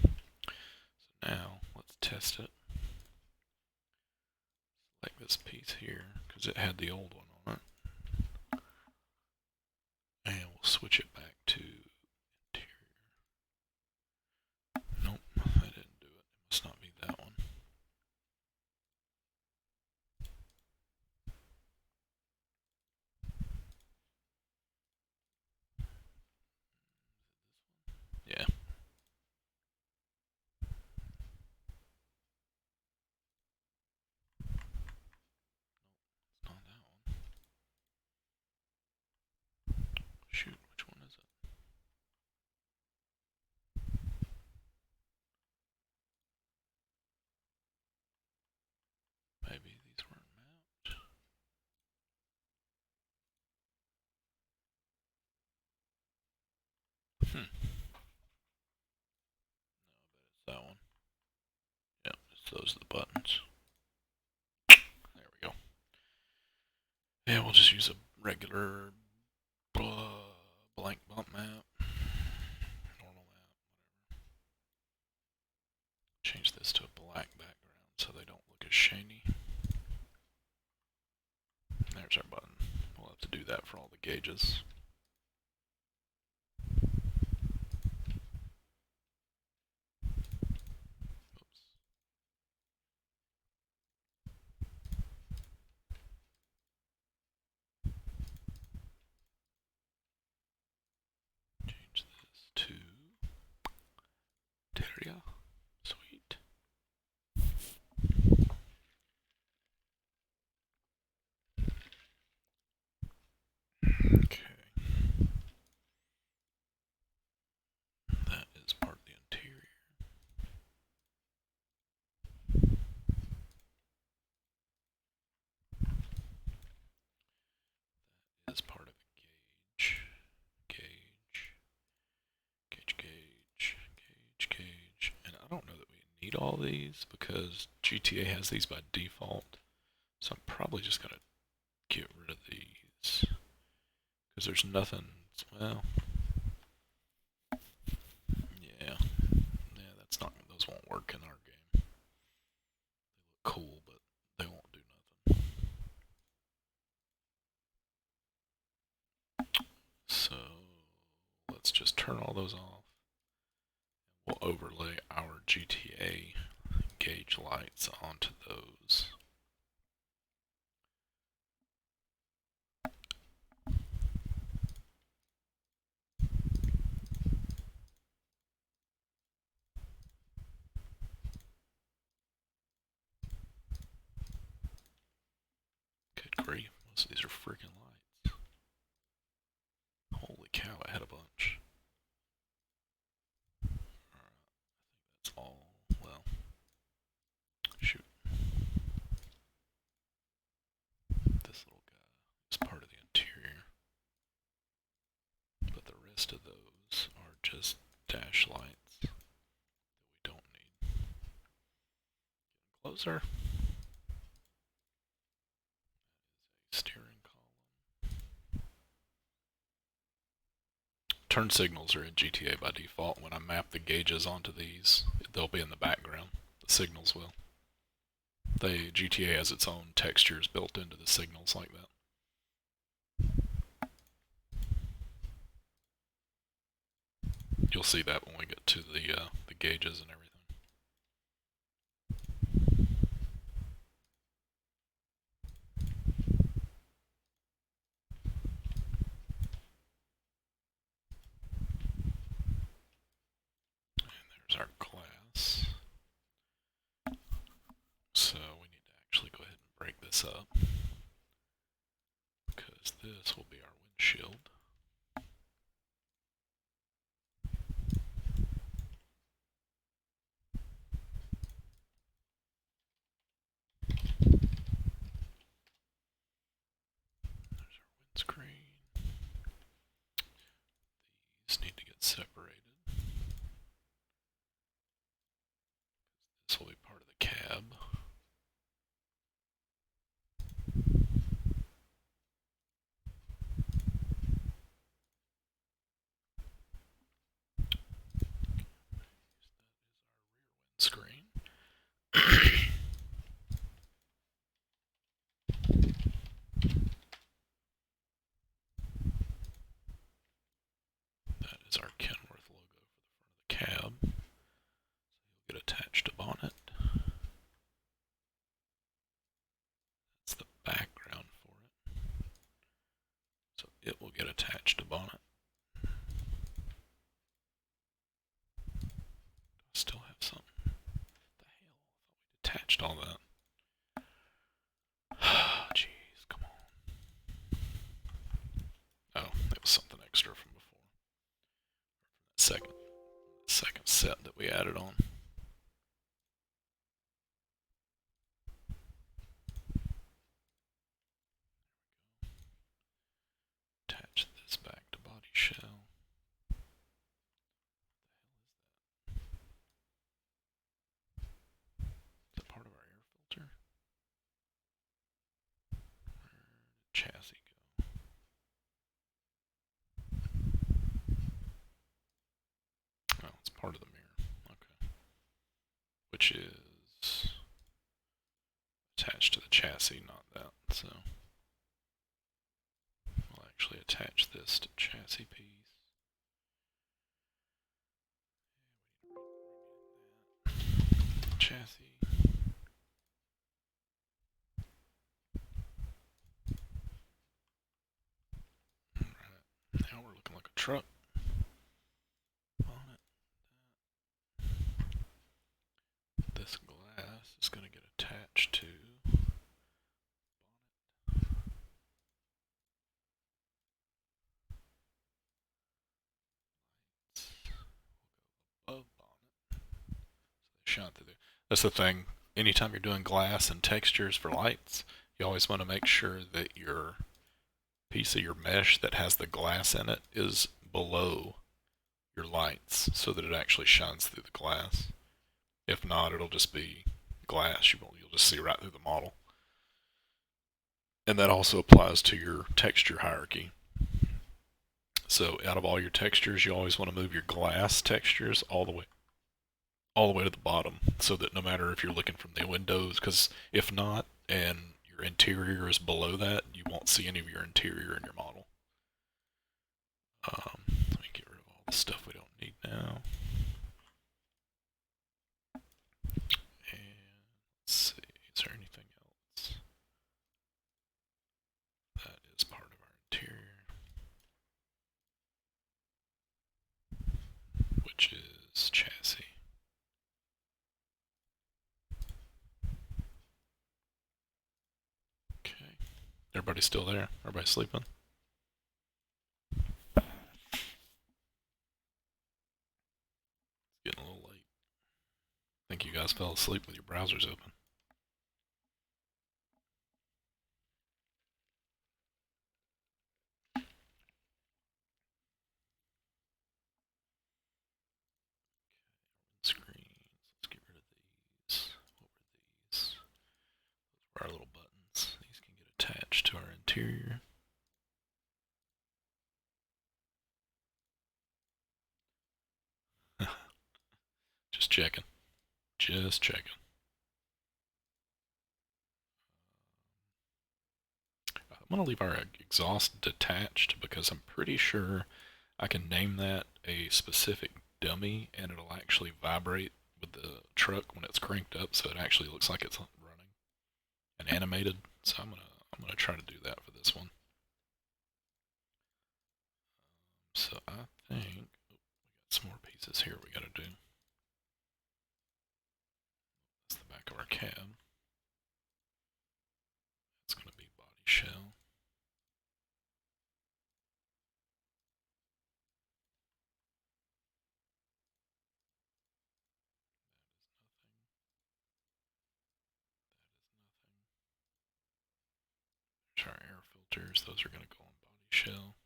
S1: So now let's test it. Select this piece here because it had the old one on it. And we'll switch it back to interior. Nope, I didn't do it. It must not be that one. Yeah. It's not that one. Shoot, which one is it? Maybe these weren't mapped. No, I bet it's that one. Yep, it's those are the buttons. There we go. Yeah, we'll just use a regular blank bump map. Normal map, whatever. Change this to a black background so they don't look as shiny. There's our button. We'll have to do that for all the gauges. Oops. Change this to Terria. Sweet. Okay. That is part of the interior. That is part of the gauge. Gauge. And I don't know that we need all these because GTA has these by default. So I'm probably just going to get rid of these. Because there's nothing, well, yeah, that's not, those won't work in our game. They look cool, but they won't do nothing. So let's just turn all those off. We'll overlay our GTA gauge lights onto those. Good grief, most of these are freaking lights. rest of those are just dash lights that we don't need. Closer. Steering column. Turn signals are in GTA by default. When I map the gauges onto these, they'll be in the background. The signals will. GTA has its own textures built into the signals like that. You'll see that when we get to the gauges and everything. And there's our class. So we need to actually go ahead and break this up, because this will be our windshield. There's our windscreen. These need to get separated. This will be part of the cab. Screen. That is our Kenworth logo for the front of the cab. So you'll get attached to bonnet. That's the background for it. So it will get attached to bonnet. Still have something. What the hell? I thought we detached all that. Jeez, come on. Oh, it was something extra from before. From that second set that we added on. Attach this back to body shell. Is that part of our air filter? Where did chassis go? Oh, it's part of the mirror. Okay. Which is attached to the chassis, not that. So we'll actually attach this to chassis piece. Chassis. Alright, now we're looking like a truck. Bonnet. This glass is going to get attached to above bonnet. So they shine through there. That's the thing. Anytime you're doing glass and textures for lights, you always want to make sure that your piece of your mesh that has the glass in it is below your lights so that it actually shines through the glass. If not, it'll just be glass. You'll just see right through the model. And that also applies to your texture hierarchy. So out of all your textures, you always want to move your glass textures all the way to the bottom, so that no matter if you're looking from the windows, because if not, and your interior is below that, you won't see any of your interior in your model. Let me get rid of all the stuff we don't need now. And let's see, is there anything else? That is part of our interior, which is chassis. Okay, everybody still there? Everybody sleeping? Getting a little late. I think you guys fell asleep with your browsers open. our little buttons. These can get attached to our interior. Just checking. Just checking. I'm going to leave our exhaust detached because I'm pretty sure I can name that a specific dummy and it'll actually vibrate with the truck when it's cranked up, so it actually looks like it's running and animated. So I'm gonna try to do that for this one. So I think we got some more pieces here we gotta do. That's the back of our cab. It's gonna be body shell. There's our air filters. Those are gonna go on body shell.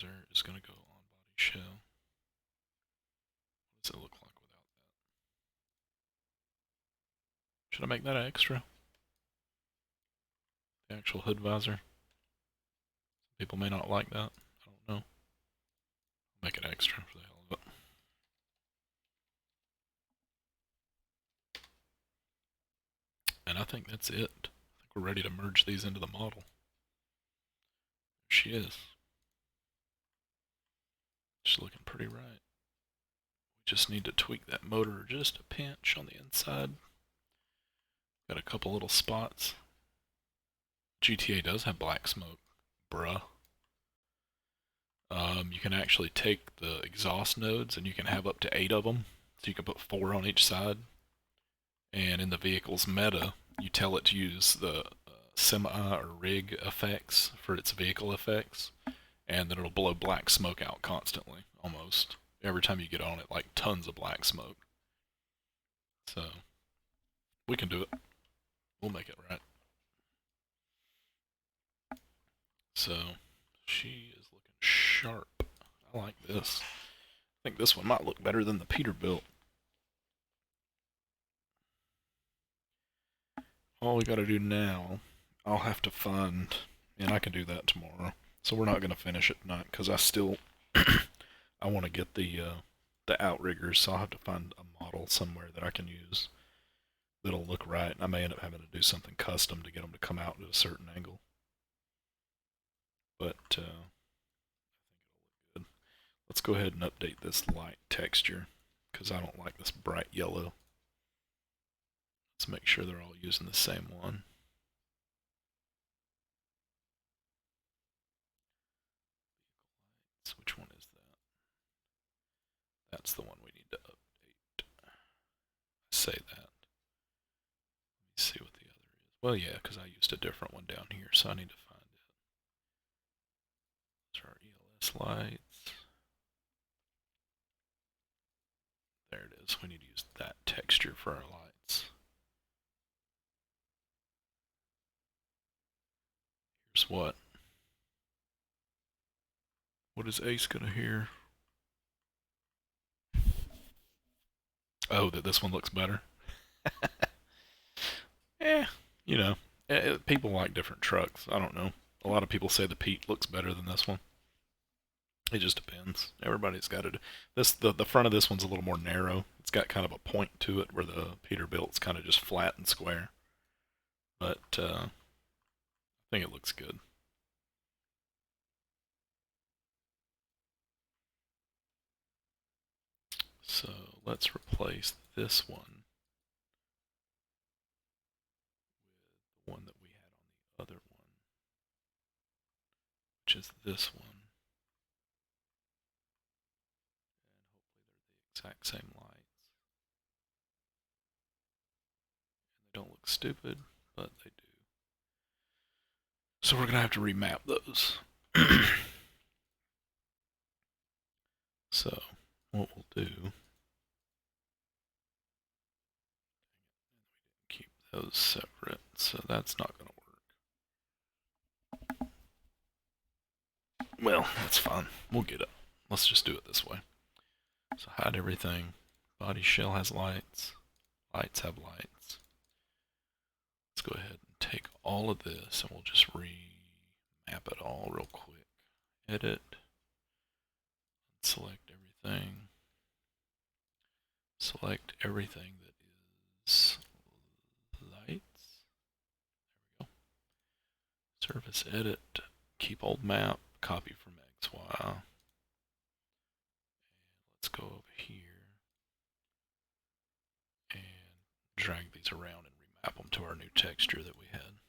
S1: Our hood visor is gonna go on body shell. What does it look like without that? Should I make that extra? The actual hood visor. People may not like that. I don't know. Make it extra for the hell of it. And I think that's it. I think we're ready to merge these into the model. There she is. She's looking pretty right. We just need to tweak that motor just a pinch on the inside. Got a couple little spots. GTA does have black smoke, bruh. You can actually take the exhaust nodes and you can have up to 8 of them. So you can put 4 on each side. And in the vehicle's meta, you tell it to use the SEMA or rig effects for its vehicle effects, and then it'll blow black smoke out constantly, almost. Every time you get on it, like tons of black smoke. So, we can do it. We'll make it right. So, she is looking sharp. I like this. I think this one might look better than the Peterbilt. All we gotta do now, I'll have to find, and I can do that tomorrow. So we're not gonna finish it tonight because I still, I want to get the outriggers. So I'll have to find a model somewhere that I can use that'll look right. I may end up having to do something custom to get them to come out at a certain angle. But I think it'll look good. Let's go ahead and update this light texture because I don't like this bright yellow. Let's make sure they're all using the same one. Which one is that? That's the one we need to update. Say that. Let me see what the other is. Well, yeah, because I used a different one down here, so I need to find it. Those are our ELS lights. There it is. We need to use that texture for our lights. Here's what. What is Ace gonna hear? Oh, that this one looks better? Eh, you know. People like different trucks. I don't know. A lot of people say the Pete looks better than this one. It just depends. Everybody's got it. The front of this one's a little more narrow. It's got kind of a point to it, where the Peterbilt's kind of just flat and square. But I think it looks good. So let's replace this one with the one that we had on the other one, which is this one. And hopefully they're the exact same lights. And they don't look stupid, but they do. So we're going to have to remap those. So what we'll do, keep those separate, so that's not going to work. Well, that's fine. We'll get it. Let's just do it this way. So hide everything, Body shell has lights. Lights have lights. Let's go ahead and take all of this and we'll just remap it all real quick. Edit. Select everything. Select everything that is lights. There we go. Surface edit. Keep old map. Copy from XY. Let's go over here and drag these around and remap them to our new texture that we had.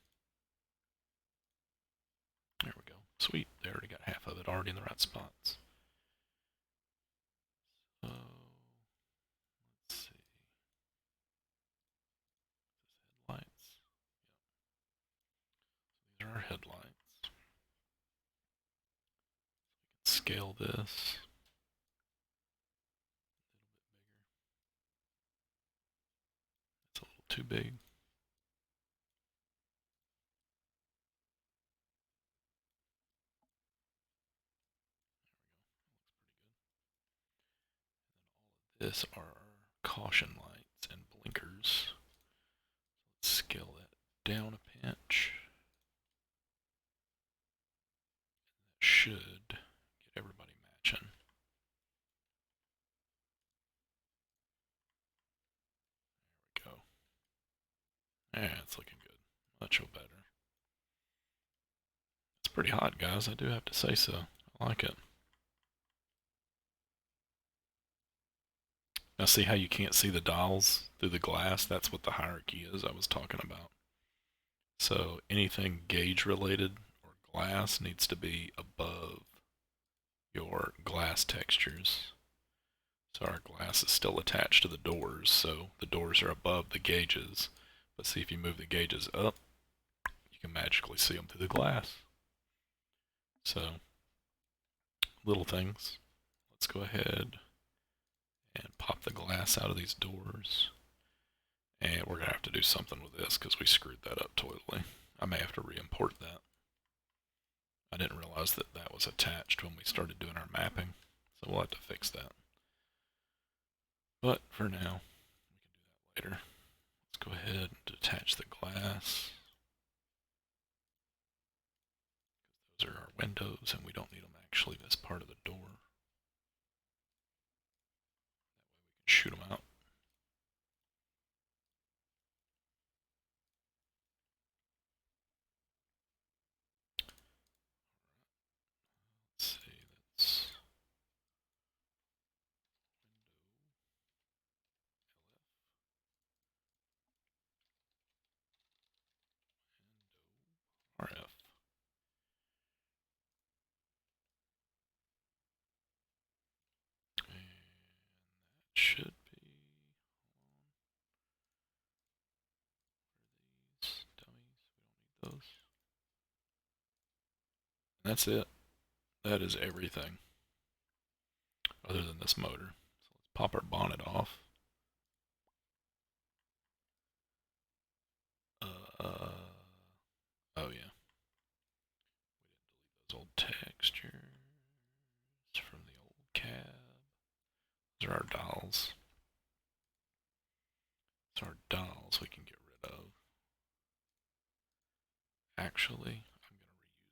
S1: There we go. Sweet. They already got half of it already in the right spots. So, let's see. Headlights. Yep. These are our headlights. Scale this. It's a little too big. This are our caution lights and blinkers. Let's scale that down a pinch. That should get everybody matching. There we go. Yeah, it's looking good. Much better. It's pretty hot, guys. I do have to say so. I like it. Now see how you can't see the dials through the glass? That's what the hierarchy is I was talking about. So anything gauge related or glass needs to be above your glass textures. So our glass is still attached to the doors, so the doors are above the gauges. But see, if you move the gauges up, you can magically see them through the glass. So, little things. Let's go ahead and pop the glass out of these doors. And we're going to have to do something with this because we screwed that up totally. I may have to re-import that. I didn't realize that that was attached when we started doing our mapping, so we'll have to fix that. But for now, we can do that later. Let's go ahead and detach the glass. Those are our windows, and we don't need them actually as part of the door. That way we can shoot them out. Let's see, that's window, RF. And that should be these dummies. We don't need those. And that's it. That is everything other than this motor. So let's pop our bonnet off. Oh yeah. We didn't delete those old textures from the old cab. Those are our dials. So our dials we can get rid of. Actually, I'm going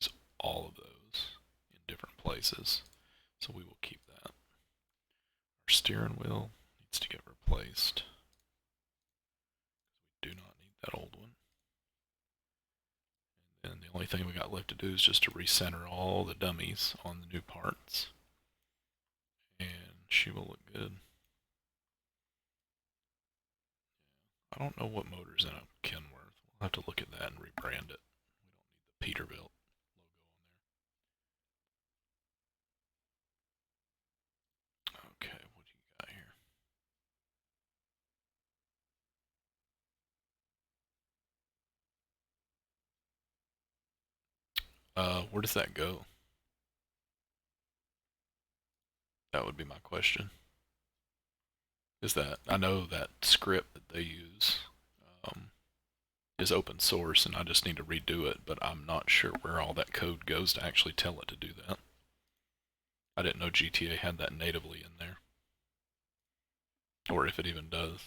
S1: to reuse all of those in different places. So we will keep that. Our steering wheel needs to get replaced. We do not need that old one. And then the only thing we got left to do is just to recenter all the dummies on the new parts. And she will look good. I don't know what motor's in a Kenworth. We'll have to look at that and rebrand it. We don't need the Peterbilt logo on there. Okay, what do you got here? Where does that go? That would be my question. Is that, I know that script that they use is open source and I just need to redo it, but I'm not sure where all that code goes to actually tell it to do that. I didn't know GTA had that natively in there. or if it even does.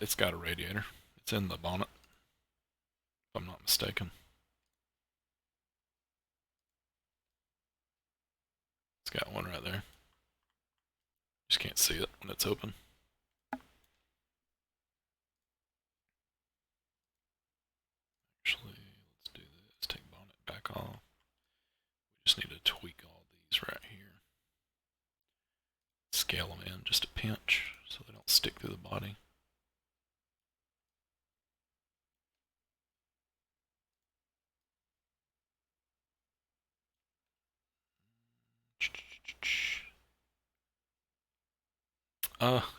S1: It's got a radiator. It's in the bonnet, if I'm not mistaken. It's got one right there. Just can't see it when it's open. Actually, let's do this. Take bonnet back off. We just need to tweak all these right here. Scale them in just a pinch so they don't stick through the body.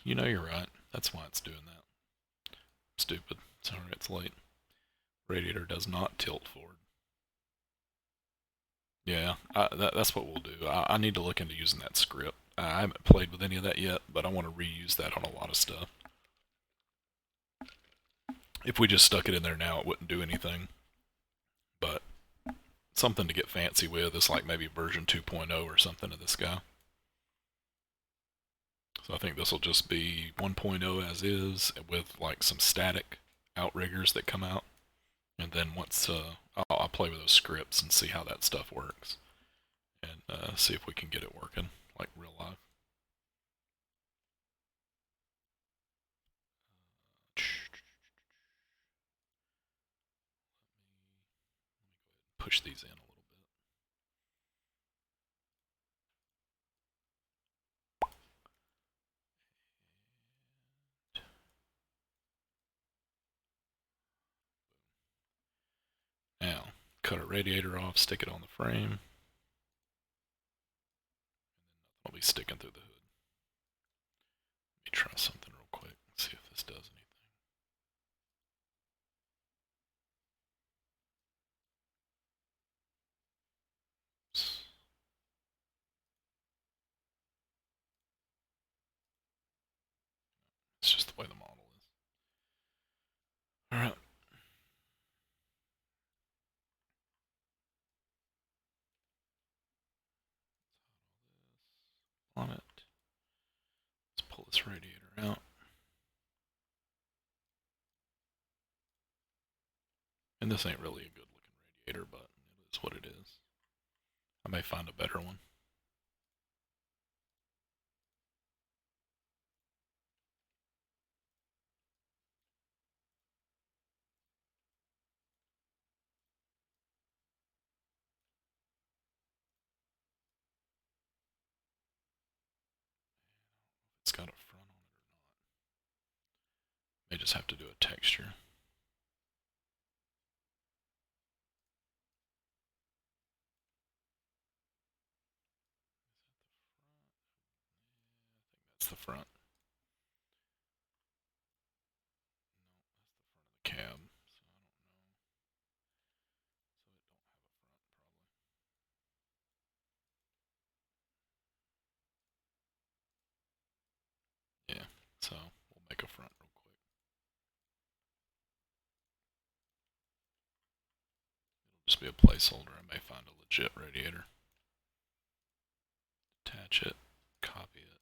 S1: You know you're right. That's why it's doing that. Stupid. Sorry, it's late. Radiator does not tilt forward. Yeah, that's what we'll do. I need to look into using that script. I haven't played with any of that yet, but I want to reuse that on a lot of stuff. If we just stuck it in there now, it wouldn't do anything. But something to get fancy with is like maybe version 2.0 or something of this guy. So I think this will just be 1.0 as is, with like some static outriggers that come out. And then once I'll play with those scripts and see how that stuff works, and see if we can get it working like real life. Push these in a little bit. Now, cut a radiator off, stick it on the frame. I'll be sticking through the hood. Let me try something real quick. See if this does anything. It's just the way the model is. Alright. On it. Let's pull this radiator out. And this ain't really a good looking radiator, but it is what it is. I may find a better one. It's got a front on it or not. May just have to do a texture. That's the front. No, that's the front of the cab. So it don't have a front probably. Yeah. So we'll make a front real quick. It'll just be a placeholder. I may find a legit radiator. Attach it. Copy it.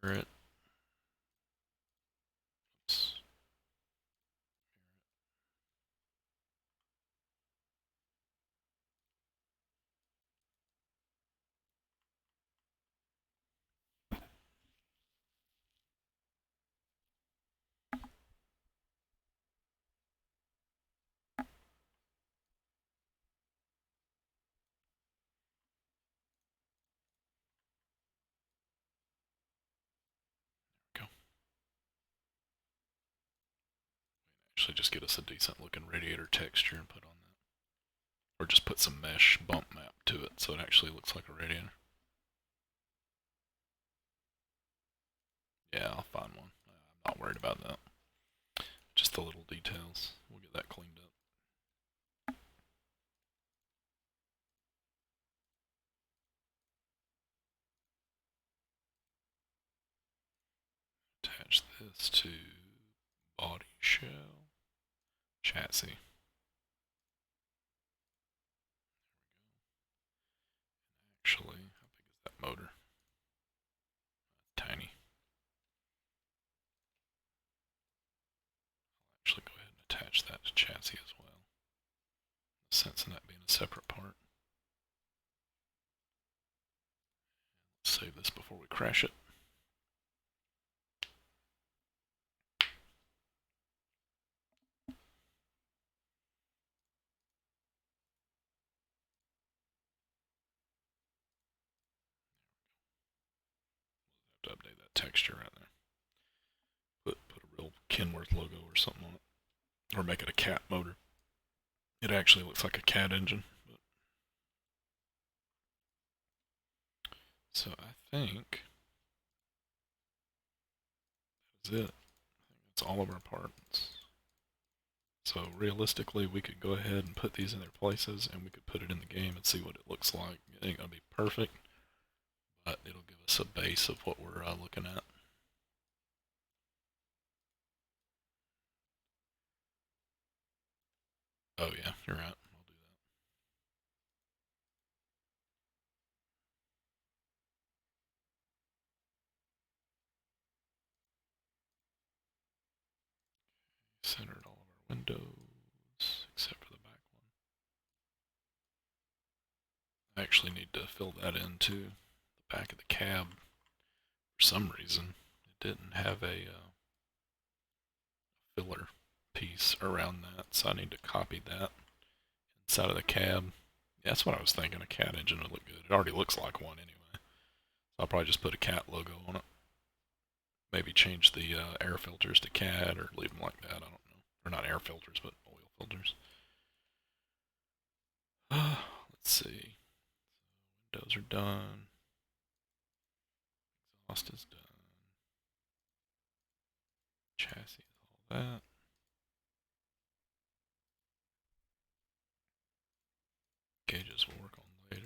S1: Mirror it. Oops. Go. Actually, just get us a decent looking radiator texture and put on that. Or just put some mesh bump map to it so it actually looks like a radiator. Yeah, I'll find one. I'm not worried about that. Just the little details. We'll get that cleaned up. Attach this to body shell, chassis. Actually, how big is that motor? Tiny. Actually, go ahead and attach that to chassis as well. No sense in that being a separate part. Let's save this before we crash it. Have to update that texture right there. Put a real Kenworth logo or something on it, or make it a cat motor. It actually looks like a cat engine. But... So I think that's it. I think that's all of our parts. So realistically, we could go ahead and put these in their places, and we could put it in the game and see what it looks like. It ain't gonna be perfect, but it'll give us a base of what we're looking at. Oh yeah, you're right. I'll do that. Centered all of our windows, except for the back one. I actually need to fill that into the back of the cab. For some reason, it didn't have a filler piece around that, so I need to copy that inside of the cab. Yeah, that's what I was thinking. A cat engine would look good. It already looks like one anyway. So I'll probably just put a cat logo on it. Maybe change the air filters to cat or leave them like that. I don't know. Or not air filters, but oil filters. Let's see. Windows are done. Exhaust is done. Chassis is all that. Gauges we'll work on later.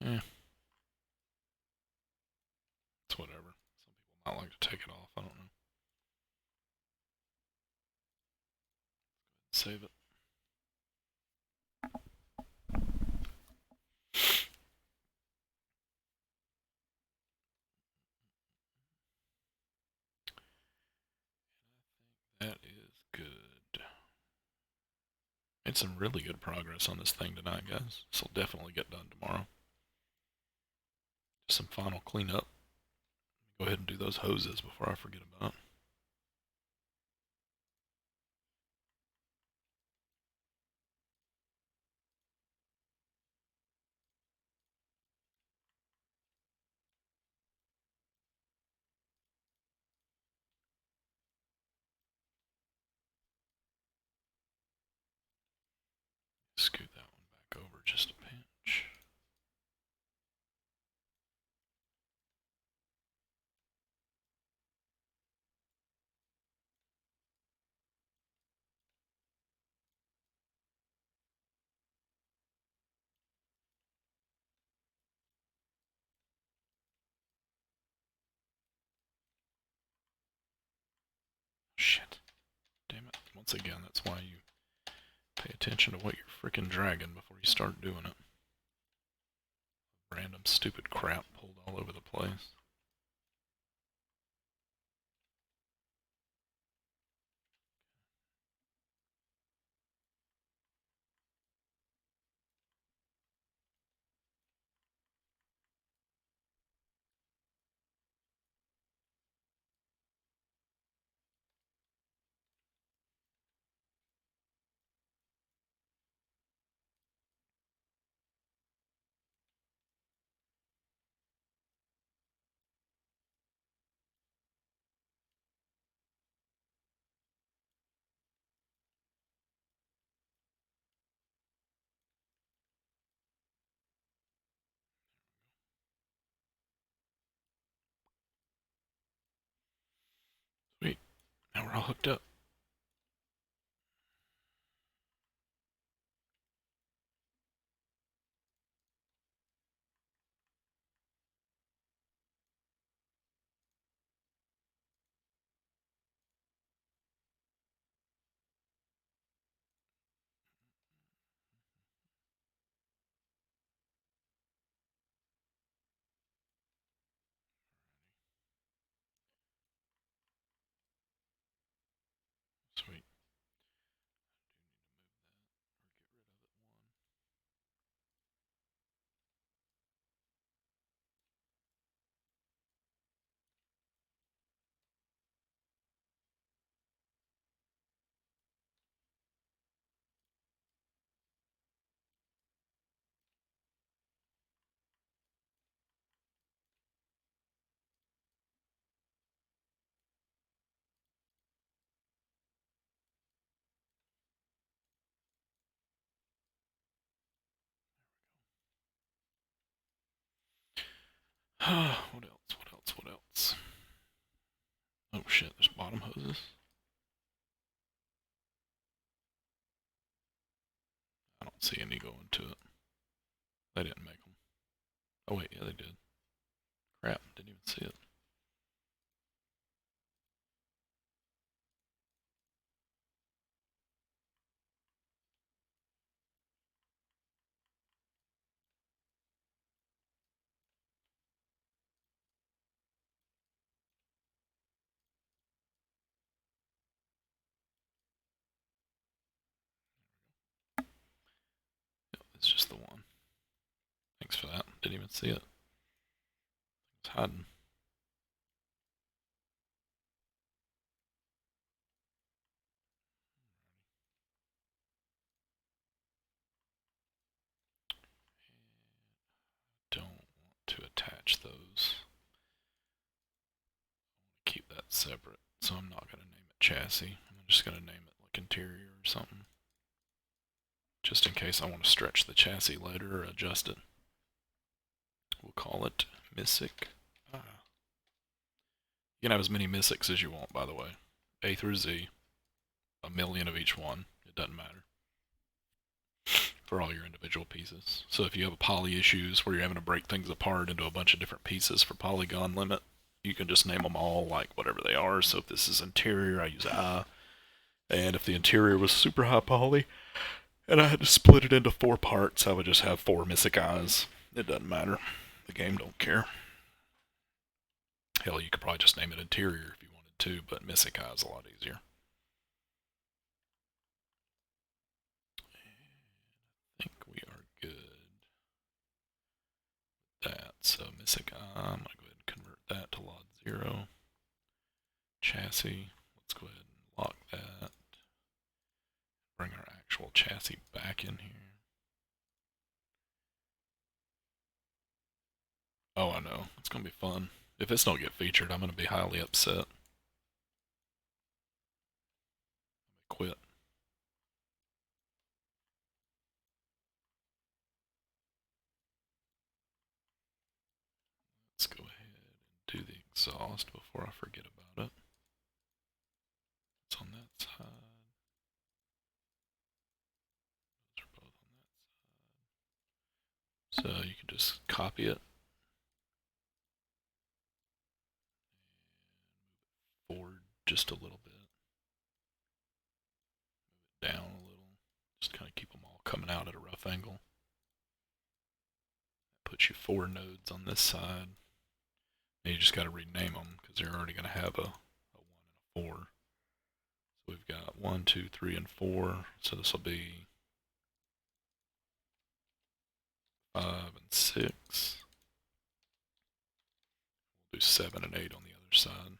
S1: Yeah, it's whatever. Some people might like to take it off. I don't know. Save it. That is good. Made some really good progress on this thing tonight, guys. This will definitely get done tomorrow. Just some final cleanup. Go ahead and do those hoses before I forget about it. Scoot that one back over just a pinch. Shit. Damn it. Once again, that's why you pay attention to what you're freaking dragging before you start doing it. Random stupid crap pulled all over the place. Sweet. Now we're all hooked up. What else? What else? What else? Oh shit, there's bottom hoses. I don't see any going to it. They didn't make them. Oh wait, yeah they did. Crap, didn't even see it. Yep, it's just the one. Thanks for that. Didn't even see it. It's hiding. Don't want to attach those. Keep that separate, so I'm not going to name it chassis. I'm just going to name it like interior or something. Just in case I want to stretch the chassis later or adjust it. We'll call it Mysic. You can have as many Mysics as you want, by the way. A through Z. A million of each one. It doesn't matter. For all your individual pieces. So if you have poly issues where you're having to break things apart into a bunch of different pieces for polygon limit, you can just name them all like whatever they are. So if this is interior, I use I. And if the interior was super high poly, and I had to split it into 4 parts, I would just have 4 Mysic eyes. It doesn't matter. The game don't care. Hell, you could probably just name it interior if you wanted to, but Mysic eye is a lot easier. I think we are good with that. So Mysic eye, I'm going to go ahead and convert that to lot 0. Chassis, let's go ahead and lock that. Bring our actual chassis back in here. Oh, I know. It's going to be fun. If this don't get featured, I'm going to be highly upset. I may quit. Let's go ahead and do the exhaust before I forget about it. It's on that side. Those are both on that side. So you can just copy it. Forward just a little bit. Move it down a little. Just kind of keep them all coming out at a rough angle. That puts you 4 nodes on this side. And you just got to rename them because they're already going to have a 1 and a 4. So we've got 1, 2, 3, and 4. So this will be 5 and 6. We'll do 7 and 8 on the other side.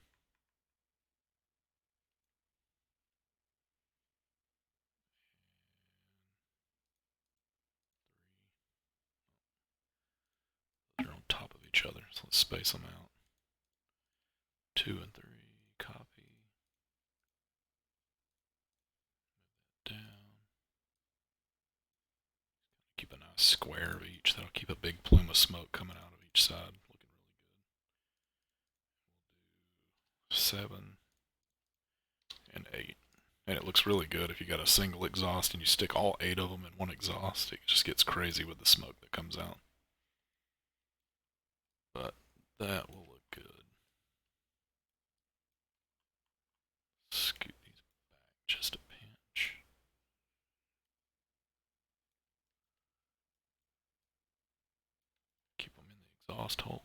S1: They're on top of each other, so let's space them out. 2 and 3, copy. Move that down. Keep a nice square of each. That'll keep a big plume of smoke coming out of each side. Looking really good. We'll do 7 and 8. And it looks really good if you got a single exhaust and you stick all 8 of them in one exhaust. It just gets crazy with the smoke that comes out. But that will look good. Scoot these back just a pinch. Keep them in the exhaust holes.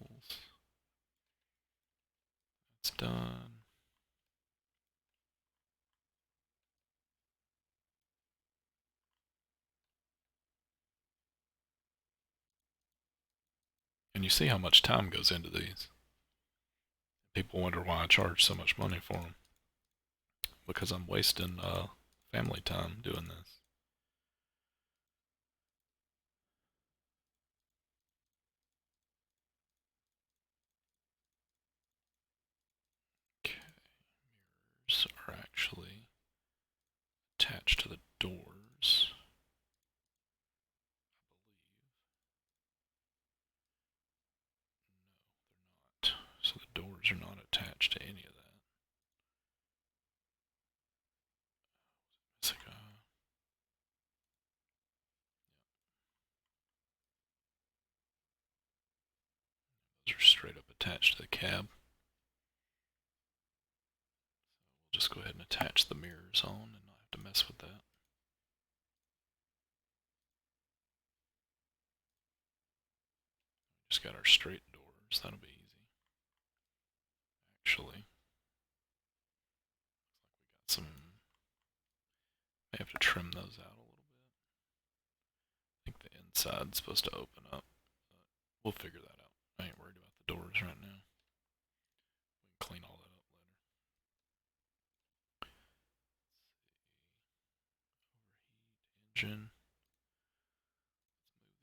S1: That's done. And you see how much time goes into these. People wonder why I charge so much money for them. Because I'm wasting family time doing this. Okay, mirrors are actually attached to the doors. I believe. attached to any of that. It's like those are straight up attached to the cab. We'll just go ahead and attach the mirrors on and not have to mess with that. Just got our straight doors, that'll be easy. Actually, looks like we got some, may have to trim those out a little bit. I think the inside's supposed to open up, but we'll figure that out. I ain't worried about the doors right now. We can clean all that up later. Overheat engine.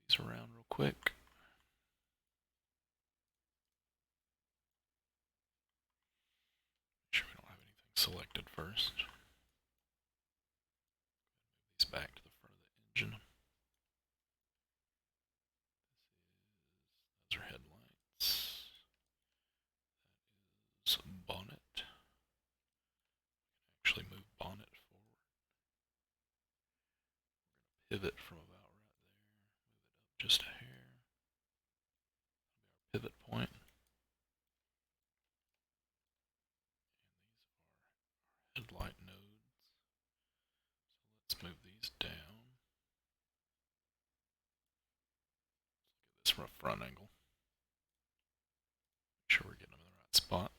S1: Let's move these around real quick. Make sure we don't have anything selected first. Move these back to the front of the engine. Those are headlights. That is bonnet. We can actually move bonnet forward. We're going to pivot from about right there. Move it up just a hair. That'll be our pivot point. And these are our headlight nodes. So let's move these down. Let's look at this from a front angle. Make sure we're getting them in the right spot.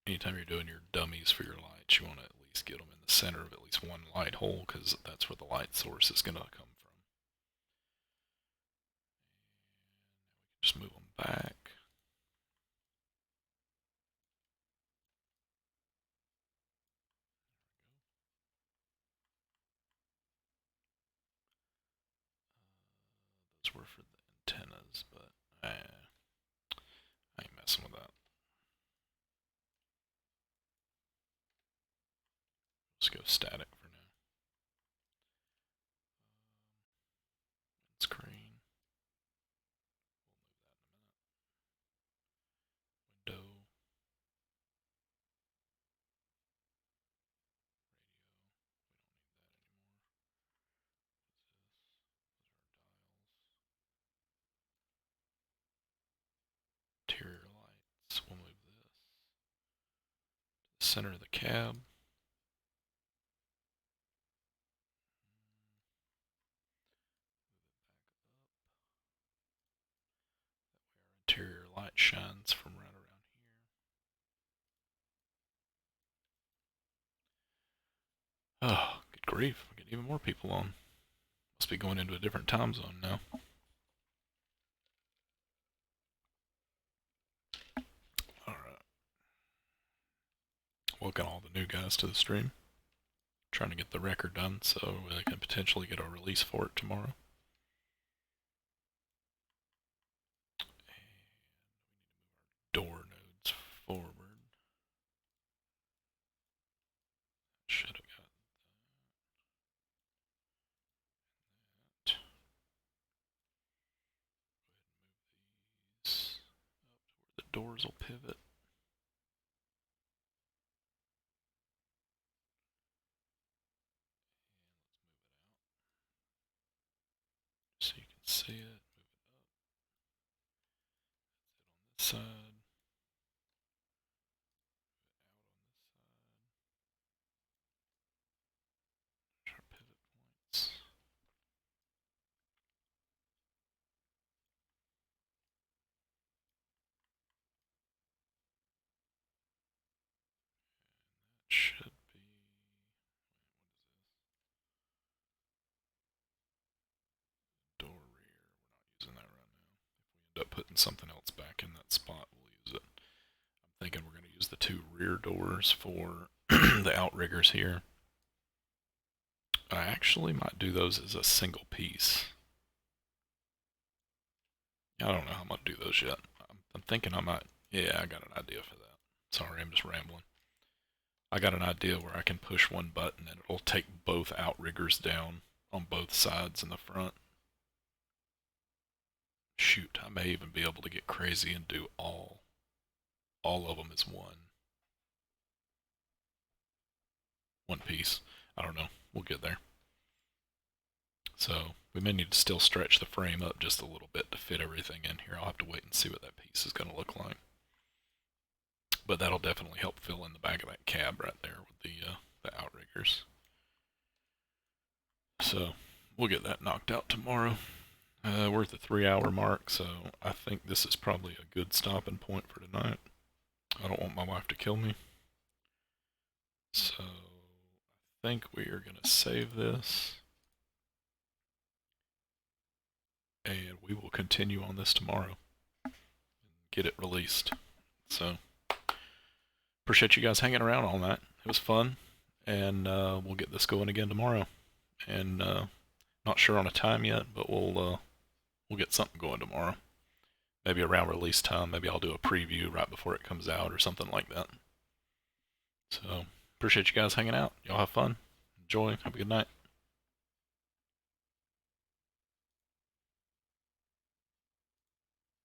S1: Anytime you're doing your dummies for your lights, you want to at least get them in the center of at least one light hole, because that's where the light source is going to come from. And we can just move them back. Those were for the antennas, but I ain't messing with that. Let's go static for now. Screen. We'll move that in a minute. Window. Radio. We don't need that anymore. What's this? Those are our dials. Interior lights. We'll move this to the center of the cab. Interior light shines from right around here. Oh, good grief. We get even more people on. Must be going into a different time zone now. Alright. Welcome all the new guys to the stream. Trying to get the record done so I can potentially get a release for it tomorrow. And we need to move our door nodes forward. Should have got that. Go ahead and move these up to where the doors will pivot. And let's move it out so you can see it. Move it up. That's it on this side. Our pivot points. That should be. Door rear. We're not using that right now. If we end up putting something else back in that spot, we'll use it. I'm thinking we're going to use the two rear doors for the outriggers here. I actually might do those as a single piece. I don't know how I'm going to do those yet. I'm thinking I might. Yeah, I got an idea for that. Sorry, I'm just rambling. I got an idea where I can push one button and it'll take both outriggers down on both sides in the front. shoot, I may even be able to get crazy and do all of them as one piece. I don't know. We'll get there. So we may need to still stretch the frame up just a little bit to fit everything in here. I'll have to wait and see what that piece is going to look like. But that'll definitely help fill in the back of that cab right there with the outriggers. So we'll get that knocked out tomorrow. We're at the 3-hour mark, so I think this is probably a good stopping point for tonight. I don't want my wife to kill me. So I think we are going to save this. And we will continue on this tomorrow. And get it released. So appreciate you guys hanging around on that. It was fun. And we'll get this going again tomorrow. And not sure on a time yet, but we'll get something going tomorrow. Maybe around release time. Maybe I'll do a preview right before it comes out or something like that. So appreciate you guys hanging out. Y'all have fun. Enjoy. Have a good night.